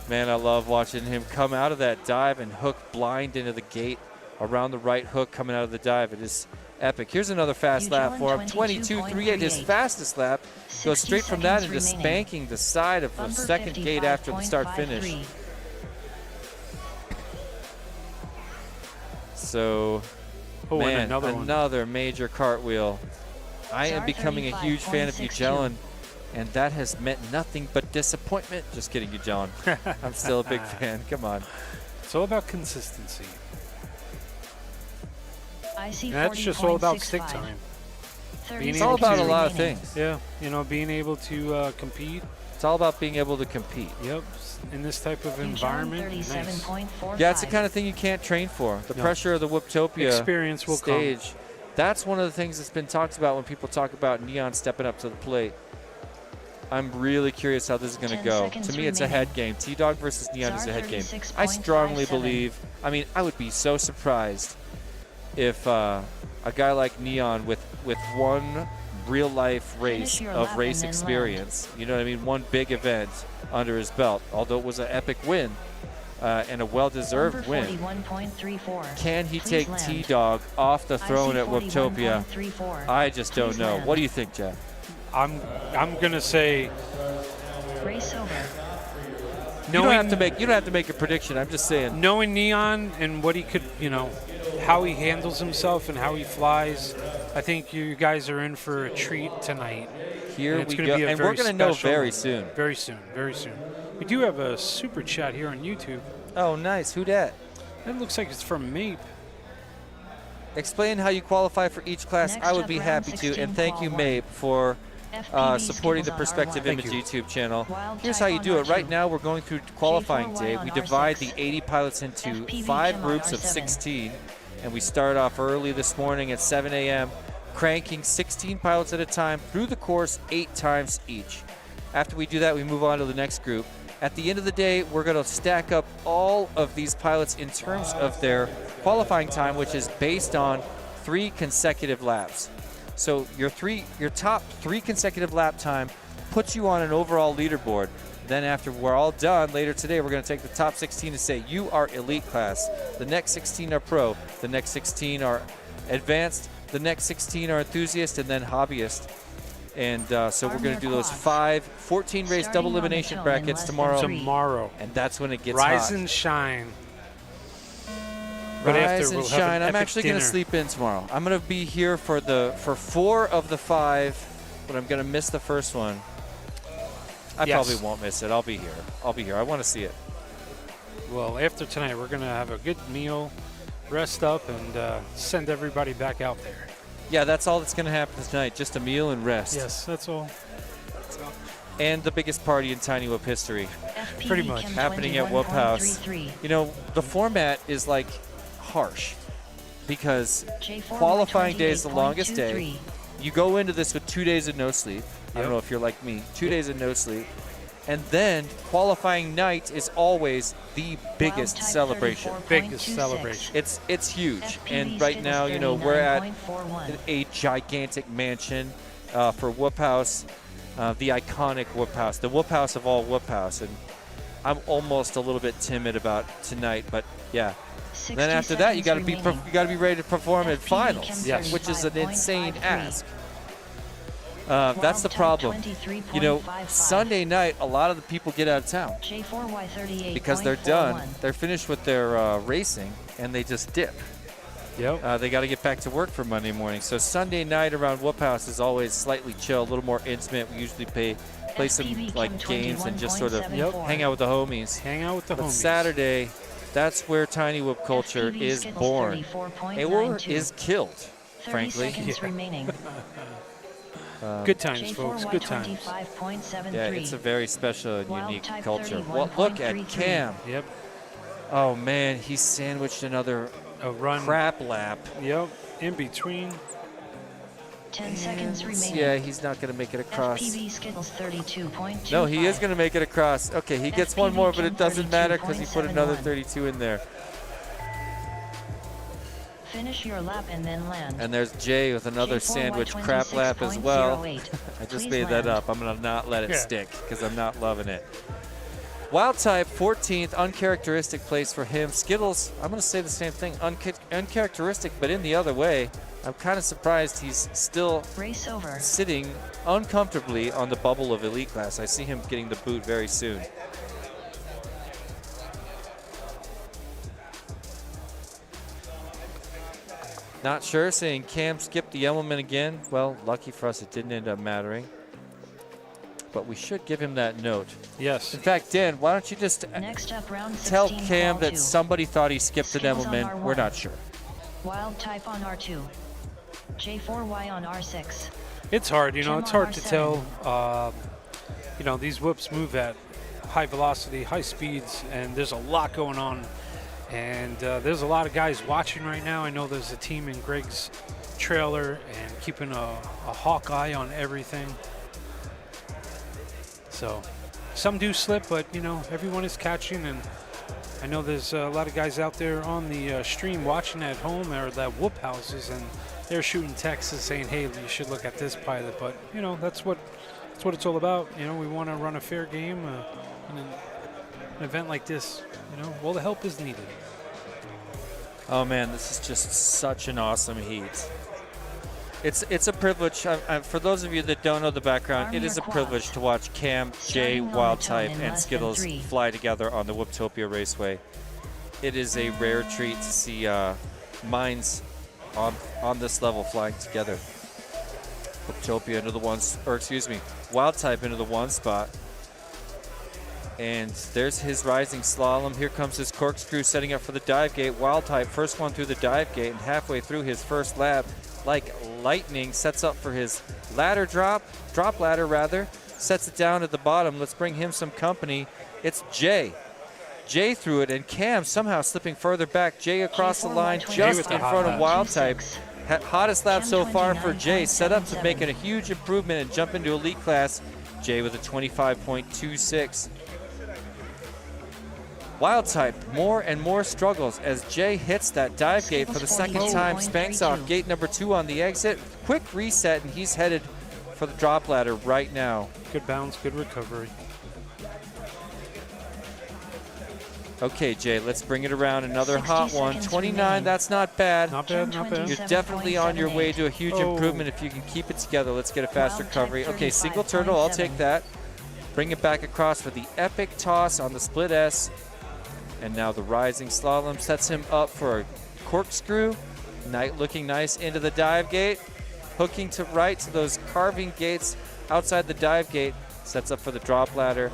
Man, I love watching him come out of that dive and hook blind into the gate around the right hook coming out of the dive. It is epic. Here's another fast lap for him. 22.38, his fastest lap. Goes straight from that into spanking the side of the second gate after the start finish. So, man, another major cartwheel. I am becoming a huge fan of Ugelin, and that has meant nothing but disappointment. Just kidding, Ugelin. I'm still a big fan. Come on. It's all about consistency. And that's just all about stick time. It's all about a lot of things. Yeah, you know, being able to compete. It's all about being able to compete. Yep, in this type of environment. Nice. Yeah, it's the kind of thing you can't train for. The pressure of the Whooptopia experience will stage. come. That's one of the things that's been talked about when people talk about Neon stepping up to the plate. I'm really curious how this is going to go. To me, it's a head game. T-Dog versus Neon is a head game. I strongly believe, I mean, I would be so surprised if a guy like Neon with one real-life race of race experience, you know what I mean, one big event under his belt, although it was an epic win and a well-deserved win. Can he take T-Dog off the throne at Whooptopia? I just don't know. What do you think, Jeff? I'm gonna say race over. You don't have to make a prediction. I'm just saying. Knowing Neon and what he could, you know, how he handles himself and how he flies, I think you guys are in for a treat tonight. Here we go, and we're going to know very soon. Very soon, very soon. We do have a super chat here on YouTube. Oh, nice. Who dat? It looks like it's from Mape. Explain how you qualify for each class. I would be happy to, and thank you, Mape, for supporting the Perspective Image YouTube channel. Here's how you do it. Right now, we're going through qualifying day. We divide the 80 pilots into 5 groups of 16, and we start off early this morning at 7 a.m., cranking 16 pilots at a time through the course 8 times each. After we do that, we move on to the next group. At the end of the day, we're going to stack up all of these pilots in terms of their qualifying time, which is based on 3 consecutive laps. So your top 3 consecutive lap time puts you on an overall leaderboard. Then after we're all done later today, we're going to take the top 16 and say, you are elite class. The next 16 are pro. The next 16 are advanced. The next 16 are enthusiast and then hobbyist. And so we're going to do those 14 race double elimination brackets tomorrow. And that's when it gets Rise hot. and shine. Rise and shine. I'm actually going to sleep in tomorrow. I'm going to be here for 4 of the 5, but I'm going to miss the first one. I probably won't miss it. I'll be here. I want to see it. Well, after tonight, we're going to have a good meal, rest up, and send everybody back out there. Yeah, that's all that's going to happen tonight. Just a meal and rest. Yes, that's all. And the biggest party in Tiny Whoop history. FPV Pretty much. Chem Happening at Whoop House. 21.33. You know, the format is like harsh because J4 qualifying day is the longest day. 128.23. You go into this with 2 days of no sleep. I don't Yep. know if you're like me. 2 days of no sleep. And then qualifying night is always the biggest Wild type celebration. 34.26. Biggest celebration. It's huge. FPV And right Skittles now, you know, we're at 39.41. a gigantic mansion for Whoop House, the iconic Whoop House, the Whoop House of all Whoop House. And I'm almost a little bit timid about tonight, but yeah. 60 Then after that, you got to seconds be ready to perform at FPV finals, Chem Yes. which is an insane 35.53. ask. That's the Wild type problem. You know, 23.55. Sunday night, a lot of the people get out of town J4Y 38. because they're done. They're finished with their racing, and they just dip. Yep. They got to get back to work for Monday morning. So Sunday night around Whoop House is always slightly chill, a little more intimate. We usually play some FPV like Chem games and just sort of 21.74. hang out with the homies. Hang out with the But homies. Saturday, that's where Tiny Whoop culture FPV is Skittles born, 34.92. or is killed, 30 frankly. seconds remaining. Good times, folks. Good times. J4Y25.73. Yeah, it's a very special and Wild unique type culture. Well, look at 31.33. Cam. Yep. Oh man, he sandwiched another A run. crap lap. Yep. In between. 10 seconds remaining. Yeah, he's not going to make it across. FPV Skittles 32.25. No, he is going to make it across. Okay, he gets one FPV more, but Chem it doesn't matter because he put another 32.71. 32 in there. Finish your lap and then land. And there's Jay with another J4Y sandwich crap lap as well. 26.08. I just Please made that land. up. I'm going to not let it Yeah. stick because I'm not loving it. Wild type, 14th, uncharacteristic place for him. Skittles, I'm going to say the same thing, uncharacteristic, but in the other way. I'm kind of surprised he's still Race over. sitting uncomfortably on the bubble of elite class. I see him getting the boot very soon. Not sure, saying Cam skipped the element again. Well, lucky for us, it didn't end up mattering. But we should give him that note. Yes. In fact, Dan, why don't you just Next up, round 16. tell Cam call that two. somebody thought he skipped an Skittles on element. R1. We're not sure. Wild type on R2. J4Y on R6. It's hard, you know, Chem it's on hard to R7. tell. You know, these whoops move at high velocity, high speeds, and there's a lot going on. And there's a lot of guys watching right now. I know there's a team in Greg's trailer and keeping a hawk eye on everything. So some do slip, but, you know, everyone is catching. And I know there's a lot of guys out there on the stream watching at home or that whoop houses, and they're shooting texts and saying, hey, you should look at this pilot. But, you know, that's what it's all about. You know, we want to run a fair game in an event like this. You know, all the help is needed. Oh man, this is just such an awesome heat. It's a privilege. For those of you that don't know the background, it is a privilege to watch Cam, Jay, Starting on Wild the tone Type, in and less than Skittles 3. fly together on the Whooptopia Raceway. It is a rare treat to see minds on this level flying together. Whooptopia into the Wild Type into the one spot. And there's his rising slalom. Here comes his corkscrew setting up for the dive gate. Wild Type, first one through the dive gate, and halfway through his first lap, like lightning, sets up for his drop ladder rather, sets it down at the bottom. Let's bring him some company. It's Jay. Jay threw it, and Cam somehow slipping further back. Jay across the line just in front of Wild Type. Hottest lap so far for Jay, set up to make it a huge improvement and jump into elite class. Jay with a 25.26. Wild Type, more and more struggles as Jay hits that dive gate for the second time, spanks off gate number 2 on the exit. Quick reset, and he's headed for the drop ladder right now. Good bounce, good recovery. Okay, Jay, let's bring it around. Another hot one. 29, remaining. that's not bad. Not bad, not bad. You're definitely on your way to a huge Oh. improvement if you can keep it together. Let's get a faster Wild type recovery. Okay, single turtle, I'll take 35.7. that. Bring it back across for the epic toss on the split S. And now the rising slalom sets him up for a corkscrew. Knight looking nice into the dive gate. Hooking to right to those carving gates outside the dive gate. Sets up for the drop ladder.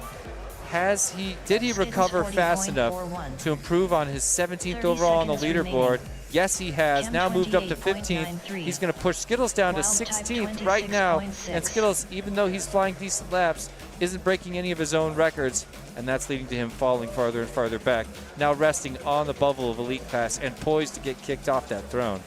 Did he recover fast enough 40.41. to improve on his 17th 30 overall on the seconds leaderboard? remaining. Yes, he has. Chem Now moved up to 28.93. 15th. He's going to push Skittles down to Wild type 16th right now. 26.6. And Skittles, even though he's flying decent laps, isn't breaking any of his own records. And that's leading to him falling farther and farther back. Now resting on the bubble of Elite Pass and poised to get kicked off that throne.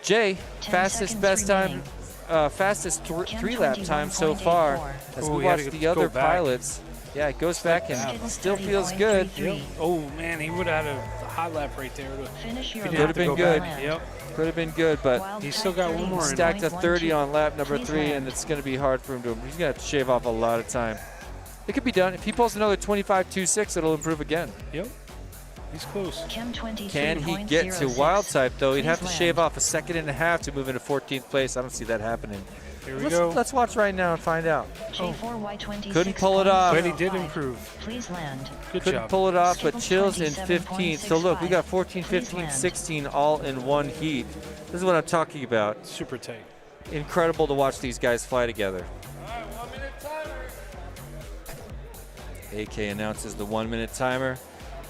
Jay, 10 fastest seconds best remaining. time, fastest Chem 3-lap time so far. 21.84. As Ooh, we he had watch to the go other back. pilots. Yeah, it goes back and Skittles still feels good. 30.33. Oh, man, he would have had a hot lap right there. Finish your He Could didn't have have to been go good. back. Yep. Could have been good, but Wild He's type still got one more in him. stacked a 30 on lap number Please 3, land. and it's going to be hard for him to. He's going to have to shave off a lot of time. It could be done. If he pulls another 25.26, it'll improve again. Yep. He's close. Chem 23.06. Can he get to wild type, though? He'd have to Please shave land. off a second and a half to move into 14th place. I don't see that happening. Here we go. Let's watch right now and find out. J4Y26. Couldn't pull it off. But he did improve. Please land. Good Couldn't job. pull it off, but Skittles Chills in 15th. So look, we got 14, Please 15, land. 16 all in one heat. This is what I'm talking about. Super tight. Incredible to watch these guys fly together. AK announces the 1 minute timer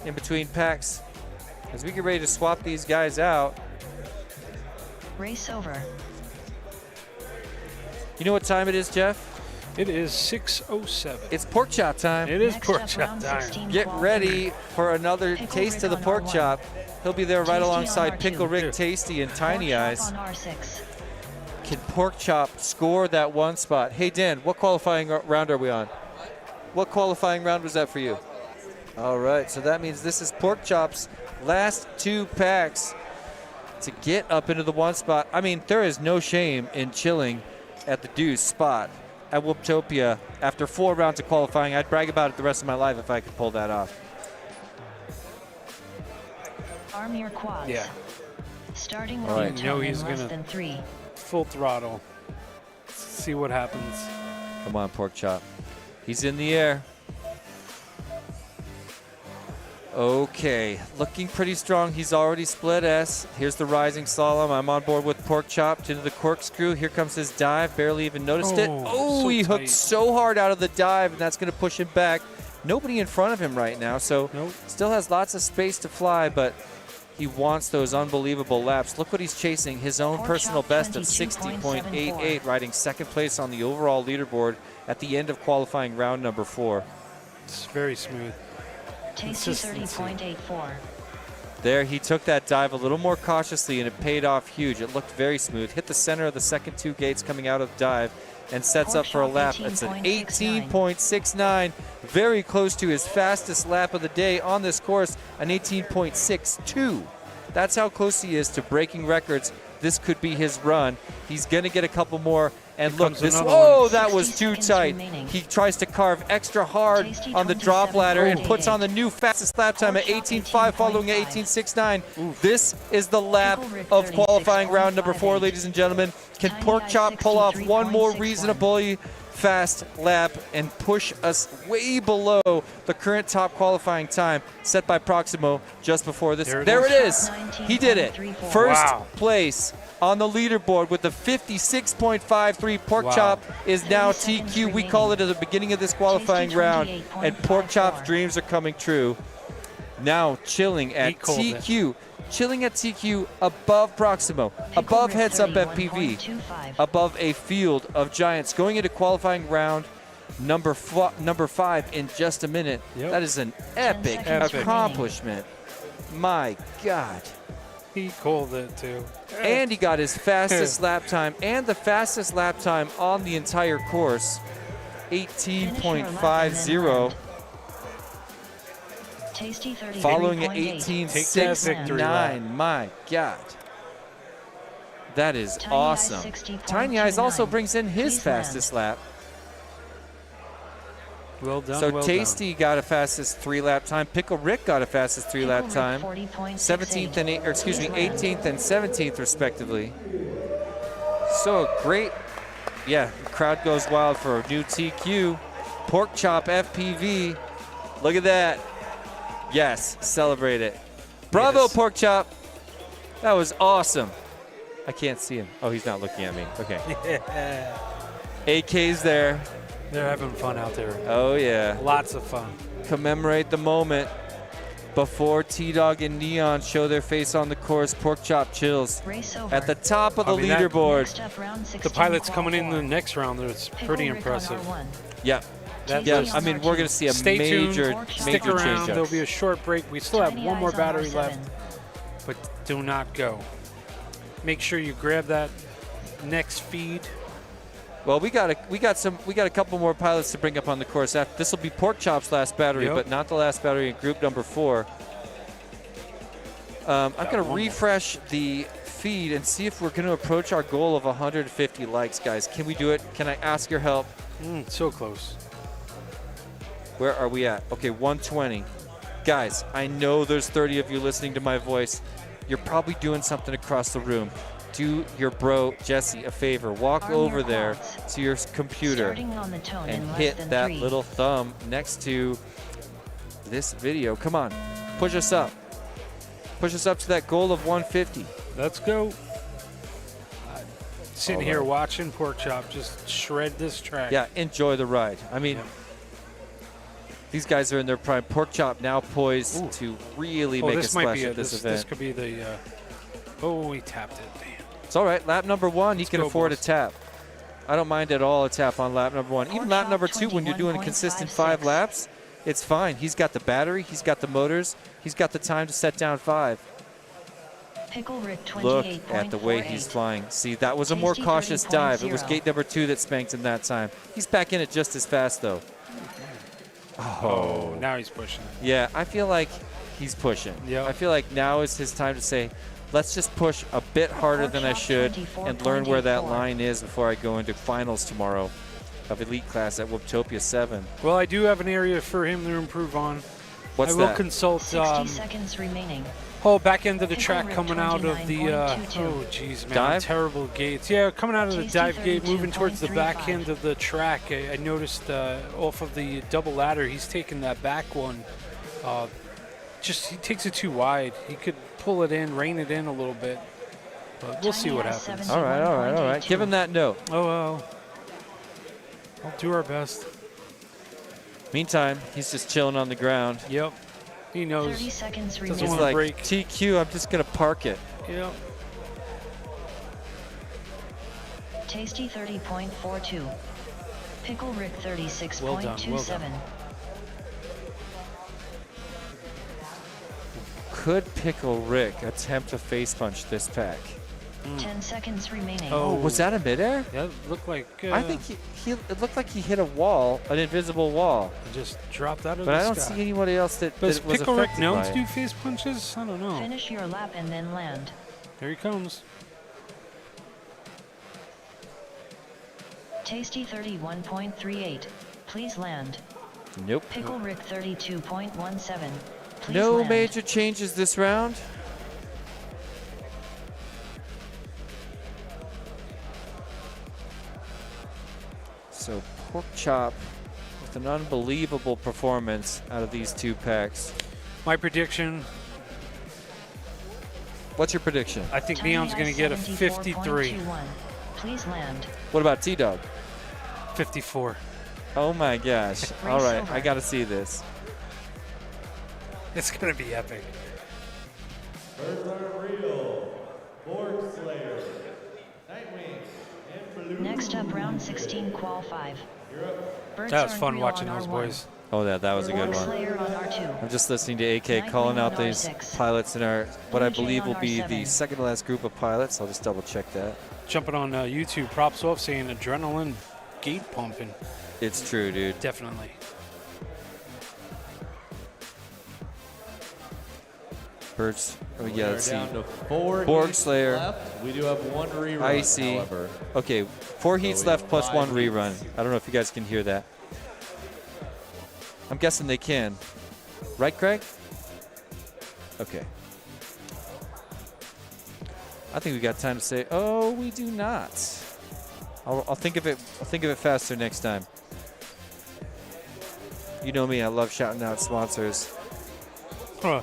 in between packs. As we get ready to swap these guys out, Race over. you know what time it is, Jeff? It is 6:07. It's pork chop time. It is Next pork up, chop round time. 16 Get qual ready for another Pickle taste Rick of the on pork R1. chop. He'll be there right Tasty on alongside R2. Pickle Rick, Tasty, and Pork Tiny chop Eyes. on R6. Can Pork Chop score that one spot? Hey, Dan, what qualifying round are we on? What qualifying round was that for you? All right, so that means this is Pork Chop's last 2 packs to get up into the 1 spot. I mean, there is no shame in chilling at the deuce spot at Whooptopia after 4 rounds of qualifying. I'd brag about it the rest of my life if I could pull that off. Arm your quads. Yeah. Starting All right. with You know time he's in less gonna- than 3. Full throttle. See what happens. Come on, Pork Chop. He's in the air. Okay, looking pretty strong. He's already split S. Here's the rising slalom. I'm on board with Pork Chop to the corkscrew. Here comes his dive. Barely even noticed it. Oh, Oh, so he tight. hooked so hard out of the dive, and that's going to push him back. Nobody in front of him right now, so Nope. still has lots of space to fly, but he wants those unbelievable laps. Look what he's chasing. His own Pork personal Chop best of 22.74. 60.88, riding second place on the overall leaderboard at the end of qualifying round number 4. It's very smooth. Tasty Consistency. 30.84. There, he took that dive a little more cautiously, and it paid off huge. It looked very smooth. Hit the center of the second 2 gates coming out of dive and sets up for a lap. It's an 18.69, very close to his fastest lap of the day on this course, an 18.62. That's how close he is to breaking records. This could be his run. He's going to get a couple more. And Here look, comes this, another oh, one. that was 60 too seconds tight. remaining. He tries to carve extra hard Tasty on the drop ladder and puts 27.88. on the new fastest lap time at Pork chop 18.5, following at 18.5. 18.69. This is the lap Pickle Rick of qualifying round number 4, 36.58. ladies and gentlemen. Can Tiny Pork Eye Chop pull off one more 63.61. reasonably fast lap and push us way below the current top qualifying time set by Proximo just before this? There it is. He did it. 19.34. First Wow. place on the leaderboard with the 56.53. Pork Wow. Chop is now 30 seconds TQ. We call it at the beginning of this qualifying Tasty round, and Pork 28.54. Chop's dreams are coming true. Now chilling at He called it. TQ. Chilling at TQ above Proximo, above Rick Heads Up FPV, 31.25. above a field of giants. Going into qualifying round number 5 in just a minute. Yep. That is an epic seconds accomplishment. My God. He called it too. And he got his fastest lap time and the fastest lap time on the entire course, Finish your lap 18.50, Tasty 33.8. following at Take that 18.69. victory lap. My God. That is Tiny Eyes awesome. 60.29. Tiny Eyes also brings in his Please land. fastest lap. Well done. So well Tasty got a fastest 3-lap time. Pickle Rick got a fastest 3-lap time. 17th and 18th and 17th respectively. So great. Yeah, the crowd goes wild for a new TQ. Pork Chop FPV. Look at that. Yes, celebrate it. Bravo, Yes. Pork Chop. That was awesome. I can't see him. Oh, he's not looking at me. Okay. Yeah. AK's there. They're having fun out there. Oh, yeah. Lots of fun. Commemorate the moment before T-Dog and Neon show their face on the course. Pork Chop chills at the top of the leaderboard. The pilots coming in the next round, it's pretty impressive. Yeah. Yeah, I mean, we're going to see a Stay major, tuned. major Stick around. change. There'll be a short break. We still have one more battery left, but do not go. Make sure you grab that next feed. Well, we got a couple more pilots to bring up on the course. This will be Pork Chop's last battery, Yep. but not the last battery in group number 4. I'm going to refresh the feed and see if we're going to approach our goal of 150 likes, guys. Can we do it? Can I ask your help? So close. Where are we at? Okay, 120. Guys, I know there's 30 of you listening to my voice. You're probably doing something across the room. Do your bro, Jesse, a favor. Walk over there to your computer and hit that little thumb next to this video. Come on, push us up. Push us up to that goal of 150. Let's go. Sitting here watching Pork Chop just shred this track. Yeah, enjoy the ride. I mean, these guys are in their prime. Pork Chop now poised to really make a splash at this event. This could be the. Oh, he tapped it. Damn. It's all right. Lap number 1, he can afford a tap. I don't mind at all a tap on lap number 1. Even lap number 2, when you're doing a consistent 5 laps, it's fine. He's got the battery. He's got the motors. He's got the time to set down 5. Look at the way he's flying. See, that was a more cautious dive. It was gate number 2 that spanked him that time. He's back in it just as fast, though. Oh, now he's pushing. Yeah, I feel like he's pushing. Yep. I feel like now is his time to say, let's just push a bit harder than I should and learn where that line is before I go into finals tomorrow of Elite Class at Whooptopia 7. Well, I do have an area for him to improve on. What's I will that? consult 60 seconds remaining. whole back end of the track coming out of the, oh geez, man, dive? terrible gates. Yeah, coming out of the dive gate, moving towards the back end of the track. I noticed off of the double ladder, he's taking that back one. He takes it too wide. He could pull it in, rein it in a little bit. But we'll see what happens. All right. Give him that note. Oh, well. I'll do our best. Meantime, he's just chilling on the ground. Yep. He knows. 30 seconds Doesn't He's want to like, break. TQ, I'm just going to park it. Yep. Tasty 30.42. Pickle Rick 36.27. Well done. Could Pickle Rick attempt a face punch this pack? 10 seconds remaining. Oh, was that a midair? Yeah, it looked like. I think it looked like he hit a wall, an invisible wall. Just dropped out of but the I don't sky. see anybody else that Does was Pickle Rick affected known by to it. do face punches? I don't know. Finish your lap and then land. Here he comes. Tasty 31.38. Please land. Nope. Pickle Rick 32.17. Please No land. major changes this round. So Pork Chop with an unbelievable performance out of these two packs. My prediction, What's your prediction? I think Neon's going to get a 53. 74.21. Please land. What about T-Dog? 54. Oh my gosh. All right, I got to see this. It's going to be epic. Next up, round 16, qual 5. That was fun watching those boys. Oh, that was a good one. Slayer on R2. I'm just listening to AK calling out these pilots in our, what I believe will be the second to last group of pilots. I'll just double check that. Jumping on YouTube, props off saying adrenaline gate pumping. It's true, dude. Definitely. Birds. Oh yeah, let's see. Down to 4 Borg heats Slayer. left. We do have one rerun, Icy. however. Okay, 4 heats we left have plus 1 5 rerun. heats. I don't know if you guys can hear that. I'm guessing they can. Right, Greg? Okay. I think we got time to say, oh, we do not. I'll think of it. I'll think of it faster next time. You know me. I love shouting out sponsors. Huh.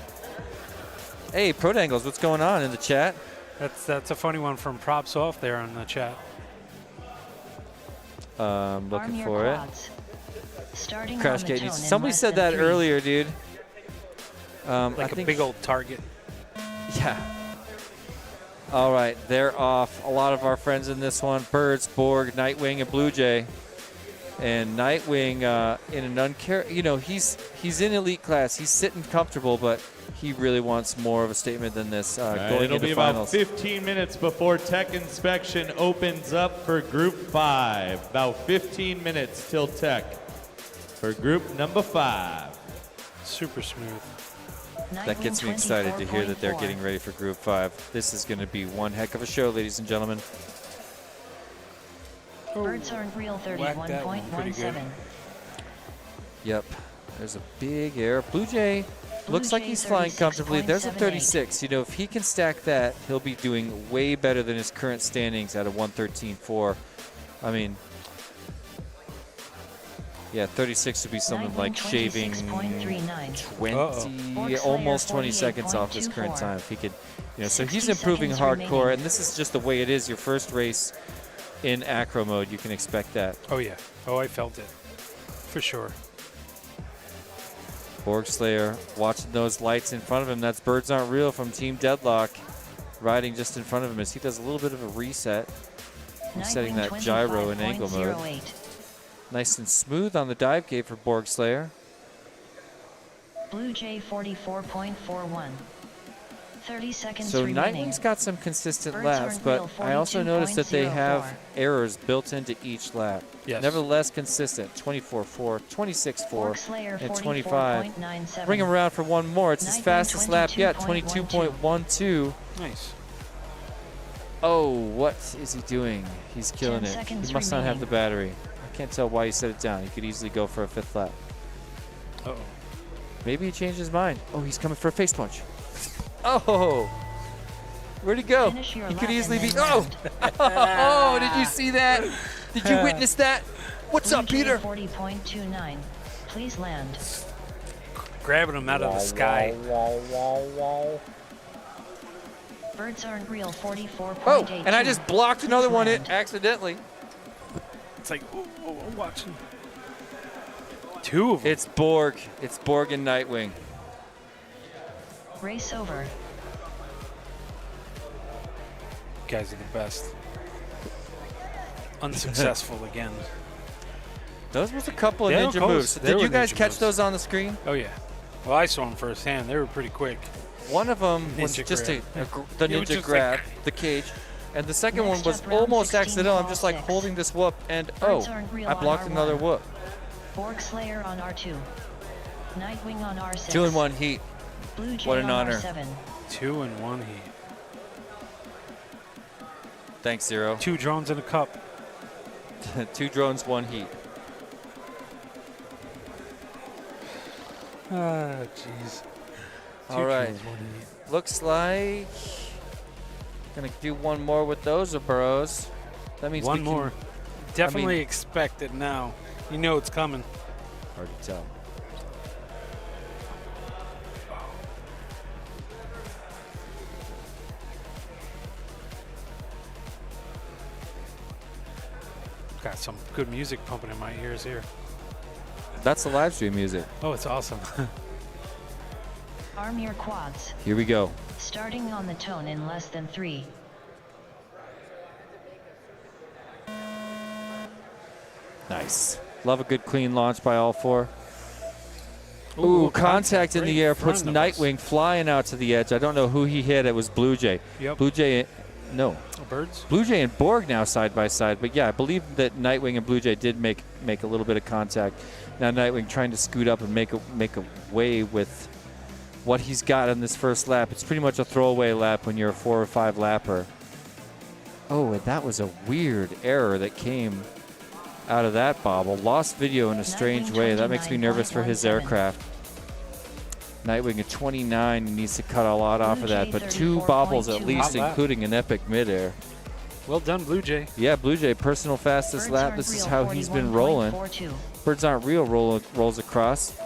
Hey, Prodangles, what's going on in the chat? That's a funny one from Props Off there on the chat. Looking for it. Starting Crash on the Gate. tone in Somebody less said than that 3. earlier, dude. Like I a think, big old target. Yeah. All right, they're off. A lot of our friends in this one: Birds, Borg, Nightwing, and Blue Jay. And Nightwing, in an he's in elite class. He's sitting comfortable, but he really wants more of a statement than this going It'll into be finals. about 15 minutes before tech inspection opens up for Group 5. About 15 minutes till tech for Group number 5. Super smooth. That gets me excited to hear that they're getting ready for Group 5. This is going to be one heck of a show, ladies and gentlemen. Birds aren't real. 31.17. Yep. There's a big error. Blue Jay looks like he's flying comfortably. There's a 36. You know, if he can stack that, he'll be doing way better than his current standings at a 113.4. I mean, yeah, 36 would be something like shaving 20, almost 20 seconds off his current time. If he could, so he's improving hardcore, and this is just the way it is. Your first race in acro mode, you can expect that. Oh, yeah. Oh, I felt it. For sure. Borg Slayer watching those lights in front of him. That's Birds Aren't Real from Team Deadlock riding just in front of him as he does a little bit of a reset. Resetting that gyro in angle mode. Nice and smooth on the dive gate for Borg Slayer. Blue Jay 44.41. 30 seconds So remaining. Nightwing's got some consistent Birds laps, aren't but real, I also noticed that they have 42.04. errors built into each lap. Yes. Nevertheless consistent. 24.4, 26.4, Borg Slayer and 25. 44.97. Bring him around for one more. It's his Nightwing fastest lap yet, 22.12. 22.12. Nice. Oh, what is he doing? He's killing 10 it. seconds He must not have remaining. the battery. I can't tell why he set it down. He could easily go for a 5th lap. Uh-oh. Maybe he changed his mind. Oh, he's coming for a face punch. Oh! Where'd he go? Finish your He could lap easily and be. then Oh! Oh! Did you see that? Did you witness that? What's Blue up, Jay Peter? 40.29. Please land. Grabbing him out of the sky. Birds aren't real. 44.82. Oh! And I just blocked another one in accidentally. It's like, watching. 2 of them. It's Borg. It's Borg and Nightwing. Race over. You guys are the best. Unsuccessful again. Those was a couple of They were ninja close. moves. They Did were you guys ninja catch moves. those on the screen? Oh, yeah. Well, I saw them firsthand. They were pretty quick. One of them was Ninja just grab. the It was ninja just grab, like- the cage. And the second Next one was up, round almost 16, accidental. I'm ball just like 6. holding this whoop, and Birds aren't real I on blocked R1. another whoop. Borg Slayer on R2. Nightwing on R6. 2 in 1 heat. Blue Jay What an on honor. R7. 2 in 1 heat. Thanks, Zero. 2 drones in a cup. 2 drones, 1 heat. Ah, jeez. All right. Looks like gonna do one more with those bros. That means One we can- more. Definitely expect it now. You know it's coming. Hard to tell. Got some good music pumping in my ears here. That's the live stream music. Oh, it's awesome. Arm your quads. Here we go. Starting on the tone in less than 3. Nice. Love a good clean launch by all 4. Ooh, contact in right the air in puts front of us. Nightwing flying out to the edge. I don't know who he hit. It was Blue Jay. Yep. Blue Jay, no. Birds? Blue Jay and Borg now side by side. But yeah, I believe that Nightwing and Blue Jay did make a little bit of contact. Now Nightwing trying to scoot up and make a way with what he's got on this first lap. It's pretty much a throwaway lap when you're a 4 or 5 lapper. Oh, and that was a weird error that came out of that bobble. Lost video in a strange way. That makes me nervous for his aircraft. Nightwing at 29 needs to cut a lot off of that, but 2 bobbles at least, including an epic midair. Well done, Blue Jay. Yeah, Blue Jay, personal fastest lap. This is how he's been rolling. Birds Aren't Real rolls across.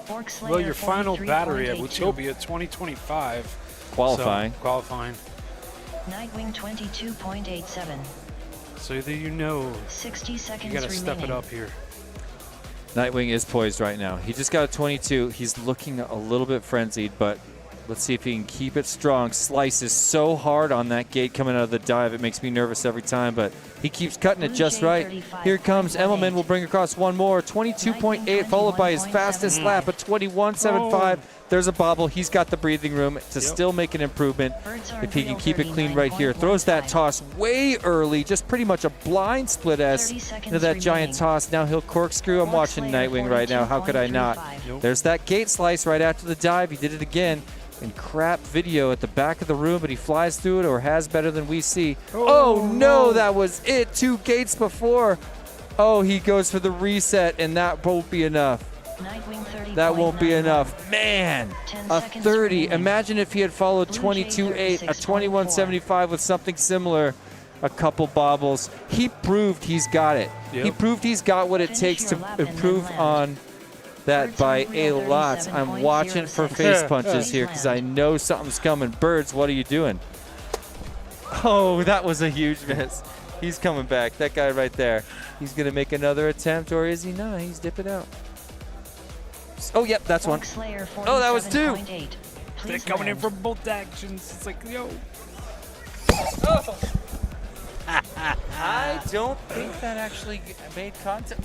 Well, your final battery at Whooptopia 2025. Qualifying. So, qualifying. Nightwing 22.87. So that you know 60 seconds you got to step it up here. Nightwing is poised right now. He just got a 22. He's looking a little bit frenzied, but let's see if he can keep it strong. Slice is so hard on that gate coming out of the dive. It makes me nervous every time, but he keeps cutting it just right. Here comes Emmelman. Will bring across one more. 22.8, followed by his fastest lap at 21.75. There's a bobble. He's got the breathing room to still make an improvement if he can keep it clean right here. Throws that toss way early, just pretty much a blind split S into that giant toss. Now he'll corkscrew. I'm watching Nightwing right now. How could I not? There's that gate slice right after the dive. He did it again. And crap video at the back of the room, but he flies through it or has better than we see. Oh no, that was it. 2 gates before. Oh, he goes for the reset, and that won't be enough. That won't be enough. Man, a 30. Imagine if he had followed 22.8, a 21.75 with something similar, a couple bobbles. He proved he's got it. He proved he's got what it takes to improve on that by a lot. I'm watching for face punches here because I know something's coming. Birds, what are you doing? Oh, that was a huge miss. He's coming back. That guy right there. He's going to make another attempt, or is he not? He's dipping out. Oh, yep, that's one. Oh, that was 2. They're coming in from both actions. It's like, yo. Oh. I don't think that actually made contact.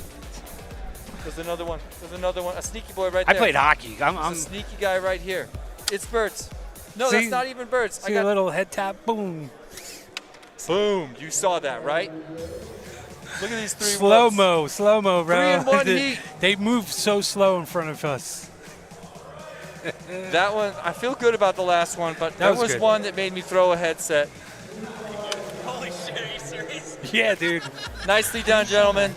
There's another one. There's another one. A sneaky boy right there. I played hockey. I'm a sneaky guy right here. It's Birds. No, see, that's not even Birds. See a little head tap. Boom. Boom. You saw that, right? Look at these 3 slow-mo, slow-mo, bro. 3 in 1 heat. They move so slow in front of us. That one, I feel good about the last one, but there was one that made me throw a headset. Holy shit, are you serious? Yeah, dude. Nicely done, gentlemen.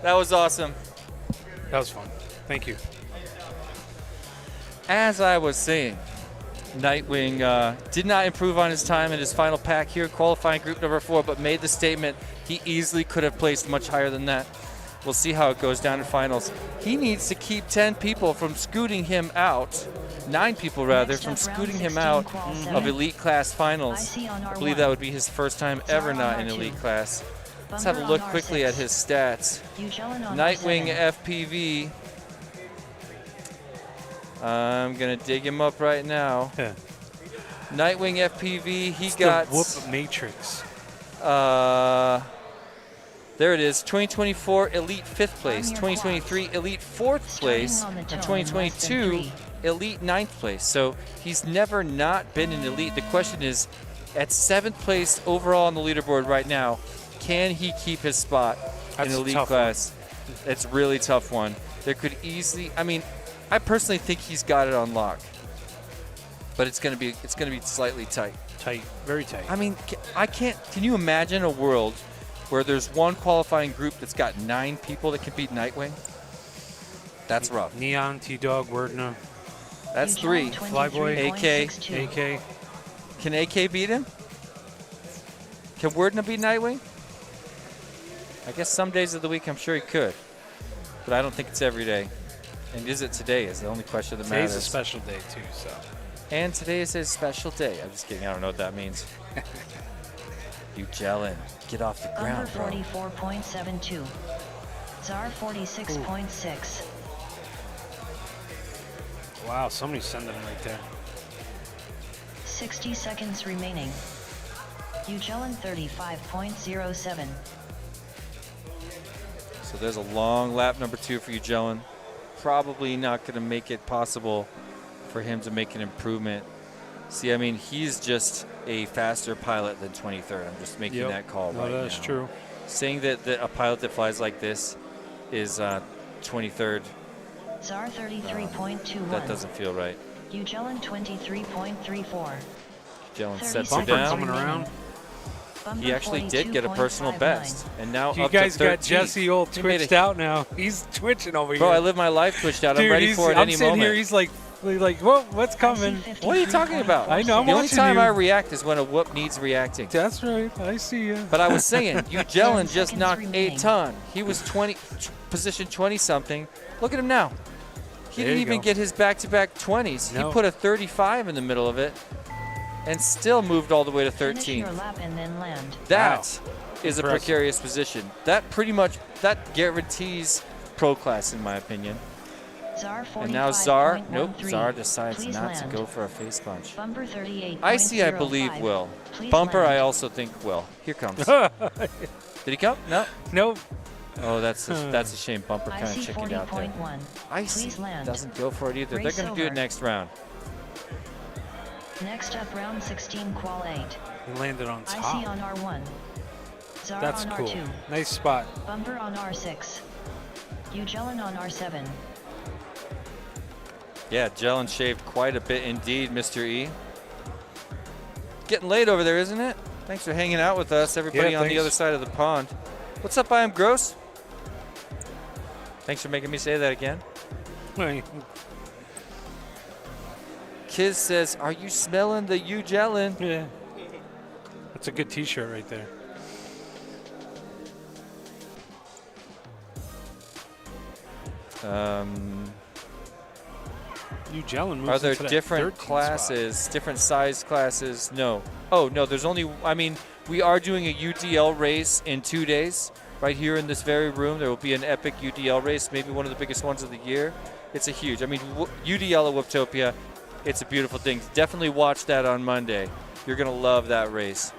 That was awesome. That was fun. Thank you. As I was saying, Nightwing did not improve on his time in his final pack here, qualifying group number 4, but made the statement he easily could have placed much higher than that. We'll see how it goes down in finals. He needs to keep 10 people from scooting him out, 9 people rather, from scooting him out of elite class finals. I believe that would be his first time ever not in elite class. Let's have a look quickly at his stats. Nightwing FPV. I'm going to dig him up right now. Yeah. Nightwing FPV, he it's got... the Whoop Matrix. There it is, 2024 Elite 5th place, 2023 Elite 4th place, and 2022 Elite 9th place. So he's never not been in Elite. The question is, at 7th place overall on the leaderboard right now, can he keep his spot in Elite class? It's a really tough one. There could easily, I mean, I personally think he's got it on lock, but it's gonna be slightly tight. Tight, very tight. I mean, can you imagine a world where there's one qualifying group that's got 9 people that can beat Nightwing? That's rough. Neon, T-Dog, Wordna. That's 3. Flyboy, AK. Can AK beat him? Can Wordna beat Nightwing? I guess some days of the week I'm sure he could, but I don't think it's every day. And is it today is the only question that matters. Today's a special day too, so. And today is a special day. I'm just kidding. I don't know what that means. You gelling. Get off the ground, bro. 44.72. Czar 46.6. Wow, somebody's sending them right there. 60 seconds remaining. Ugelin 35.07. So there's a long lap number 2 for Ugelin. Probably not going to make it possible for him to make an improvement. See, I mean, he's just a faster pilot than 23rd. I'm just making that call right now. That's true. Saying that a pilot that flies like this is 23rd. Czar 33.21. That doesn't feel right. Ugelin 23.34. Ugelin sets her down. Coming around. he actually did get a personal best, and now You up guys to 13. got Jesse all twitched out now. He's twitching over here. Bro, I live my life twitched out. Dude, I'm ready for it I'm any sitting moment. here. He's like, whoa, what's coming? What are you talking about? I know. I'm the only watching time you. I react is when a whoop needs reacting. That's right. I see you. But I was saying, Ugelin just knocked a ton. He was position 20-something. Look at him now. He There didn't you even go. get his back-to-back 20s. No. He put a 35 in the middle of it and still moved all the way to Finish 13. your lap and then land. That is a Impressive. precarious position. That pretty much, that guarantees pro class in my opinion. Czar And now Czar, nope, 45.13. Czar decides Please not land. to go for a face punch. Bumper 38. Icy, I believe, will. Bumper, I also think will. Here comes. Did he come? No. Nope. Oh, that's a shame. Bumper kind of Icy chickened out there. 40.1. Icy Please land. doesn't go for it either. Race They're going to do over. it next round. Next up, round 16, qual 8. He landed on Icy top. on R1. Czar That's on cool. R2. Nice spot. Bumper on R6. Ugelin on R7. Yeah, Jellin shaved quite a bit indeed, Mr. E. Getting late over there, isn't it? Thanks for hanging out with us, everybody on the thanks. other side of the pond. What's up, I am Gross? Thanks for making me say that again. Right. Kiz says, are you smelling the Ugelin? Yeah. That's a good T-shirt right there. Ugelin moves Are there into that different 13 classes, different size classes? No. Oh, no, there's only, I mean, we are doing a UDL race in 2 days. Right here in this very room, there will be an epic UDL race, maybe one of the biggest ones of the year. It's a huge, I mean, UDL at Whooptopia, it's a beautiful thing. Definitely watch that on Monday. You're going to love that race.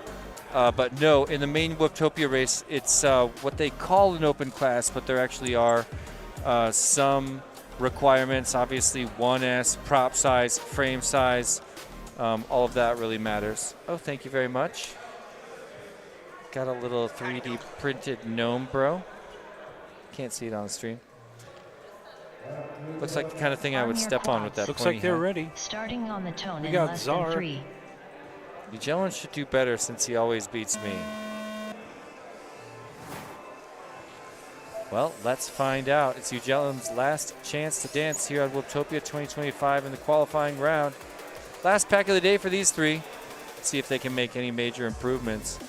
But no, in the main Whooptopia race, it's what they call an open class, but there actually are some requirements. Obviously, 1S, prop size, frame size, all of that really matters. Oh, thank you very much. Got a little 3D printed gnome, bro. Can't see it on the stream. Looks like the kind of thing I would step on with that Looks pointy like they're hat. ready. Starting on the tone We in got less Czar. than 3. Ugelin should do better since he always beats me. Well, let's find out. It's Ugelin's last chance to dance here on Whooptopia 2025 in the qualifying round. Last pack of the day for these three. See if they can make any major improvements.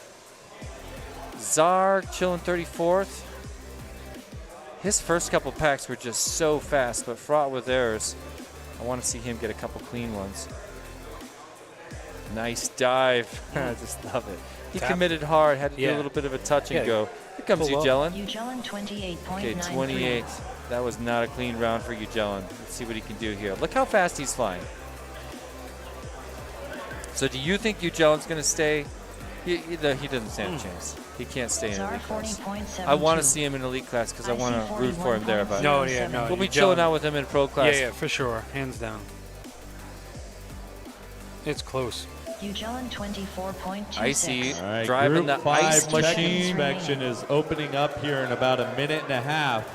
Czar chilling 34th. His first couple packs were just so fast, but fraught with errors. I want to see him get a couple clean ones. Nice dive. I just love it. He Tap. committed hard, had to do Yeah. a little bit of a touch and Yeah. go. Here comes Pull up. Ugelin. Ugelin 28.93. Okay, 28. That was not a clean round for Ugelin. Let's see what he can do here. Look how fast he's flying. So do you think Ugelin's going to stay? He doesn't stand a chance. He can't stay in Czar elite class. 40.72. I want to see him in elite class because I want to root for him there. But No, yeah, no. we'll be Ugelin- chilling out with him in pro class. Yeah, for sure. Hands down. It's close. Ugelin 24.26. Icy All right, driving Group the 5 ice tech machine. inspection is opening up here in about a minute and a half.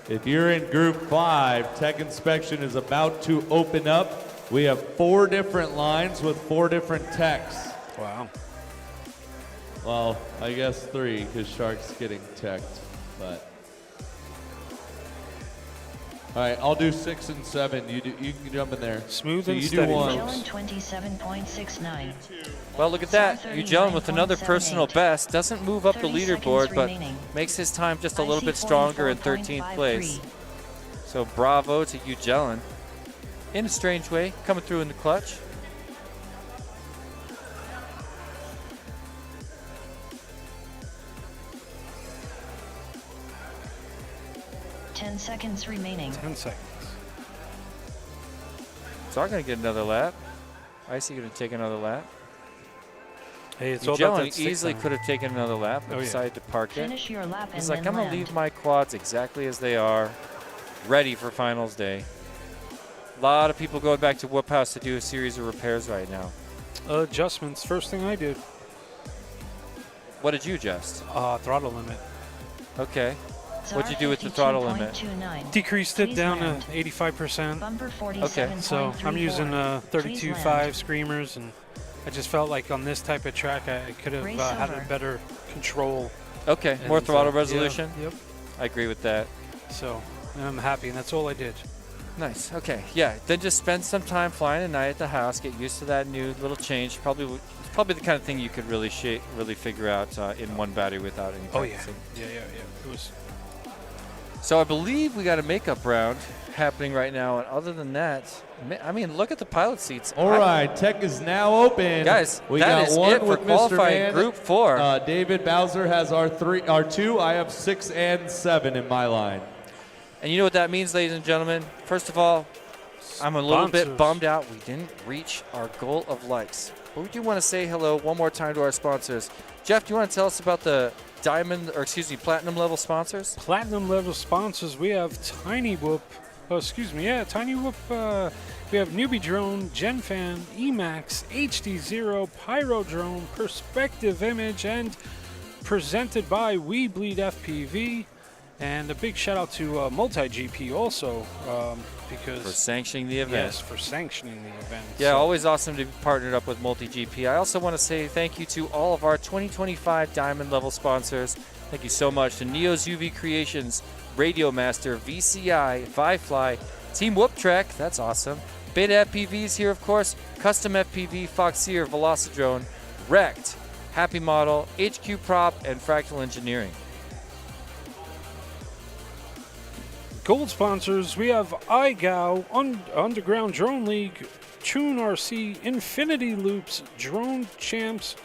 If you're in Group 5, tech inspection is about to open up. We have 4 different lines with 4 different techs. Wow. Well, I guess 3 because Shark's getting teched, but. All right, I'll do 6 and 7. You can jump in there. Smooth So and you steady, do one. Ugelin 27.69. Well, look at that. Ugelin with another personal best. Doesn't move up the 30 leaderboard, seconds but remaining. makes his time just a little Icy bit stronger in 44.53. 13th place. So bravo to Ugelin. In a strange way, coming through in the clutch. Ten seconds remaining. 10 seconds. So I'm going to get another lap. Icy going to take another lap. Hey, it's all about that Ugelin stick easily time. could have taken another lap, but Oh, yeah. decided to park it. Finish your lap and He's like, then I'm going to land. leave my quads exactly as they are, ready for finals day. A lot of people going back to Whoop House to do a series of repairs right now. Adjustments. First thing I did. What did you adjust? Throttle limit. Okay. Czar What'd you do with the throttle limit? 52.29. Decreased it Please down land. to 85%. Bumper Okay. 47.34. So I'm using Please 32.5 land. screamers and I just felt like on this type of track, I could have had a better control. Okay, more throttle resolution. Yeah, yep. I agree with that. So I'm happy, and that's all I did. Nice. Okay. Yeah. Then just spend some time flying at night at the house. Get used to that new little change. Probably the kind of thing you could really figure out in one battery without any practicing. Yeah. It was. So I believe we got a makeup round happening right now, and other than that, I mean, look at the pilot seats. All right, tech is now open. Guys, we that got is one it for with Mr. qualifying Man. Group 4. David Bowser has our 2. I have 6 and 7 in my line. And you know what that means, ladies and gentlemen? First of all, I'm a little bit bummed out we didn't reach our goal of likes. But we do want to say hello one more time to our sponsors. Jeff, do you want to tell us about the platinum level sponsors? Platinum level sponsors, we have Tiny Whoop. Tiny Whoop. We have Newbie Drone, GenFan, Emax, HD0, Pyro Drone, Perspective Image, and presented by We Bleed FPV. And a big shout out to Multi-GP also, because for sanctioning the event. Yes, for sanctioning the event. Yeah, always awesome to be partnered up with Multi-GP. I also want to say thank you to all of our 2025 Diamond level sponsors. Thank you so much to Neo's UV Creations, Radio Master, VCI, Firefly, Team Whooptrack, that's awesome. Beta FPVs here, of course, Custom FPV, Foxeer, Velocidrone, Wrecked, Happy Model, HQ Prop, and Fractal Engineering. Gold sponsors, we have iGao, Underground Drone League, Tune RC, Infinity Loops, Drone Champs,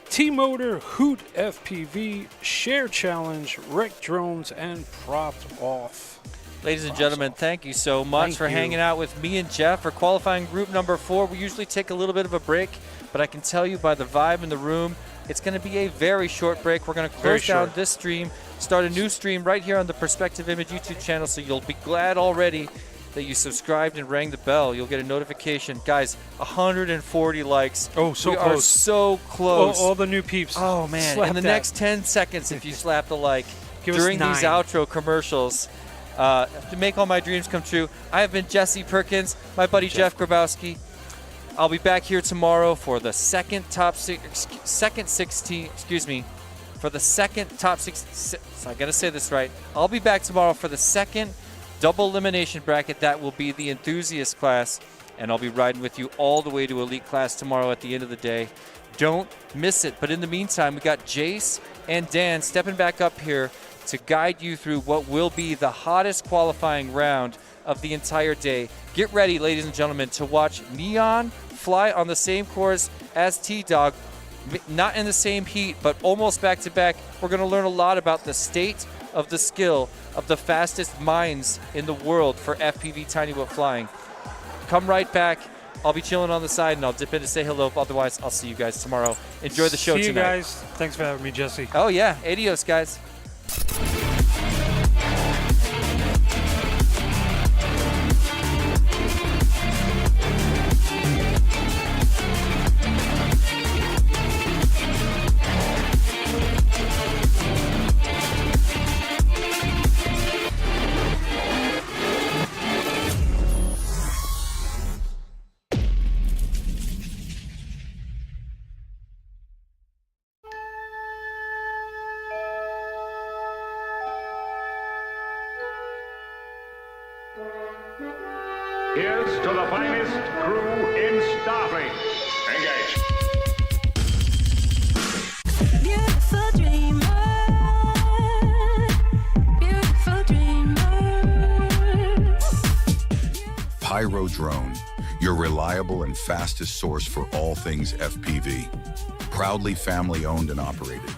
T-Motor, Hoot FPV, Share Challenge, Wreck Drones, and Propped Off. Ladies and gentlemen, thank you so much for hanging out with me and Jeff for qualifying group number 4. We usually take a little bit of a break, but I can tell you by the vibe in the room, it's going to be a very short break. We're going to close down this stream, start a new stream right here on the Perspective Image YouTube channel, so you'll be glad already that you subscribed and rang the bell. You'll get a notification. Guys, 140 likes. Oh, so we close. are so close. All the new peeps. Oh, man. In the next 10 seconds, if you slap the like during these outro commercials, to make all my dreams come true, I have been Jesse Perkins, my buddy Jeff Grabowski. I'll be back here tomorrow for the second top 16, for the second top 6. I got to say this right. I'll be back tomorrow for the second double elimination bracket. That will be the enthusiast class, and I'll be riding with you all the way to elite class tomorrow at the end of the day. Don't miss it. But in the meantime, we got Jace and Dan stepping back up here to guide you through what will be the hottest qualifying round of the entire day. Get ready, ladies and gentlemen, to watch Neon fly on the same course as T-Dog, not in the same heat, but almost back-to-back. We're going to learn a lot about the state of the skill of the fastest minds in the world for FPV Tiny Whoop flying. Come right back. I'll be chilling on the side, and I'll dip in to say hello. Otherwise, I'll see you guys tomorrow. Enjoy the show tonight. See you guys. Thanks for having me, Jesse. Oh, yeah. Adios, guys. Here's to the finest crew in Starfleet. Engage. Beautiful dreamer, beautiful dreamer. Pyro Drone, your reliable and fastest source for all things FPV. Proudly family owned and operated.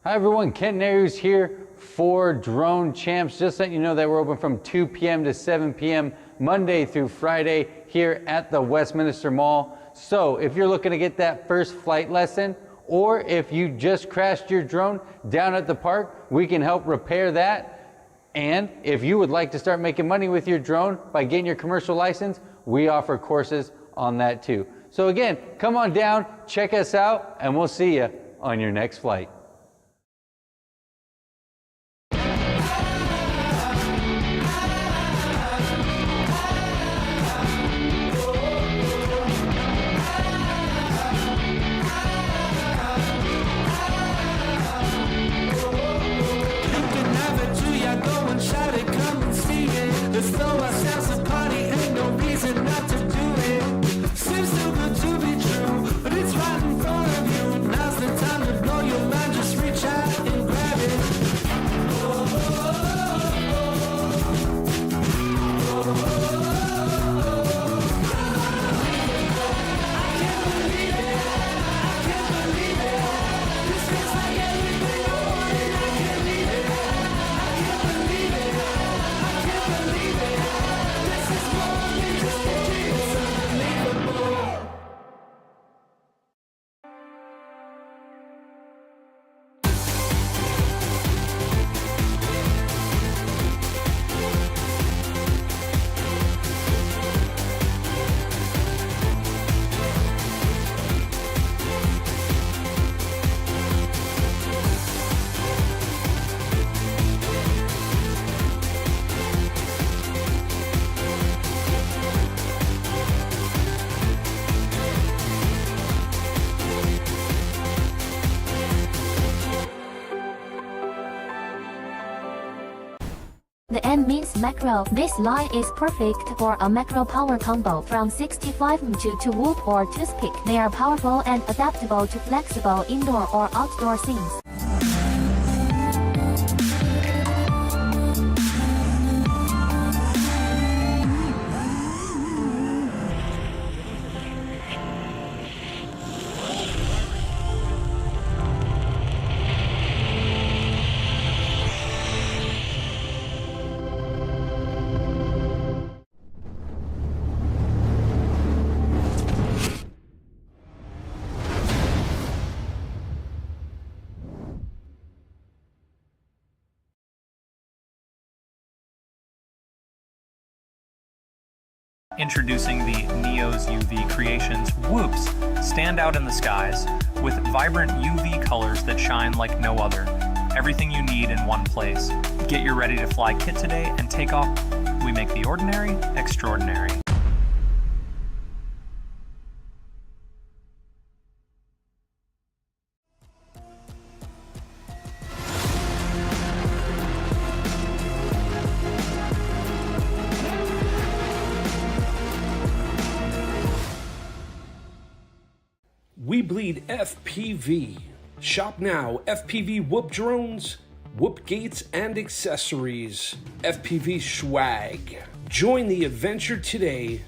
Hi everyone, Ken Neru's here for Drone Champs. Just letting you know that we're open from 2 p.m. to 7 p.m. Monday through Friday here at the Westminster Mall. So if you're looking to get that first flight lesson, or if you just crashed your drone down at the park, we can help repair that. And if you would like to start making money with your drone by getting your commercial license, we offer courses on that too. So again, come on down, check us out, and we'll see you on your next flight. Let's throw ourselves a party, ain't no reason not to do it. Seems too good to be true, but it's right in front of you. Now's the time to blow your mind, just reach out and grab it. The M means macro. This line is perfect for a macro power combo from 65 to whoop or toothpick. They are powerful and adaptable to flexible indoor or outdoor scenes. Introducing the Neo's UV Creations Whoops stand out in the skies with vibrant UV colors that shine like no other. Everything you need in one place. Get your ready to fly kit today and take off. We make the ordinary extraordinary. We bleed FPV. Shop now, FPV whoop drones, whoop gates and accessories. FPV swag. Join the adventure today.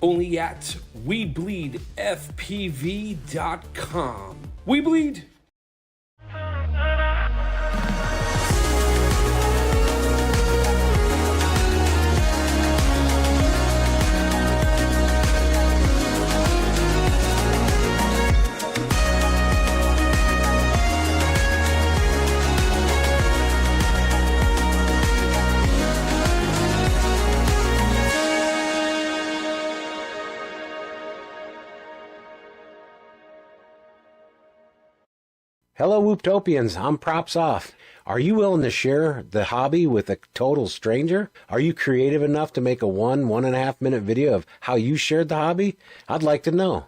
Only at WeBleedFPV.com. We bleed. Hello, Whooptopians. I'm Props Off. Are you willing to share the hobby with a total stranger? Are you creative enough to make a 1.5 minute video of how you shared the hobby? I'd like to know.